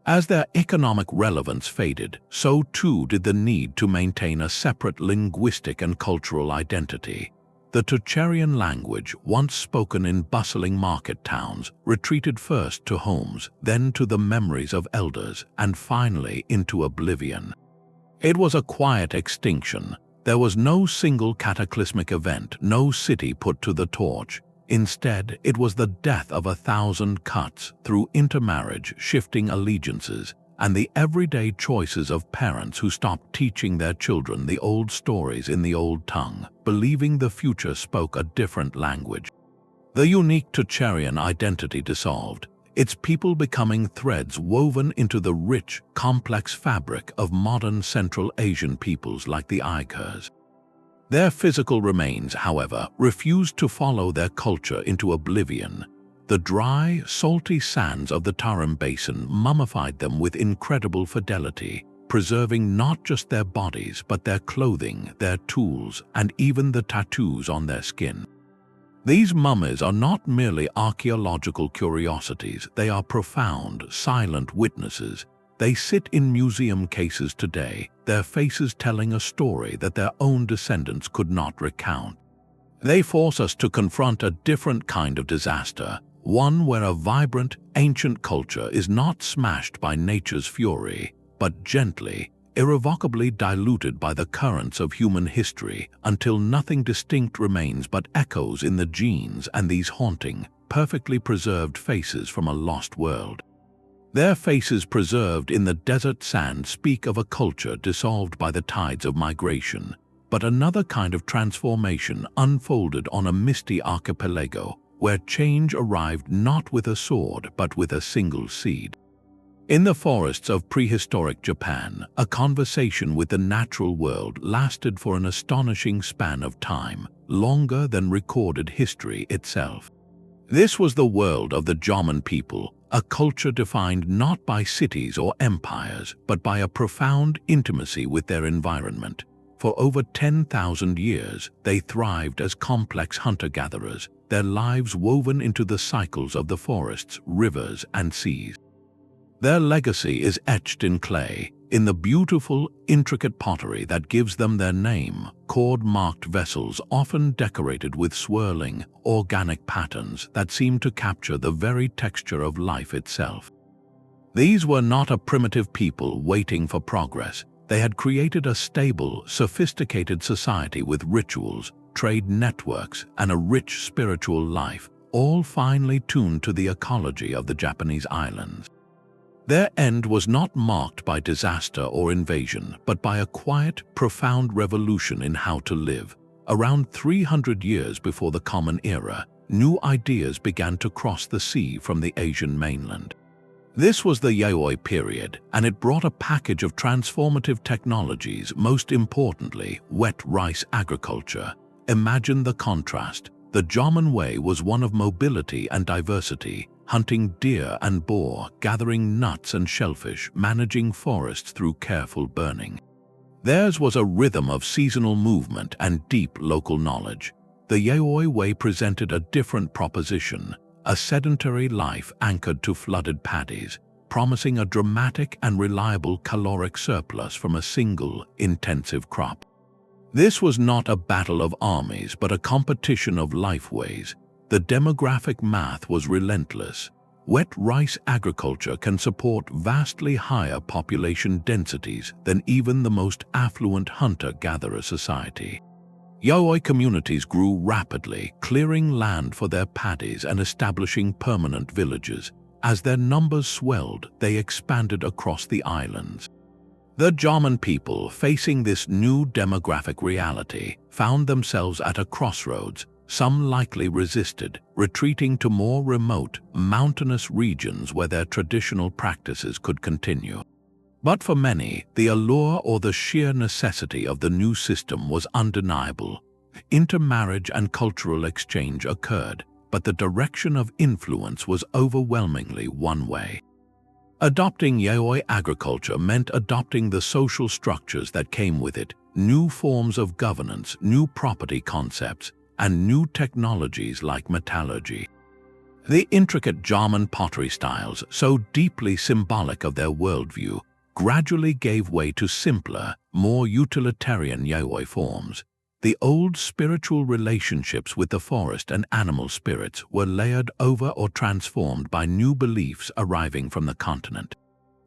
As their economic relevance faded, so too did the need to maintain a separate linguistic and cultural identity. The Tocharian language, once spoken in bustling market towns, retreated first to homes, then to the memories of elders, and finally into oblivion. It was a quiet extinction. There was no single cataclysmic event, no city put to the torch. Instead, it was the death of 1,000 cuts through intermarriage, shifting allegiances, and the everyday choices of parents who stopped teaching their children the old stories in the old tongue, believing the future spoke a different language. The unique Tocharian identity dissolved, its people becoming threads woven into the rich, complex fabric of modern Central Asian peoples like the Angkors. Their physical remains, however, refused to follow their culture into oblivion. The dry, salty sands of the Tarim Basin mummified them with incredible fidelity, preserving not just their bodies but their clothing, their tools, and even the tattoos on their skin. These mummies are not merely archaeological curiosities, they are profound, silent witnesses. They sit in museum cases today, their faces telling a story that their own descendants could not recount. They force us to confront a different kind of disaster, one where a vibrant, ancient culture is not smashed by nature's fury, but gently, irrevocably diluted by the currents of human history until nothing distinct remains but echoes in the genes and these haunting, perfectly preserved faces from a lost world. Their faces preserved in the desert sand speak of a culture dissolved by the tides of migration, but another kind of transformation unfolded on a misty archipelago, where change arrived not with a sword but with a single seed. In the forests of prehistoric Japan, a conversation with the natural world lasted for an astonishing span of time, longer than recorded history itself. This was the world of the Jomon people, a culture defined not by cities or empires, but by a profound intimacy with their environment. For over 10,000 years, they thrived as complex hunter-gatherers, their lives woven into the cycles of the forests, rivers, and seas. Their legacy is etched in clay, in the beautiful, intricate pottery that gives them their name, cord-marked vessels often decorated with swirling, organic patterns that seem to capture the very texture of life itself. These were not a primitive people waiting for progress. They had created a stable, sophisticated society with rituals, trade networks, and a rich spiritual life, all finely tuned to the ecology of the Japanese islands. Their end was not marked by disaster or invasion, but by a quiet, profound revolution in how to live. Around 300 years before the Common Era, new ideas began to cross the sea from the Asian mainland. This was the Yayoi period, and it brought a package of transformative technologies, most importantly, wet rice agriculture. Imagine the contrast. The Jomon way was one of mobility and diversity, hunting deer and boar, gathering nuts and shellfish, managing forests through careful burning. Theirs was a rhythm of seasonal movement and deep local knowledge. The Yayoi way presented a different proposition, a sedentary life anchored to flooded paddies, promising a dramatic and reliable caloric surplus from a single, intensive crop. This was not a battle of armies, but a competition of lifeways. The demographic math was relentless. Wet rice agriculture can support vastly higher population densities than even the most affluent hunter-gatherer society. Yayoi communities grew rapidly, clearing land for their paddies and establishing permanent villages. As their numbers swelled, they expanded across the islands. The Jomon people, facing this new demographic reality, found themselves at a crossroads. Some likely resisted, retreating to more remote, mountainous regions where their traditional practices could continue. But for many, the allure or the sheer necessity of the new system was undeniable. Intermarriage and cultural exchange occurred, but the direction of influence was overwhelmingly one way. Adopting Yayoi agriculture meant adopting the social structures that came with it, new forms of governance, new property concepts, and new technologies like metallurgy. The intricate Jomon pottery styles, so deeply symbolic of their worldview, gradually gave way to simpler, more utilitarian Yayoi forms. The old spiritual relationships with the forest and animal spirits were layered over or transformed by new beliefs arriving from the continent.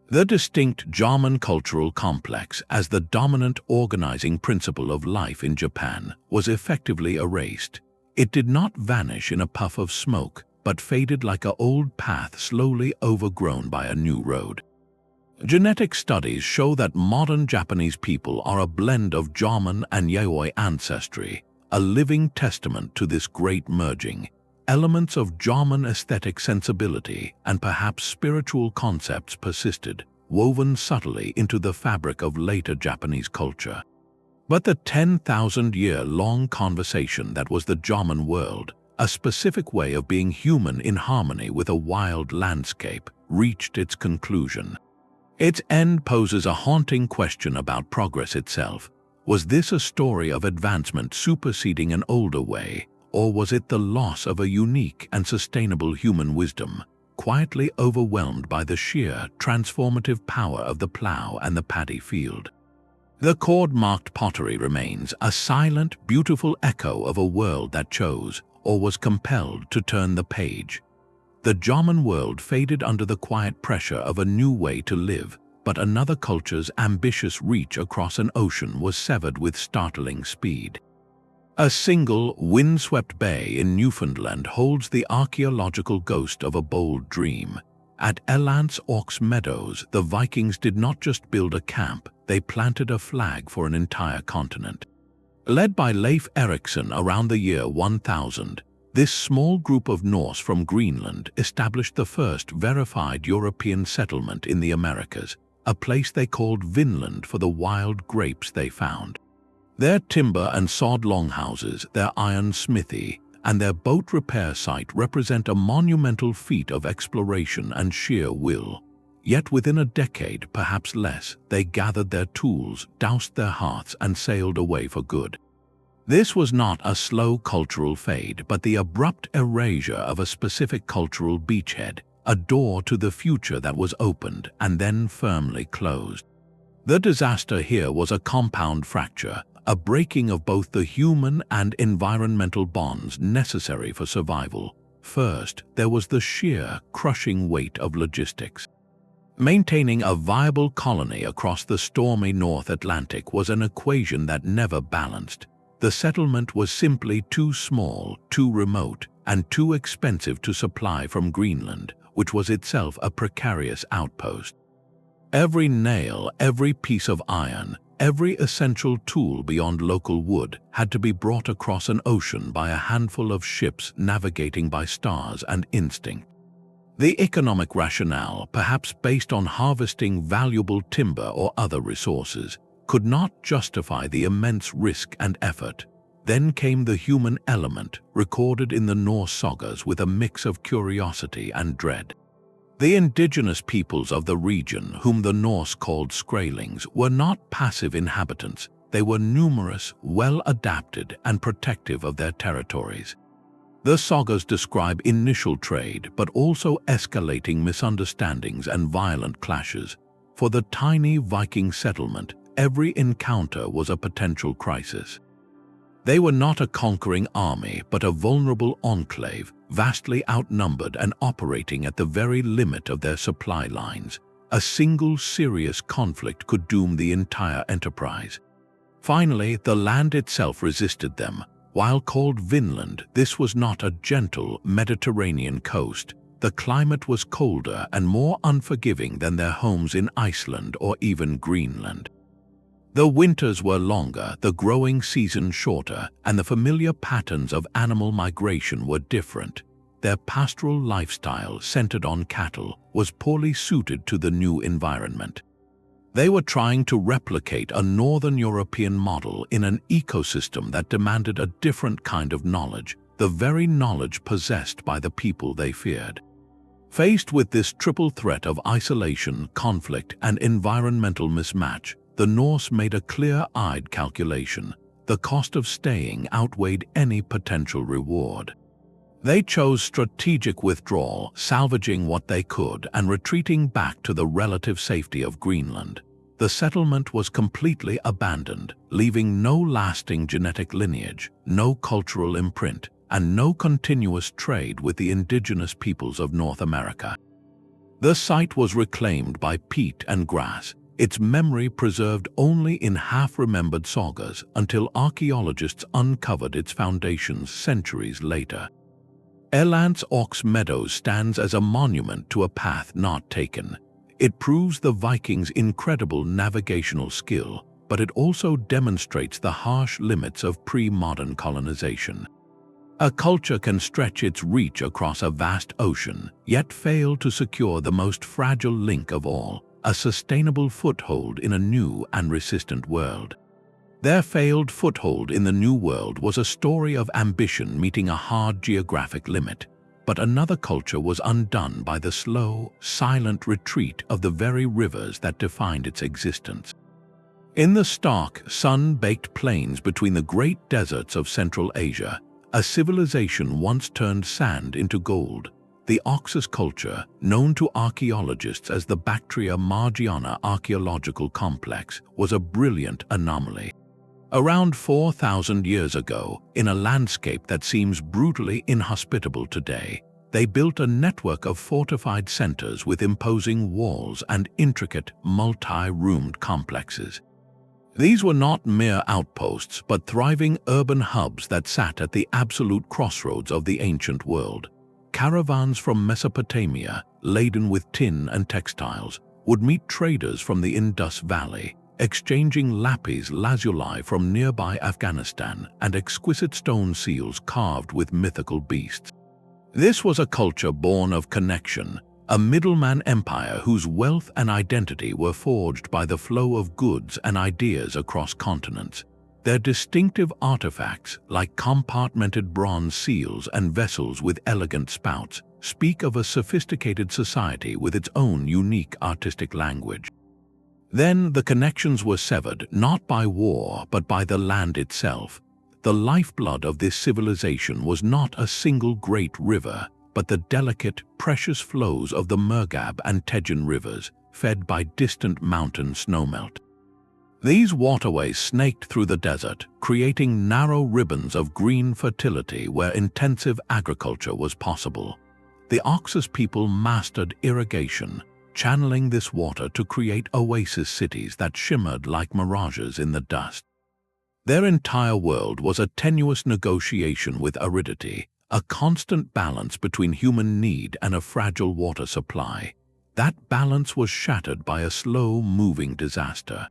The distinct German cultural complex as the dominant organizing principle of life in Japan was effectively erased. It did not vanish in a puff of smoke, but faded like an old path slowly overgrown by a new road. Genetic studies show that modern Japanese people are a blend of German and Yayoi ancestry, a living testament to this great merging. Elements of German aesthetic sensibility and perhaps spiritual concepts persisted, woven subtly into the fabric of later Japanese culture. But the 10,000-year-long conversation that was the German world, a specific way of being human in harmony with a wild landscape, reached its conclusion. Its end poses a haunting question about progress itself. Was this a story of advancement superseding an older way, or was it the loss of a unique and sustainable human wisdom, quietly overwhelmed by the sheer, transformative power of the plow and the paddy field? The cord-marked pottery remains a silent, beautiful echo of a world that chose, or was compelled, to turn the page. The German world faded under the quiet pressure of a new way to live, but another culture's ambitious reach across an ocean was severed with startling speed. A single, windswept bay in Newfoundland holds the archaeological ghost of a bold dream. At Elance Aux Meadows, the Vikings did not just build a camp, they planted a flag for an entire continent. Led by Leif Erikson around the year 1000, this small group of Norse from Greenland established the first verified European settlement in the Americas, a place they called Vinland for the wild grapes they found. Their timber and sod longhouses, their iron smithy, and their boat repair site represent a monumental feat of exploration and sheer will. Yet within a decade, perhaps less, they gathered their tools, doused their hearths, and sailed away for good. This was not a slow cultural fade, but the abrupt erasure of a specific cultural beachhead, a door to the future that was opened and then firmly closed. The disaster here was a compound fracture, a breaking of both the human and environmental bonds necessary for survival. First, there was the sheer, crushing weight of logistics. Maintaining a viable colony across the stormy North Atlantic was an equation that never balanced. The settlement was simply too small, too remote, and too expensive to supply from Greenland, which was itself a precarious outpost. Every nail, every piece of iron, every essential tool beyond local wood had to be brought across an ocean by a handful of ships navigating by stars and instinct. The economic rationale, perhaps based on harvesting valuable timber or other resources, could not justify the immense risk and effort. Then came the human element, recorded in the Norse sagas with a mix of curiosity and dread. The indigenous peoples of the region, whom the Norse called Skraelings, were not passive inhabitants. They were numerous, well-adapted, and protective of their territories. The sagas describe initial trade, but also escalating misunderstandings and violent clashes. For the tiny Viking settlement, every encounter was a potential crisis. They were not a conquering army, but a vulnerable enclave, vastly outnumbered and operating at the very limit of their supply lines. A single serious conflict could doom the entire enterprise. Finally, the land itself resisted them. While called Vinland, this was not a gentle Mediterranean coast. The climate was colder and more unforgiving than their homes in Iceland or even Greenland. The winters were longer, the growing season shorter, and the familiar patterns of animal migration were different. Their pastoral lifestyle, centered on cattle, was poorly suited to the new environment. They were trying to replicate a Northern European model in an ecosystem that demanded a different kind of knowledge, the very knowledge possessed by the people they feared. Faced with this triple threat of isolation, conflict, and environmental mismatch, the Norse made a clear-eyed calculation. The cost of staying outweighed any potential reward. They chose strategic withdrawal, salvaging what they could and retreating back to the relative safety of Greenland. the settlement was completely abandoned, leaving no lasting genetic lineage, no cultural imprint, and no continuous trade with the indigenous peoples of North America. The site was reclaimed by peat and grass, its memory preserved only in half-remembered sagas until archaeologists uncovered its foundations centuries later. Erland's Ox Meadows stands as a monument to a path not taken. It proves the Vikings' incredible navigational skill, but it also demonstrates the harsh limits of pre-modern colonization. A culture can stretch its reach across a vast ocean, yet fail to secure the most fragile link of all, a sustainable foothold in a new and resistant world. Their failed foothold in the New World was a story of ambition meeting a hard geographic limit, but another culture was undone by the slow, silent retreat of the very rivers that defined its existence. In the stark, sun-baked plains between the great deserts of Central Asia, a civilization once turned sand into gold. The Oxus culture, known to archaeologists as the Bactria Margiana archaeological complex, was a brilliant anomaly. Around 4,000 years ago, in a landscape that seems brutally inhospitable today, they built a network of fortified centers with imposing walls and intricate, multi-roomed complexes. These were not mere outposts, but thriving urban hubs that sat at the absolute crossroads of the ancient world. Caravans from Mesopotamia, laden with tin and textiles, would meet traders from the Indus Valley, exchanging lapis lazuli from nearby Afghanistan and exquisite stone seals carved with mythical beasts. This was a culture born of connection, a middleman empire whose wealth and identity were forged by the flow of goods and ideas across continents. Their distinctive artifacts, like compartmented bronze seals and vessels with elegant spouts, speak of a sophisticated society with its own unique artistic language. Then the connections were severed not by war but by the land itself. The lifeblood of this civilization was not a single great river, but the delicate, precious flows of the Murghab and Tejon rivers, fed by distant mountain snowmelt. These waterways snaked through the desert, creating narrow ribbons of green fertility where intensive agriculture was possible. The Oxus people mastered irrigation, channeling this water to create oasis cities that shimmered like mirages in the dust. Their entire world was a tenuous negotiation with aridity, a constant balance between human need and a fragile water supply. That balance was shattered by a slow-moving disaster.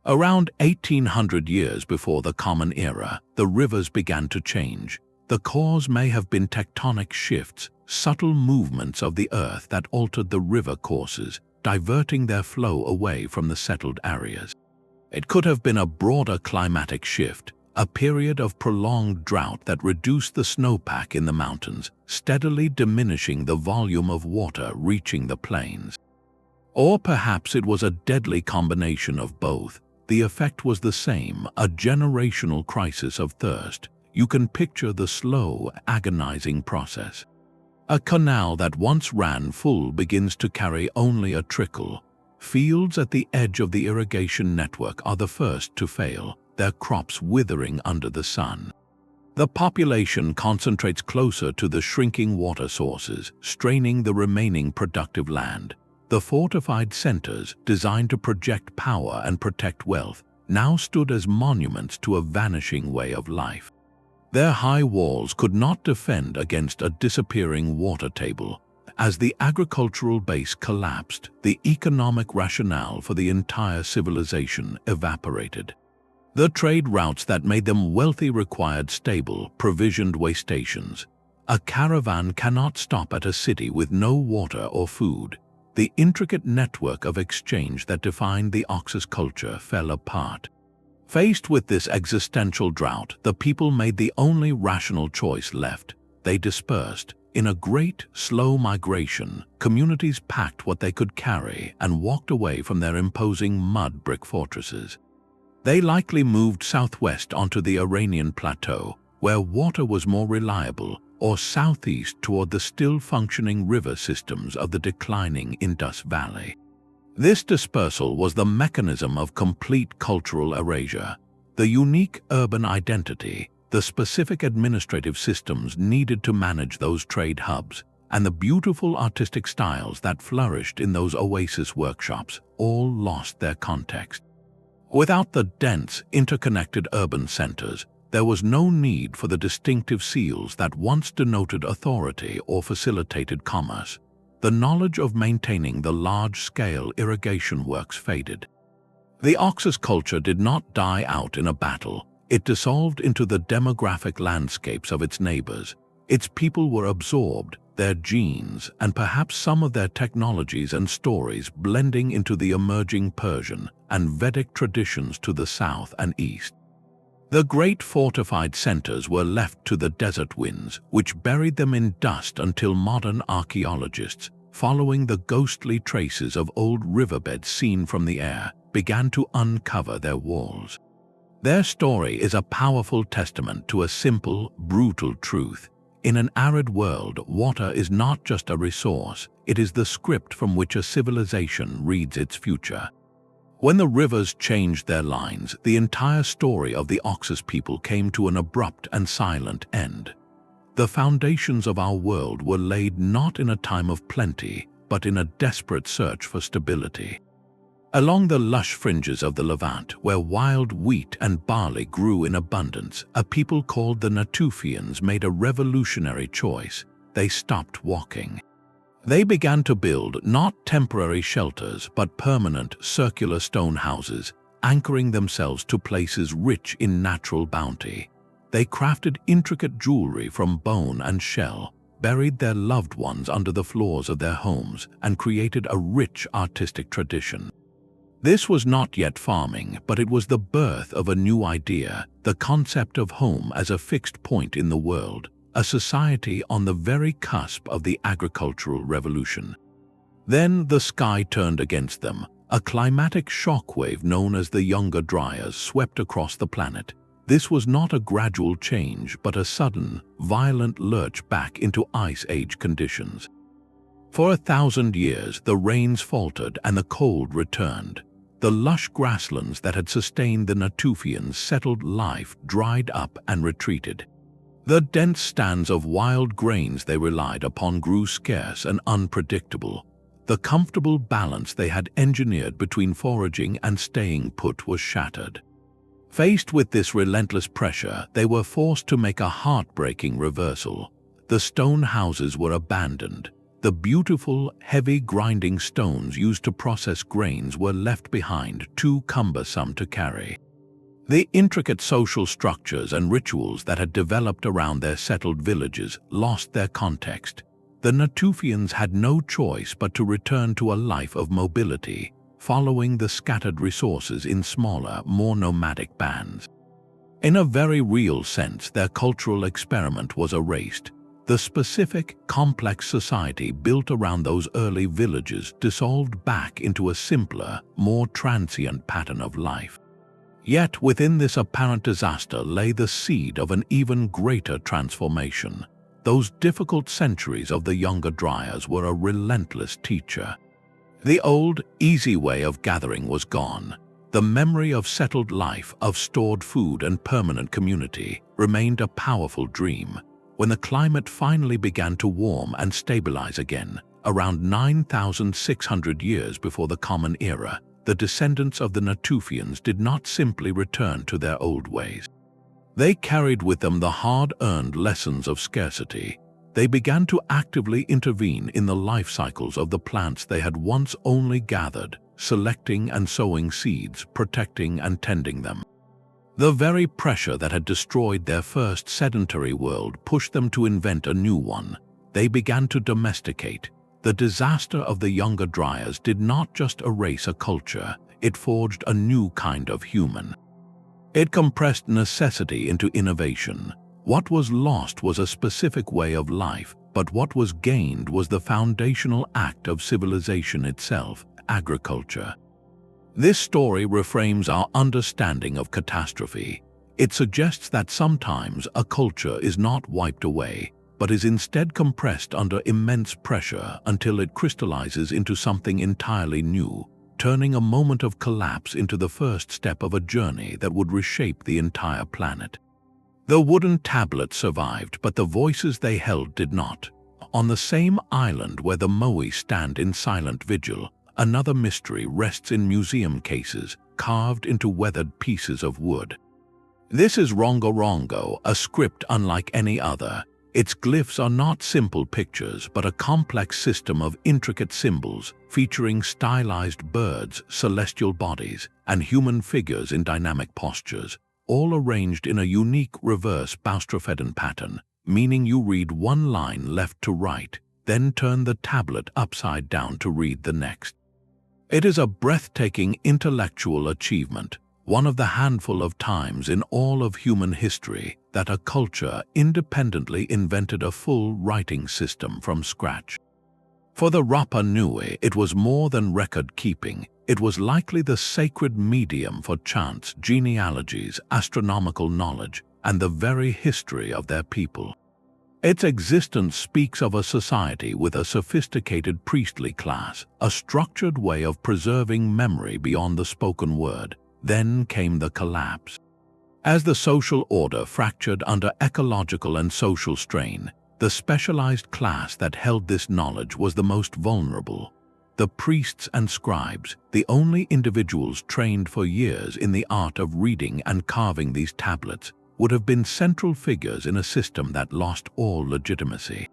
Around 1800 years before the Common Era, the rivers began to change. The cause may have been tectonic shifts, subtle movements of the earth that altered the river courses, diverting their flow away from the settled areas. It could have been a broader climatic shift, a period of prolonged drought that reduced the snowpack in the mountains, steadily diminishing the volume of water reaching the plains. Or perhaps it was a deadly combination of both. The effect was the same, a generational crisis of thirst. You can picture the slow, agonizing process. A canal that once ran full begins to carry only a trickle. Fields at the edge of the irrigation network are the first to fail, their crops withering under the sun. The population concentrates closer to the shrinking water sources, straining the remaining productive land. The fortified centers, designed to project power and protect wealth, now stood as monuments to a vanishing way of life. Their high walls could not defend against a disappearing water table. As the agricultural base collapsed, the economic rationale for the entire civilization evaporated. The trade routes that made them wealthy required stable, provisioned way stations. A caravan cannot stop at a city with no water or food. The intricate network of exchange that defined the Oxus culture fell apart. Faced with this existential drought, the people made the only rational choice left. They dispersed. In a great, slow migration, communities packed what they could carry and walked away from their imposing mud brick fortresses. They likely moved southwest onto the Iranian plateau, where water was more reliable, or southeast toward the still-functioning river systems of the declining Indus Valley. This dispersal was the mechanism of complete cultural erasure. The unique urban identity, the specific administrative systems needed to manage those trade hubs, and the beautiful artistic styles that flourished in those oasis workshops all lost their context. Without the dense, interconnected urban centers, there was no need for the distinctive seals that once denoted authority or facilitated commerce. The knowledge of maintaining the large-scale irrigation works faded. The Oxus culture did not die out in a battle. It dissolved into the demographic landscapes of its neighbors. Its people were absorbed, their genes and perhaps some of their technologies and stories blending into the emerging Persian and Vedic traditions to the south and east. The great fortified centers were left to the desert winds, which buried them in dust until modern archaeologists, following the ghostly traces of old riverbeds seen from the air, began to uncover their walls. Their story is a powerful testament to a simple, brutal truth. In an arid world, water is not just a resource, it is the script from which a civilization reads its future. When the rivers changed their lines, the entire story of the Oxus people came to an abrupt and silent end. The foundations of our world were laid not in a time of plenty, but in a desperate search for stability. Along the lush fringes of the Levant, where wild wheat and barley grew in abundance, a people called the Natufians made a revolutionary choice. They stopped walking. They began to build not temporary shelters but permanent circular stone houses, anchoring themselves to places rich in natural bounty. They crafted intricate jewelry from bone and shell, buried their loved ones under the floors of their homes, and created a rich artistic tradition. This was not yet farming, but it was the birth of a new idea, the concept of home as a fixed point in the world, a society on the very cusp of the agricultural revolution. Then the sky turned against them. A climatic shockwave known as the mega-droughts swept across the planet. This was not a gradual change, but a sudden, violent lurch back into Ice Age conditions. For 1,000 years, the rains faltered and the cold returned. The lush grasslands that had sustained the Natufians' settled life dried up and retreated. The dense stands of wild grains they relied upon grew scarce and unpredictable. The comfortable balance they had engineered between foraging and staying put was shattered. Faced with this relentless pressure, they were forced to make a heartbreaking reversal. The stone houses were abandoned. The beautiful, heavy grinding stones used to process grains were left behind, too cumbersome to carry. The intricate social structures and rituals that had developed around their settled villages lost their context. The Natufians had no choice but to return to a life of mobility, following the scattered resources in smaller, more nomadic bands. In a very real sense, their cultural experiment was erased. The specific, complex society built around those early villages dissolved back into a simpler, more transient pattern of life. Yet within this apparent disaster lay the seed of an even greater transformation. Those difficult centuries of the mega-droughts were a relentless teacher. The old, easy way of gathering was gone. The memory of settled life, of stored food and permanent community, remained a powerful dream. When the climate finally began to warm and stabilize again, around 9,600 years before the Common Era, the descendants of the Natufians did not simply return to their old ways. They carried with them the hard-earned lessons of scarcity. They began to actively intervene in the life cycles of the plants they had once only gathered, selecting and sowing seeds, protecting and tending them. The very pressure that had destroyed their first sedentary world pushed them to invent a new one. They began to domesticate. The disaster of the mega-droughts did not just erase a culture, it forged a new kind of human. It compressed necessity into innovation. What was lost was a specific way of life, but what was gained was the foundational act of civilization itself, agriculture. This story reframes our understanding of catastrophe. It suggests that sometimes a culture is not wiped away, but is instead compressed under immense pressure until it crystallizes into something entirely new. turning a moment of collapse into the first step of a journey that would reshape the entire planet. The wooden tablets survived, but the voices they held did not. On the same island where the Moche stand in silent vigil, another mystery rests in museum cases, carved into weathered pieces of wood. This is Rongorongo, a script unlike any other. Its glyphs are not simple pictures, but a complex system of intricate symbols featuring stylized birds, celestial bodies, and human figures in dynamic postures, all arranged in a unique reverse boustrophedon pattern, meaning you read one line left to right, then turn the tablet upside down to read the next. It is a breathtaking intellectual achievement, one of the handful of times in all of human history that a culture independently invented a full writing system from scratch. For the Rapa Nui, it was more than record-keeping. It was likely the sacred medium for chants, genealogies, astronomical knowledge, and the very history of their people. Its existence speaks of a society with a sophisticated priestly class, a structured way of preserving memory beyond the spoken word. Then came the collapse. As the social order fractured under ecological and social strain, the specialized class that held this knowledge was the most vulnerable. The priests and scribes, the only individuals trained for years in the art of reading and carving these tablets, would have been central figures in a system that lost all legitimacy.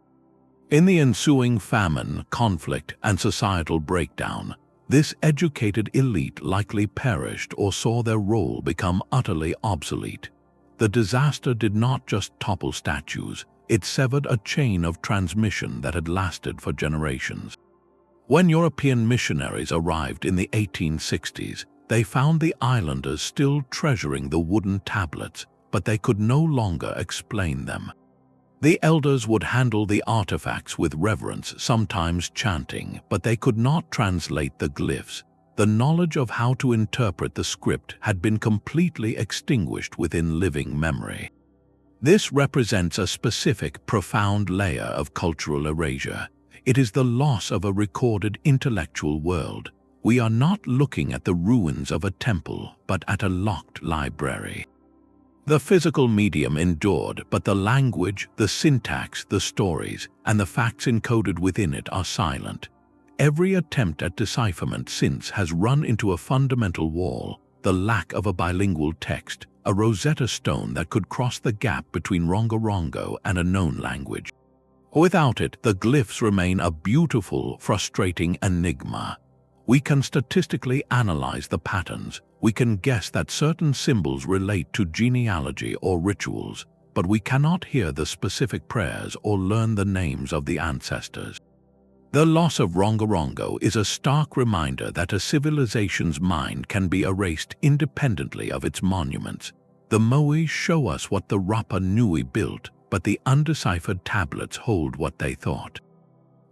In the ensuing famine, conflict, and societal breakdown, this educated elite likely perished or saw their role become utterly obsolete. The disaster did not just topple statues, it severed a chain of transmission that had lasted for generations. When European missionaries arrived in the 1860s, they found the islanders still treasuring the wooden tablets, but they could no longer explain them. The elders would handle the artifacts with reverence, sometimes chanting, but they could not translate the glyphs. The knowledge of how to interpret the script had been completely extinguished within living memory. This represents a specific, profound layer of cultural erasure. It is the loss of a recorded intellectual world. We are not looking at the ruins of a temple, but at a locked library. The physical medium endured, but the language, the syntax, the stories, and the facts encoded within it are silent. Every attempt at decipherment since has run into a fundamental wall, the lack of a bilingual text, a Rosetta Stone that could cross the gap between Rongorongo and a known language. Without it, the glyphs remain a beautiful, frustrating enigma. We can statistically analyze the patterns. We can guess that certain symbols relate to genealogy or rituals, but we cannot hear the specific prayers or learn the names of the ancestors. The loss of Rongorongo is a stark reminder that a civilization's mind can be erased independently of its monuments. The Moche show us what the Rapa Nui built, but the undeciphered tablets hold what they thought.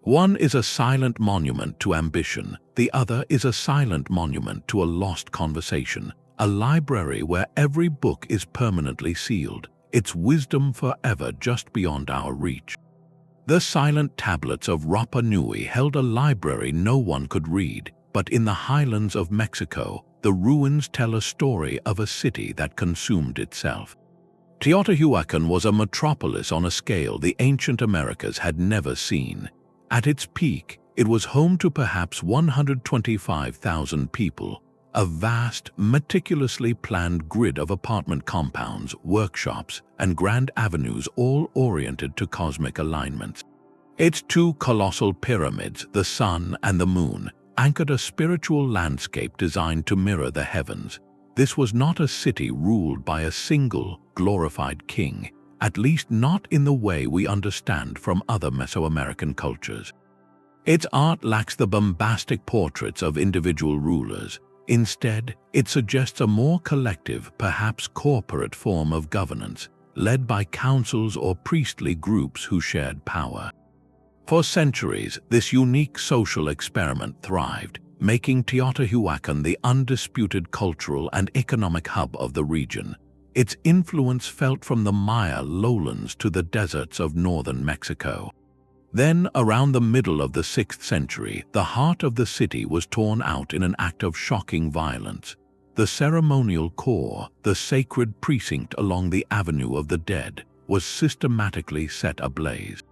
One is a silent monument to ambition, the other is a silent monument to a lost conversation, a library where every book is permanently sealed, its wisdom forever just beyond our reach. The silent tablets of Rapa Nui held a library no one could read, but in the highlands of Mexico, the ruins tell a story of a city that consumed itself. Teotihuacan was a metropolis on a scale the ancient Americas had never seen. At its peak, it was home to perhaps 125,000 people, a vast, meticulously planned grid of apartment compounds, workshops, and grand avenues all oriented to cosmic alignments. Its two colossal pyramids, the sun and the moon, anchored a spiritual landscape designed to mirror the heavens. This was not a city ruled by a single, glorified king, at least not in the way we understand from other Mesoamerican cultures. Its art lacks the bombastic portraits of individual rulers. Instead, it suggests a more collective, perhaps corporate form of governance, led by councils or priestly groups who shared power. For centuries, this unique social experiment thrived, making Teotihuacan the undisputed cultural and economic hub of the region. Its influence felt from the Maya lowlands to the deserts of northern Mexico. Then, around the middle of the 6th century, the heart of the city was torn out in an act of shocking violence. The ceremonial core, the sacred precinct along the Avenue of the Dead, was systematically set ablaze.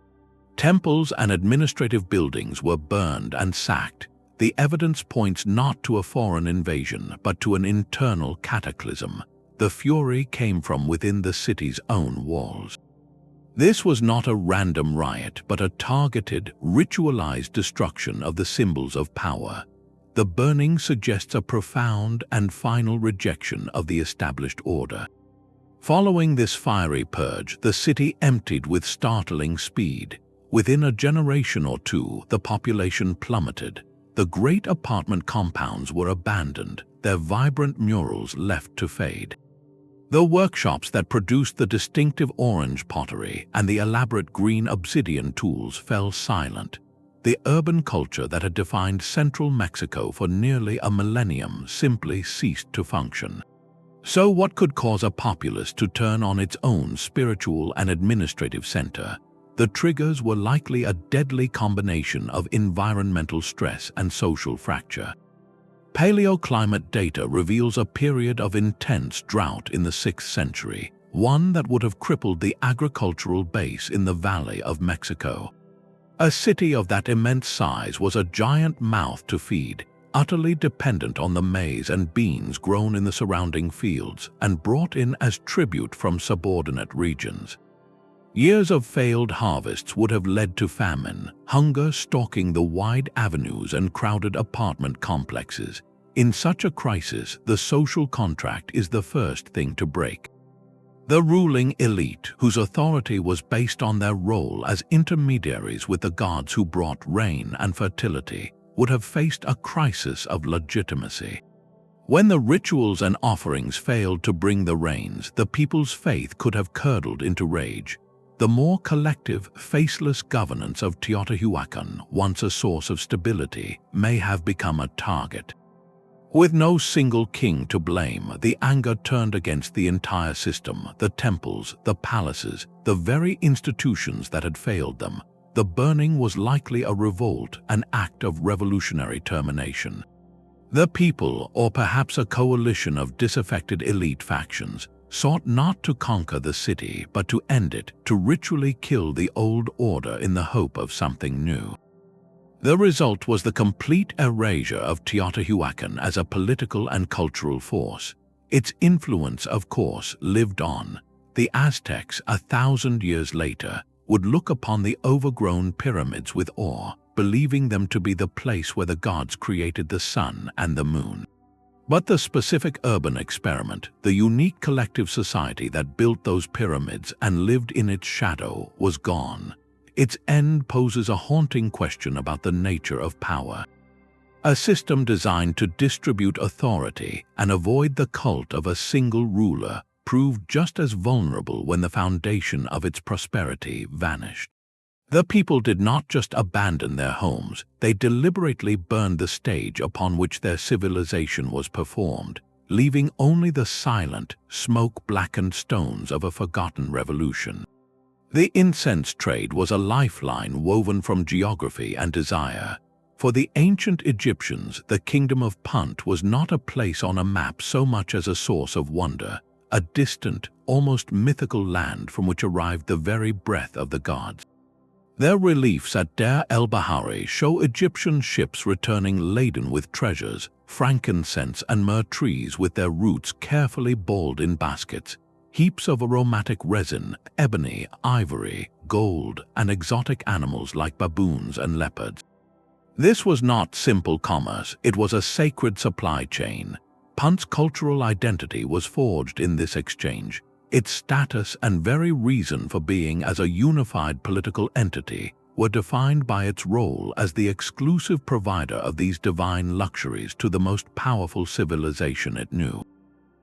Temples and administrative buildings were burned and sacked. The evidence points not to a foreign invasion, but to an internal cataclysm. The fury came from within the city's own walls. This was not a random riot, but a targeted, ritualized destruction of the symbols of power. The burning suggests a profound and final rejection of the established order. Following this fiery purge, the city emptied with startling speed. Within a generation or two, the population plummeted. The great apartment compounds were abandoned, their vibrant murals left to fade. The workshops that produced the distinctive orange pottery and the elaborate green obsidian tools fell silent. The urban culture that had defined central Mexico for nearly a millennium simply ceased to function. So what could cause a populace to turn on its own spiritual and administrative center? The triggers were likely a deadly combination of environmental stress and social fracture. Paleoclimate data reveals a period of intense drought in the 6th century, one that would have crippled the agricultural base in the Valley of Mexico. A city of that immense size was a giant mouth to feed, utterly dependent on the maize and beans grown in the surrounding fields and brought in as tribute from subordinate regions. Years of failed harvests would have led to famine, hunger stalking the wide avenues and crowded apartment complexes. In such a crisis, the social contract is the first thing to break. The ruling elite, whose authority was based on their role as intermediaries with the gods who brought rain and fertility, would have faced a crisis of legitimacy. When the rituals and offerings failed to bring the rains, the people's faith could have curdled into rage. The more collective, faceless governance of Teotihuacan, once a source of stability, may have become a target. With no single king to blame, the anger turned against the entire system, the temples, the palaces, the very institutions that had failed them. The burning was likely a revolt, an act of revolutionary termination. The people, or perhaps a coalition of disaffected elite factions, sought not to conquer the city but to end it, to ritually kill the old order in the hope of something new. The result was the complete erasure of Teotihuacan as a political and cultural force. Its influence, of course, lived on. The Aztecs, 1,000 years later, would look upon the overgrown pyramids with awe, believing them to be the place where the gods created the sun and the moon. But the specific urban experiment, the unique collective society that built those pyramids and lived in its shadow, was gone. Its end poses a haunting question about the nature of power. A system designed to distribute authority and avoid the cult of a single ruler proved just as vulnerable when the foundation of its prosperity vanished. The people did not just abandon their homes, they deliberately burned the stage upon which their civilization was performed, leaving only the silent, smoke-blackened stones of a forgotten revolution. The incense trade was a lifeline woven from geography and desire. For the ancient Egyptians, the kingdom of Punt was not a place on a map so much as a source of wonder, a distant, almost mythical land from which arrived the very breath of the gods. Their reliefs at Deir el-Bahari show Egyptian ships returning laden with treasures, frankincense and myrrh trees with their roots carefully balled in baskets, heaps of aromatic resin, ebony, ivory, gold, and exotic animals like baboons and leopards. This was not simple commerce, it was a sacred supply chain. Punt's cultural identity was forged in this exchange. Its status and very reason for being as a unified political entity were defined by its role as the exclusive provider of these divine luxuries to the most powerful civilization it knew.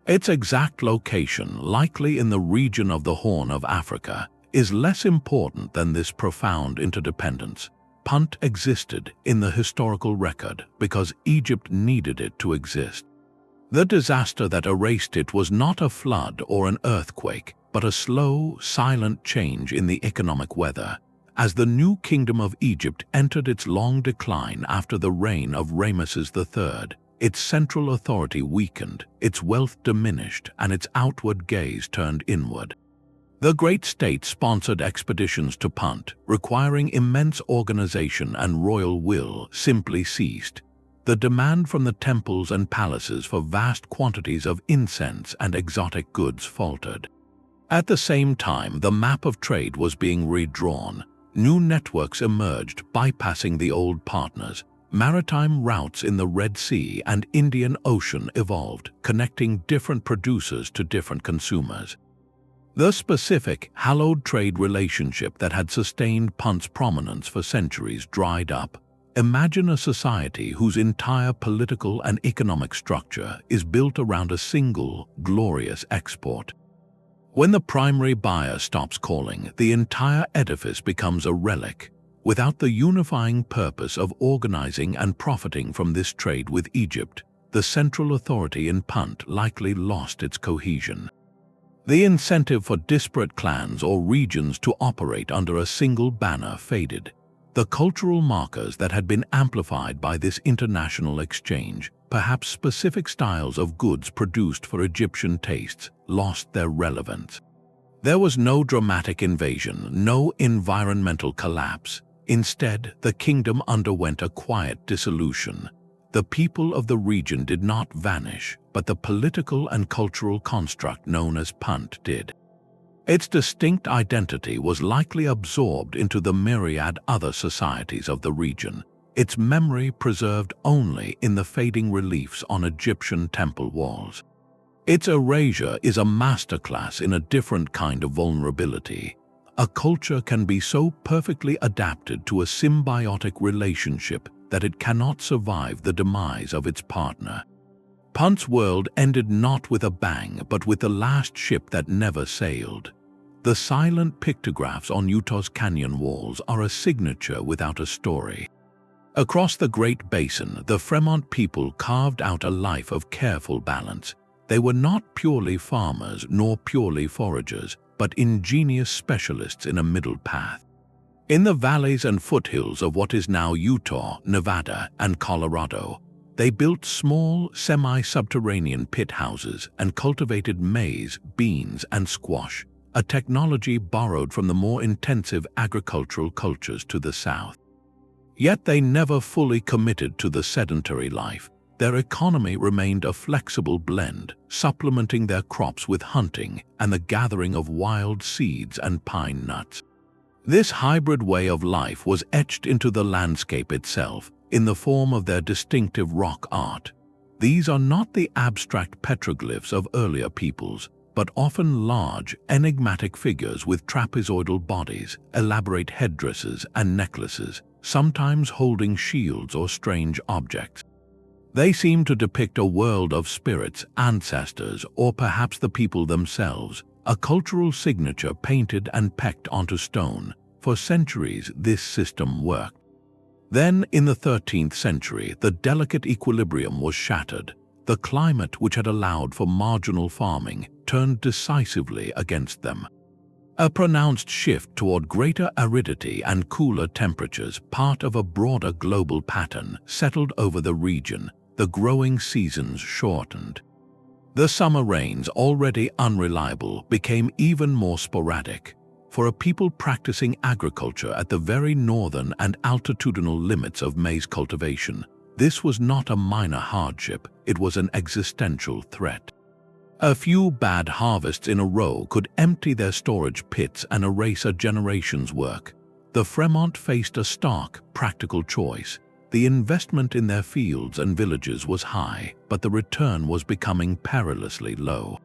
Its exact location, likely in the region of the Horn of Africa, is less important than this profound interdependence. Punt existed in the historical record because Egypt needed it to exist. The disaster that erased it was not a flood or an earthquake, but a slow, silent change in the economic weather. As the new kingdom of Egypt entered its long decline after the reign of Ramesses III, its central authority weakened, its wealth diminished, and its outward gaze turned inward. The great state sponsored expeditions to Punt, requiring immense organization and royal will, simply ceased. The demand from the temples and palaces for vast quantities of incense and exotic goods faltered. At the same time, the map of trade was being redrawn. New networks emerged, bypassing the old partners. Maritime routes in the Red Sea and Indian Ocean evolved, connecting different producers to different consumers. The specific, hallowed trade relationship that had sustained Punt's prominence for centuries dried up. Imagine a society whose entire political and economic structure is built around a single, glorious export. When the primary buyer stops calling, the entire edifice becomes a relic. Without the unifying purpose of organizing and profiting from this trade with Egypt, the central authority in Punt likely lost its cohesion. The incentive for disparate clans or regions to operate under a single banner faded. The cultural markers that had been amplified by this international exchange, perhaps specific styles of goods produced for Egyptian tastes, lost their relevance. There was no dramatic invasion, no environmental collapse. Instead, the kingdom underwent a quiet dissolution. The people of the region did not vanish, but the political and cultural construct known as Punt did. Its distinct identity was likely absorbed into the myriad other societies of the region, its memory preserved only in the fading reliefs on Egyptian temple walls. Its erasure is a masterclass in a different kind of vulnerability. A culture can be so perfectly adapted to a symbiotic relationship that it cannot survive the demise of its partner. Punt's world ended not with a bang, but with the last ship that never sailed. The silent pictographs on Utah's canyon walls are a signature without a story. Across the Great Basin, the Fremont people carved out a life of careful balance. They were not purely farmers nor purely foragers, but ingenious specialists in a middle path. In the valleys and foothills of what is now Utah, Nevada, and Colorado, they built small, semi-subterranean pit houses and cultivated maize, beans, and squash, a technology borrowed from the more intensive agricultural cultures to the south. Yet they never fully committed to the sedentary life. Their economy remained a flexible blend, supplementing their crops with hunting and the gathering of wild seeds and pine nuts. This hybrid way of life was etched into the landscape itself, in the form of their distinctive rock art. These are not the abstract petroglyphs of earlier peoples, but often large, enigmatic figures with trapezoidal bodies, elaborate headdresses and necklaces, sometimes holding shields or strange objects. They seem to depict a world of spirits, ancestors, or perhaps the people themselves, a cultural signature painted and pecked onto stone. For centuries, this system worked. Then, in the 13th century, the delicate equilibrium was shattered. The climate which had allowed for marginal farming turned decisively against them. A pronounced shift toward greater aridity and cooler temperatures, part of a broader global pattern, settled over the region. The growing seasons shortened. The summer rains, already unreliable, became even more sporadic. For a people practicing agriculture at the very northern and altitudinal limits of maize cultivation, this was not a minor hardship, it was an existential threat. A few bad harvests in a row could empty their storage pits and erase a generation's work. The Fremont faced a stark, practical choice. The investment in their fields and villages was high, but the return was becoming perilously low.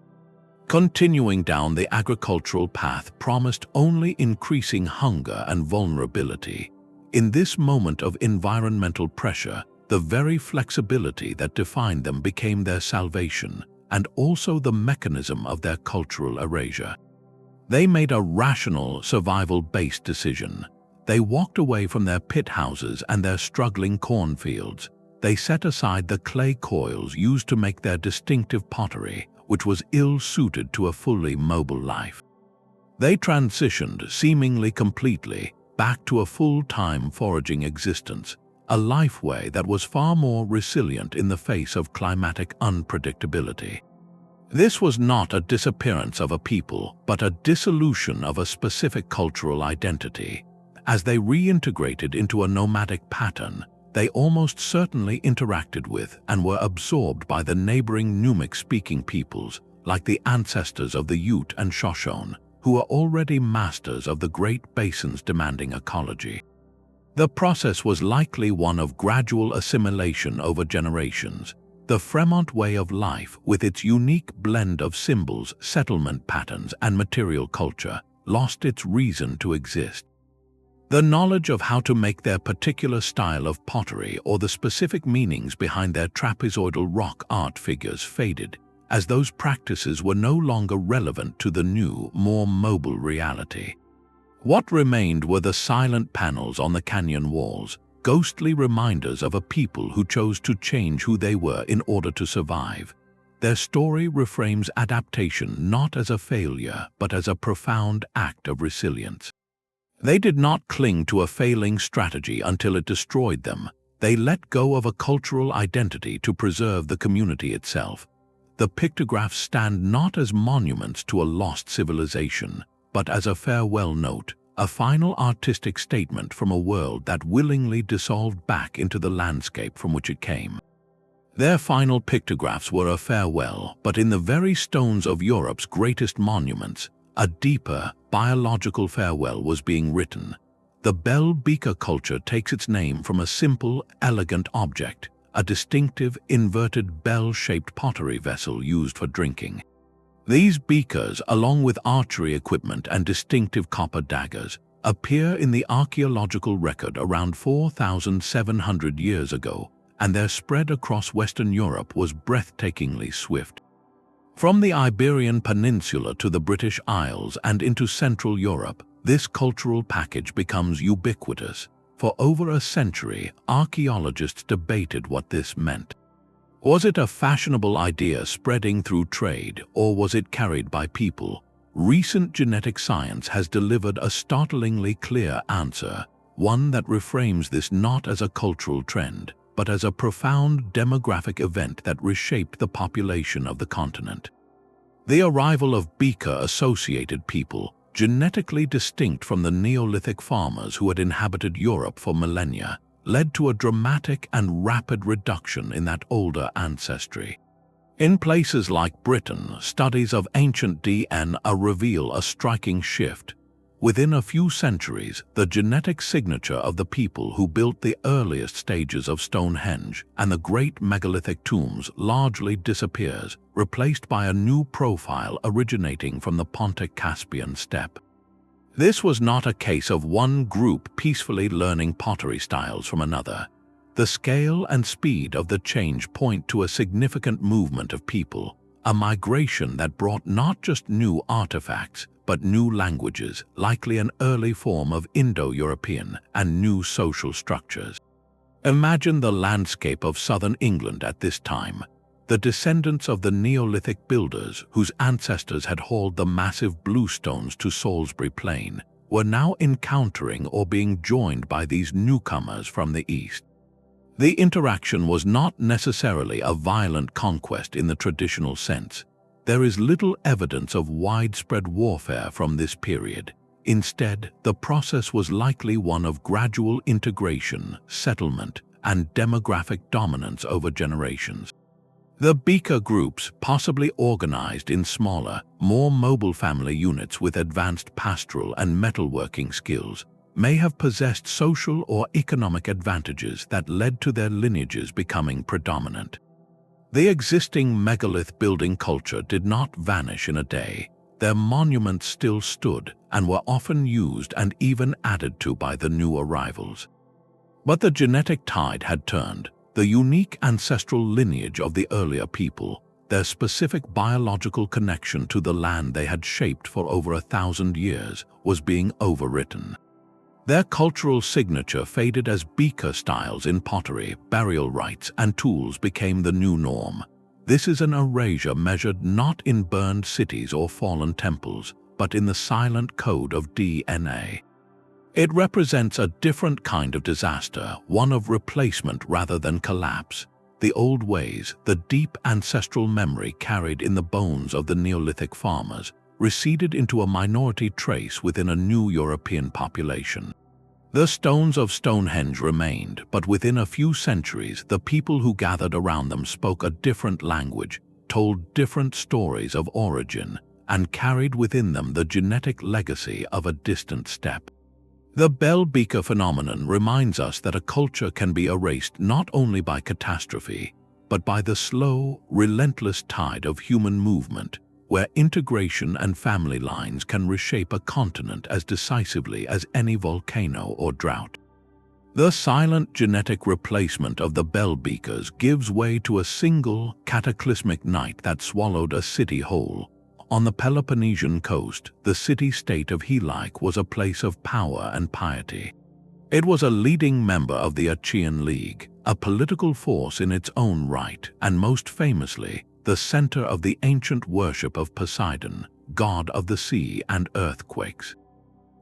Continuing down the agricultural path promised only increasing hunger and vulnerability. In this moment of environmental pressure, the very flexibility that defined them became their salvation, and also the mechanism of their cultural erasure. They made a rational, survival-based decision. They walked away from their pit houses and their struggling cornfields. They set aside the clay coils used to make their distinctive pottery, which was ill-suited to a fully mobile life. They transitioned seemingly completely, back to a full-time foraging existence, a lifeway that was far more resilient in the face of climatic unpredictability. This was not a disappearance of a people, but a dissolution of a specific cultural identity. As they reintegrated into a nomadic pattern, they almost certainly interacted with and were absorbed by the neighboring Numic-speaking peoples, like the ancestors of the Ute and Shoshone, who were already masters of the Great Basin's demanding ecology. The process was likely one of gradual assimilation over generations. The Fremont way of life, with its unique blend of symbols, settlement patterns, and material culture, lost its reason to exist. The knowledge of how to make their particular style of pottery or the specific meanings behind their trapezoidal rock art figures faded, as those practices were no longer relevant to the new, more mobile reality. What remained were the silent panels on the canyon walls, ghostly reminders of a people who chose to change who they were in order to survive. Their story reframes adaptation not as a failure, but as a profound act of resilience. They did not cling to a failing strategy until it destroyed them. They let go of a cultural identity to preserve the community itself. The pictographs stand not as monuments to a lost civilization, but as a farewell note, a final artistic statement from a world that willingly dissolved back into the landscape from which it came. Their final pictographs were a farewell, but in the very stones of Europe's greatest monuments, a deeper, biological farewell was being written. The bell beaker culture takes its name from a simple, elegant object, a distinctive, inverted bell-shaped pottery vessel used for drinking. These beakers, along with archery equipment and distinctive copper daggers, appear in the archaeological record around 4,700 years ago, and their spread across Western Europe was breathtakingly swift. From the Iberian Peninsula to the British Isles and into Central Europe, this cultural package becomes ubiquitous. For over a century, archaeologists debated what this meant. Was it a fashionable idea spreading through trade, or was it carried by people? Recent genetic science has delivered a startlingly clear answer, one that reframes this not as a cultural trend, but as a profound demographic event that reshaped the population of the continent. The arrival of beaker-associated people, genetically distinct from the Neolithic farmers who had inhabited Europe for millennia, led to a dramatic and rapid reduction in that older ancestry. In places like Britain, studies of ancient DNA reveal a striking shift. Within a few centuries, the genetic signature of the people who built the earliest stages of Stonehenge and the great megalithic tombs largely disappears, replaced by a new profile originating from the Pontic-Caspian steppe. This was not a case of one group peacefully learning pottery styles from another. The scale and speed of the change point to a significant movement of people, a migration that brought not just new artifacts, but new languages, likely an early form of Indo-European, and new social structures. Imagine the landscape of southern England at this time. The descendants of the Neolithic builders, whose ancestors had hauled the massive bluestones to Salisbury Plain, were now encountering or being joined by these newcomers from the east. The interaction was not necessarily a violent conquest in the traditional sense. There is little evidence of widespread warfare from this period. Instead, the process was likely one of gradual integration, settlement, and demographic dominance over generations. The beaker groups, possibly organized in smaller, more mobile family units with advanced pastoral and metalworking skills, may have possessed social or economic advantages that led to their lineages becoming predominant. The existing megalith building culture did not vanish in a day. Their monuments still stood and were often used and even added to by the new arrivals. But the genetic tide had turned. The unique ancestral lineage of the earlier people, their specific biological connection to the land they had shaped for over 1,000 years, was being overwritten. Their cultural signature faded as beaker styles in pottery, burial rites, and tools became the new norm. This is an erasure measured not in burned cities or fallen temples, but in the silent code of DNA. It represents a different kind of disaster, one of replacement rather than collapse. The old ways, the deep ancestral memory carried in the bones of the Neolithic farmers, receded into a minority trace within a new European population. The stones of Stonehenge remained, but within a few centuries, the people who gathered around them spoke a different language, told different stories of origin, and carried within them the genetic legacy of a distant steppe. The bell beaker phenomenon reminds us that a culture can be erased not only by catastrophe, but by the slow, relentless tide of human movement, where integration and family lines can reshape a continent as decisively as any volcano or drought. The silent genetic replacement of the bell beakers gives way to a single, cataclysmic night that swallowed a city whole. On the Peloponnesian coast, the city-state of Helike was a place of power and piety. It was a leading member of the Achaean League, a political force in its own right, and most famously, the center of the ancient worship of Poseidon, god of the sea and earthquakes.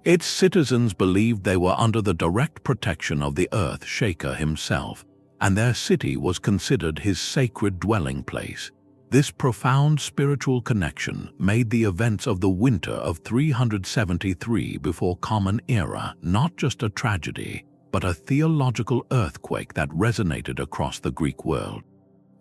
Its citizens believed they were under the direct protection of the earth shaker himself, and their city was considered his sacred dwelling place. This profound spiritual connection made the events of the winter of 373 before Common Era not just a tragedy, but a theological earthquake that resonated across the Greek world.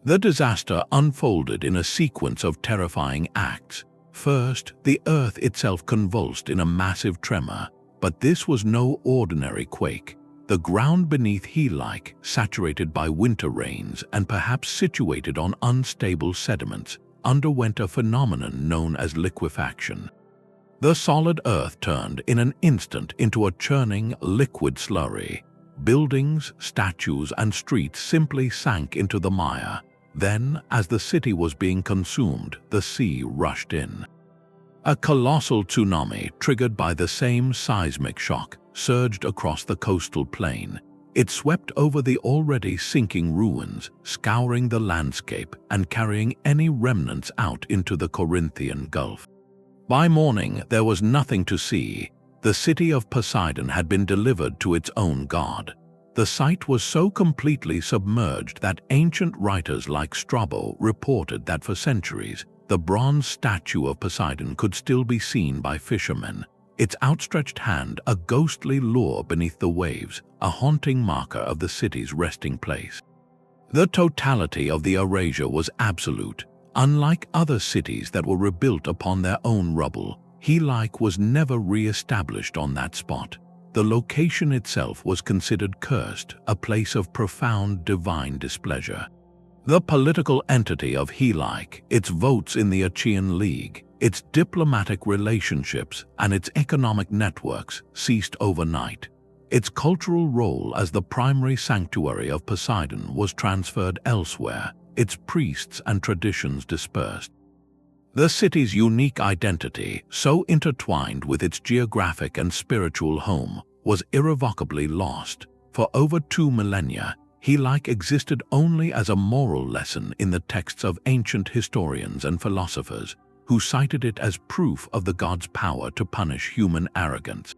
The disaster unfolded in a sequence of terrifying acts. First, the earth itself convulsed in a massive tremor, but this was no ordinary quake. The ground beneath Helike, saturated by winter rains and perhaps situated on unstable sediments, underwent a phenomenon known as liquefaction. The solid earth turned in an instant into a churning, liquid slurry. Buildings, statues, and streets simply sank into the mire. Then, as the city was being consumed, the sea rushed in. A colossal tsunami, triggered by the same seismic shock, surged across the coastal plain. It swept over the already sinking ruins, scouring the landscape and carrying any remnants out into the Corinthian Gulf. By morning, there was nothing to see. The city of Poseidon had been delivered to its own god. The site was so completely submerged that ancient writers like Strabo reported that for centuries, the bronze statue of Poseidon could still be seen by fishermen, its outstretched hand a ghostly lure beneath the waves, a haunting marker of the city's resting place. The totality of the erasure was absolute. Unlike other cities that were rebuilt upon their own rubble, Helike was never re-established on that spot. The location itself was considered cursed, a place of profound divine displeasure. The political entity of Helike, its votes in the Achaean League, its diplomatic relationships, and its economic networks ceased overnight. Its cultural role as the primary sanctuary of Poseidon was transferred elsewhere, its priests and traditions dispersed. The city's unique identity, so intertwined with its geographic and spiritual home, was irrevocably lost. For over 2 millennia, Helike existed only as a moral lesson in the texts of ancient historians and philosophers, who cited it as proof of the god's power to punish human arrogance.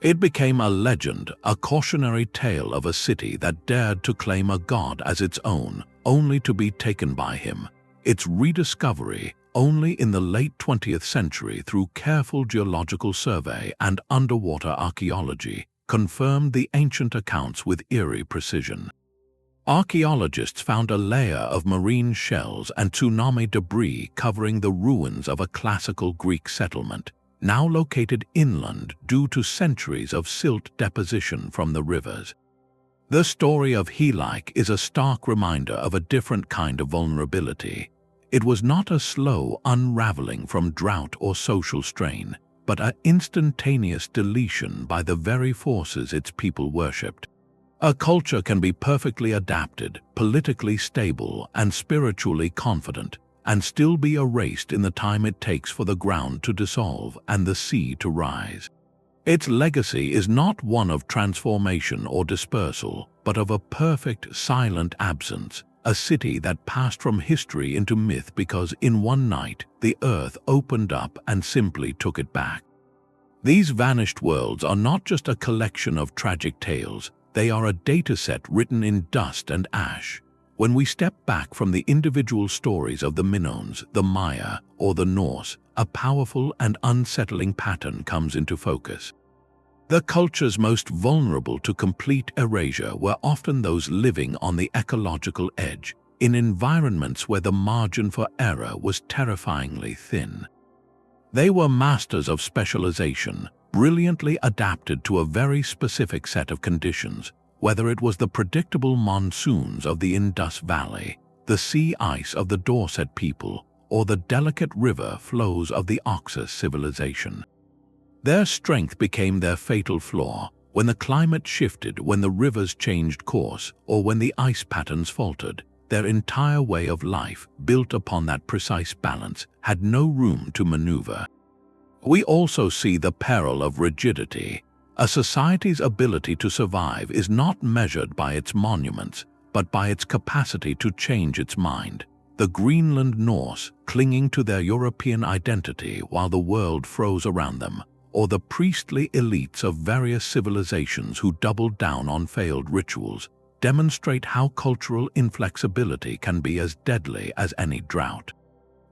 It became a legend, a cautionary tale of a city that dared to claim a god as its own, only to be taken by him. Its rediscovery, only in the late 20th century through careful geological survey and underwater archaeology, confirmed the ancient accounts with eerie precision. Archaeologists found a layer of marine shells and tsunami debris covering the ruins of a classical Greek settlement, now located inland due to centuries of silt deposition from the rivers. The story of Helike is a stark reminder of a different kind of vulnerability. It was not a slow unraveling from drought or social strain, but an instantaneous deletion by the very forces its people worshipped. A culture can be perfectly adapted, politically stable, and spiritually confident, and still be erased in the time it takes for the ground to dissolve and the sea to rise. Its legacy is not one of transformation or dispersal, but of a perfect, silent absence, a city that passed from history into myth because in one night the earth opened up and simply took it back. These vanished worlds are not just a collection of tragic tales, they are a dataset written in dust and ash. When we step back from the individual stories of the Minoans, the Maya, or the Norse, a powerful and unsettling pattern comes into focus. The cultures most vulnerable to complete erasure were often those living on the ecological edge, in environments where the margin for error was terrifyingly thin. They were masters of specialization, brilliantly adapted to a very specific set of conditions, whether it was the predictable monsoons of the Indus Valley, the sea ice of the Dorset people, or the delicate river flows of the Oxus civilization. Their strength became their fatal flaw when the climate shifted, when the rivers changed course, or when the ice patterns faltered. Their entire way of life, built upon that precise balance, had no room to maneuver. We also see the peril of rigidity. A society's ability to survive is not measured by its monuments, but by its capacity to change its mind. The Greenland Norse, clinging to their European identity while the world froze around them, or the priestly elites of various civilizations who doubled down on failed rituals, demonstrate how cultural inflexibility can be as deadly as any drought.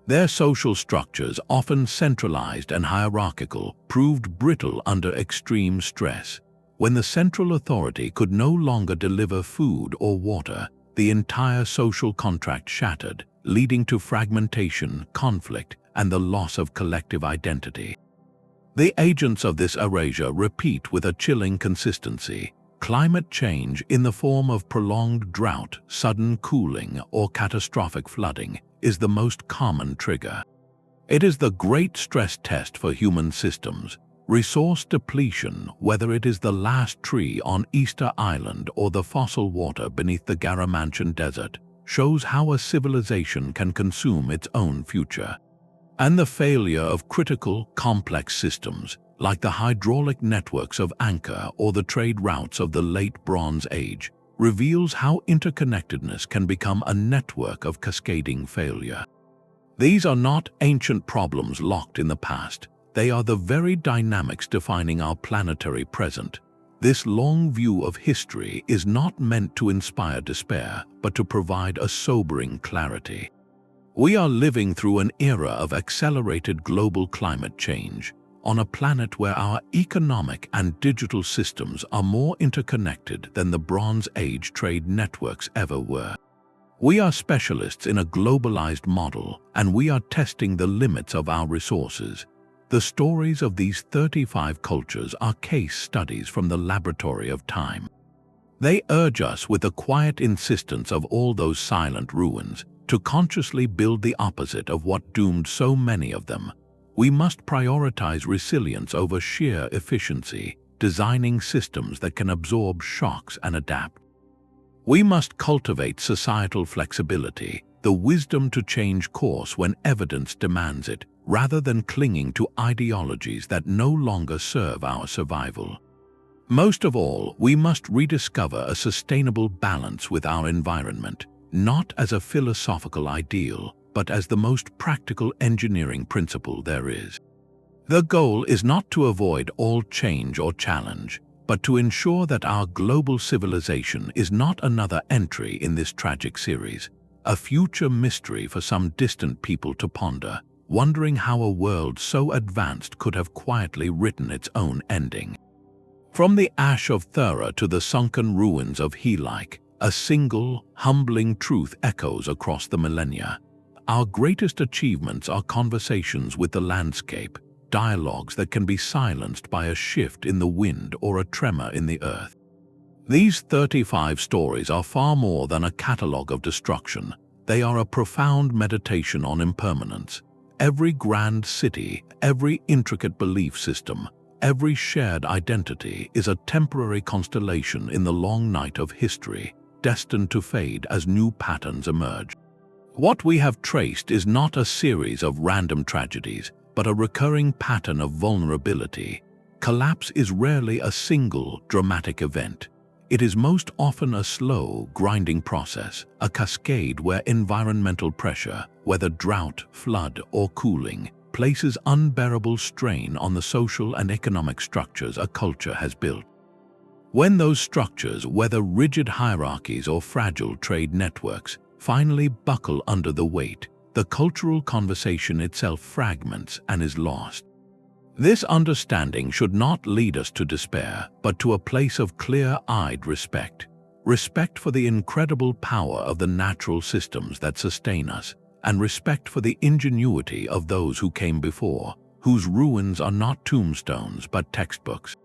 Their social structures, often centralized and hierarchical, proved brittle under extreme stress. When the central authority could no longer deliver food or water, the entire social contract shattered, leading to fragmentation, conflict, and the loss of collective identity. The agents of this erasure repeat with a chilling consistency. Climate change in the form of prolonged drought, sudden cooling, or catastrophic flooding is the most common trigger. It is the great stress test for human systems. Resource depletion, whether it is the last tree on Easter Island or the fossil water beneath the Garamantian Desert, shows how a civilization can consume its own future. And the failure of critical, complex systems, like the hydraulic networks of Angkor or the trade routes of the late Bronze Age, reveals how interconnectedness can become a network of cascading failure. These are not ancient problems locked in the past. They are the very dynamics defining our planetary present. This long view of history is not meant to inspire despair, but to provide a sobering clarity. We are living through an era of accelerated global climate change, on a planet where our economic and digital systems are more interconnected than the Bronze Age trade networks ever were. We are specialists in a globalized model, and we are testing the limits of our resources. The stories of these 35 cultures are case studies from the laboratory of time. They urge us with the quiet insistence of all those silent ruins to consciously build the opposite of what doomed so many of them. We must prioritize resilience over sheer efficiency, designing systems that can absorb shocks and adapt. We must cultivate societal flexibility, the wisdom to change course when evidence demands it, rather than clinging to ideologies that no longer serve our survival. Most of all, we must rediscover a sustainable balance with our environment, not as a philosophical ideal, but as the most practical engineering principle there is. The goal is not to avoid all change or challenge, but to ensure that our global civilization is not another entry in this tragic series, a future mystery for some distant people to ponder, wondering how a world so advanced could have quietly written its own ending. From the ash of Thera to the sunken ruins of Helike, a single, humbling truth echoes across the millennia. Our greatest achievements are conversations with the landscape, dialogues that can be silenced by a shift in the wind or a tremor in the earth. These 35 stories are far more than a catalogue of destruction. They are a profound meditation on impermanence. Every grand city, every intricate belief system, every shared identity is a temporary constellation in the long night of history, destined to fade as new patterns emerge. What we have traced is not a series of random tragedies, but a recurring pattern of vulnerability. Collapse is rarely a single, dramatic event. It is most often a slow, grinding process, a cascade where environmental pressure, whether drought, flood, or cooling, places unbearable strain on the social and economic structures a culture has built. When those structures, whether rigid hierarchies or fragile trade networks, finally buckle under the weight, the cultural conversation itself fragments and is lost. This understanding should not lead us to despair, but to a place of clear-eyed respect. Respect for the incredible power of the natural systems that sustain us, and respect for the ingenuity of those who came before, whose ruins are not tombstones but textbooks.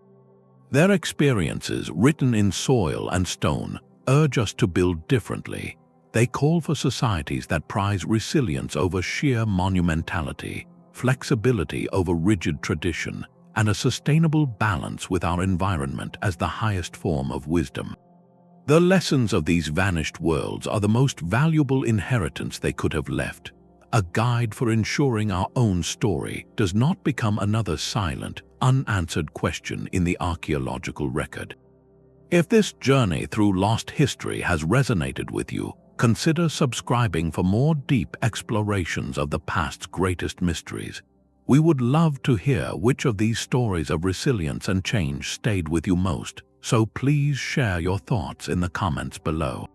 Their experiences, written in soil and stone, urge us to build differently. They call for societies that prize resilience over sheer monumentality, flexibility over rigid tradition, and a sustainable balance with our environment as the highest form of wisdom. The lessons of these vanished worlds are the most valuable inheritance they could have left, a guide for ensuring our own story does not become another silent, unanswered question in the archaeological record. If this journey through lost history has resonated with you, consider subscribing for more deep explorations of the past's greatest mysteries. We would love to hear which of these stories of resilience and change stayed with you most, so please share your thoughts in the comments below.